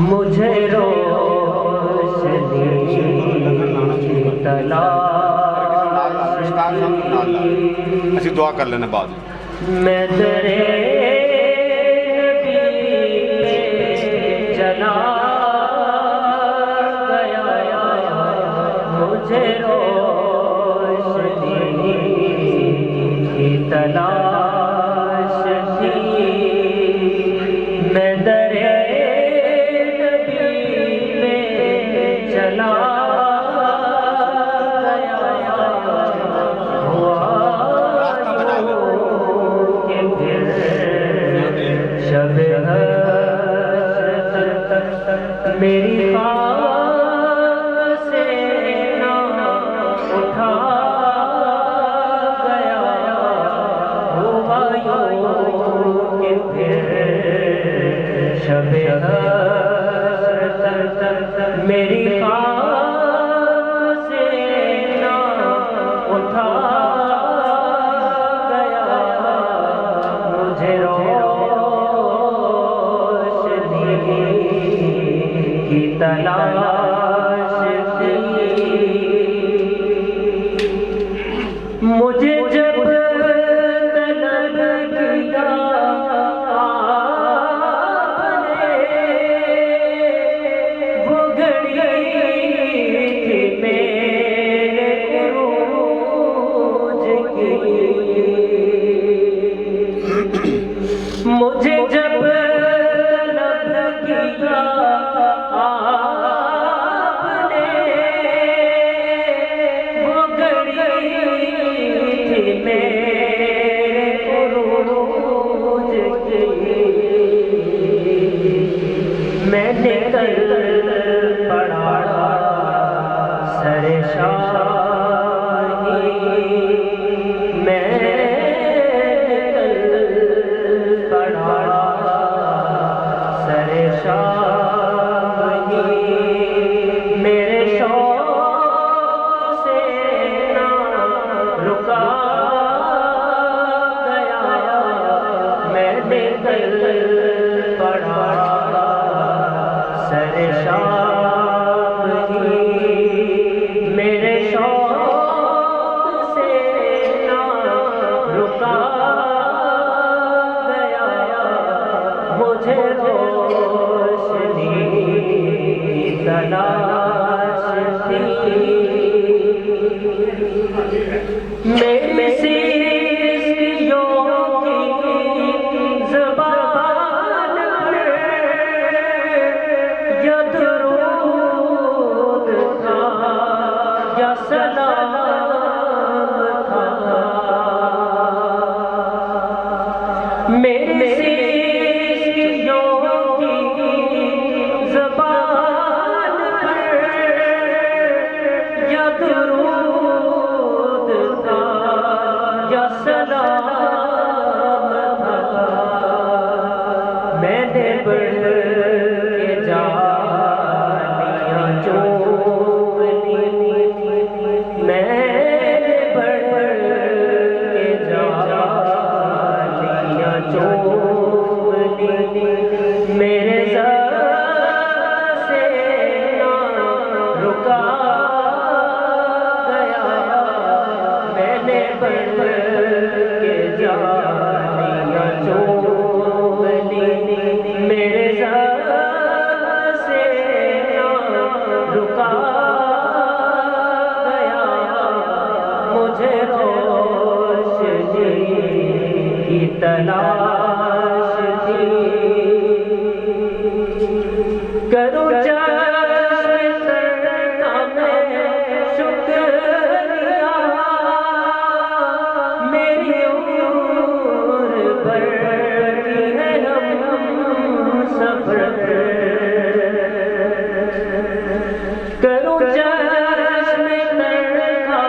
مجھے روشنی اسی دعا کر لینا بعد میں تیرے جلا گیا، مجھے روشنی کی تلاش تھی، میں درے چلا میری خاک سے نہ اٹھا گیا، ہوا یوں کہ پھر شب میری خاک سے نہ اٹھا گیا، مجھے روشنی کی تلاش تھی، مجھے جب طلب کیا آپ نے، وہ گھڑی تھی میرے عروج کی، مجھے جب طلب کیا کل پڑا سر شاہی میں کل پڑا سر شاہی میرے شوق سے نہ رکا گیا میں نے کل پڑھا سر شاہی میرے شوق سے نہ رکا گیا مجھے روشنی کی تلاش تھی میری سیسیوں کی زبان پر یا درود تھا یا سلام تھا میری سیسیوں کی زبان پر یا درود تھا یا سلام تھا میں نے بڑھ کے جانیاں چوم لی میں نے بڑھ کے جانیاں چوم لی میرے ذات سے نہ رکا گیا میں نے بڑھ کے جانیاں چوم لی میرے ذات سے نہ رکا گیا مجھے روشنی کی تلاش تھی کروں چشم تر کا میں شکریہ میری عمر بھر کی ہے ہم سفر کروں چشم تر کا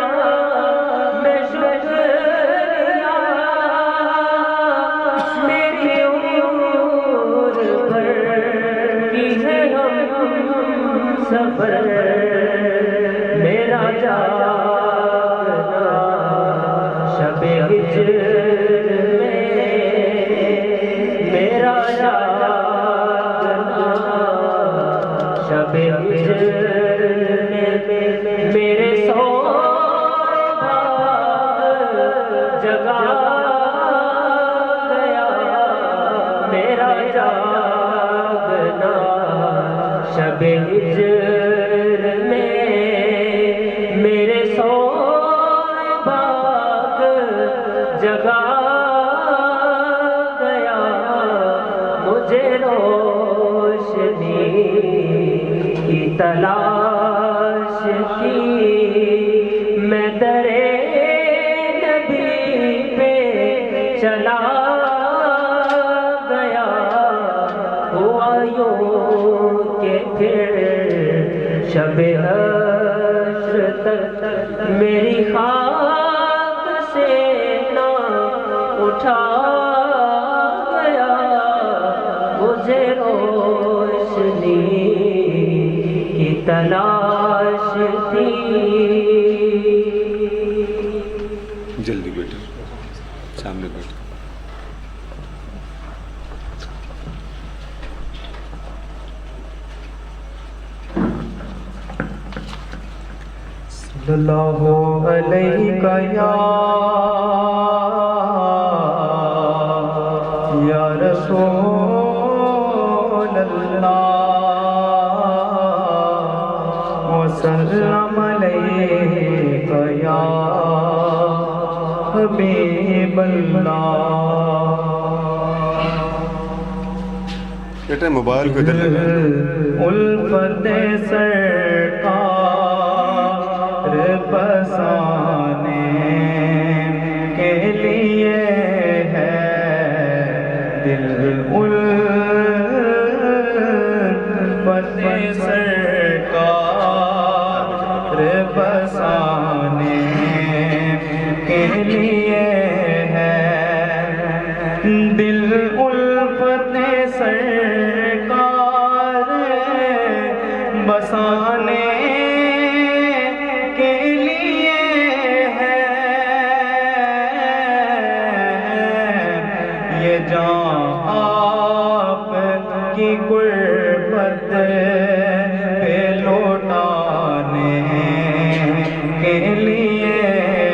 میں شکریہ میری عمر بھر کی ہے ہم سفر میرا جانا شب ہجر میں میرا جانا شب ہجر میں میرے سو جگا گیا میرا جاگنا شب ہجر میں میرے سو باغ جگا گیا مجھے روشنی کی تلاش تھی میں درے نبی پہ چلا گیا ہوا یوں کہ پھر شب حشر تک میری خاک سے نہ اٹھا گیا مجھے روشنی کی تلاش تھی جلدی بیٹھو سامنے بیٹھو صلی اللہ علیہ یا رسول اللہ وسلم علیہ یا حبیب اللہ بیٹا موبائل کو ادھر لگا الفت سرکار بسانے کے لیے ہے دل الفت سرکار بسانے کے لیے ہے دل الفت سرکار بسانے کے لیے ہے یہ جان آپ کی غربت پہ لوٹانے کے لیے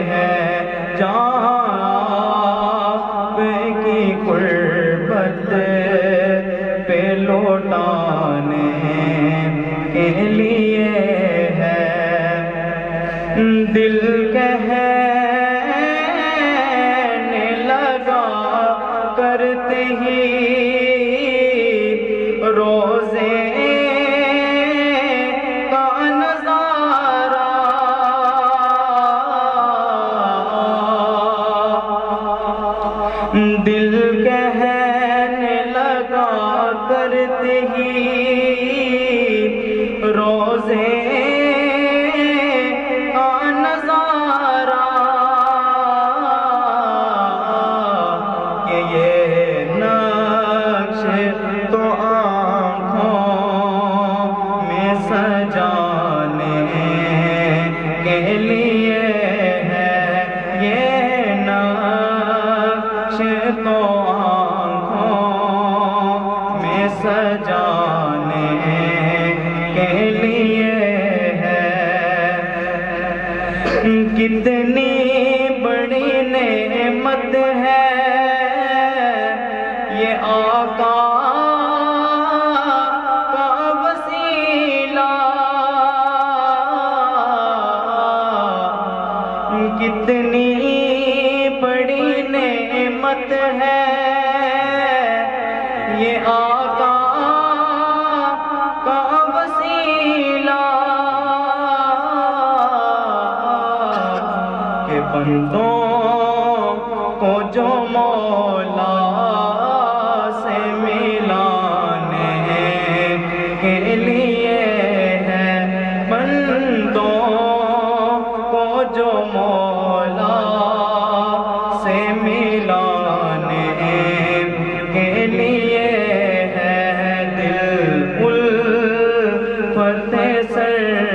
ہے جان آپ کی غربت پہ لوٹانے کے لیے ہے دل کہنے لگا کرتے ہی روزے کا نظارہ دل کہنے لگا کرتے ہی روزے کا نظارہ کہ یہ نقش تو آنکھوں میں سجانے کے لیے ہے یہ نقش تو آنکھوں میں سجانے کے لیے ہے کتنی بڑی نعمت ہے یہ آقا کا وسیلہ کتنی بڑی نعمت ہے یہ آقا کا وسیلہ کہ بندوں کو جو مولا سے ملانے کے لیے ہے بندوں کو جو مولا سے ملانے کے لیے ہے دل الفت سر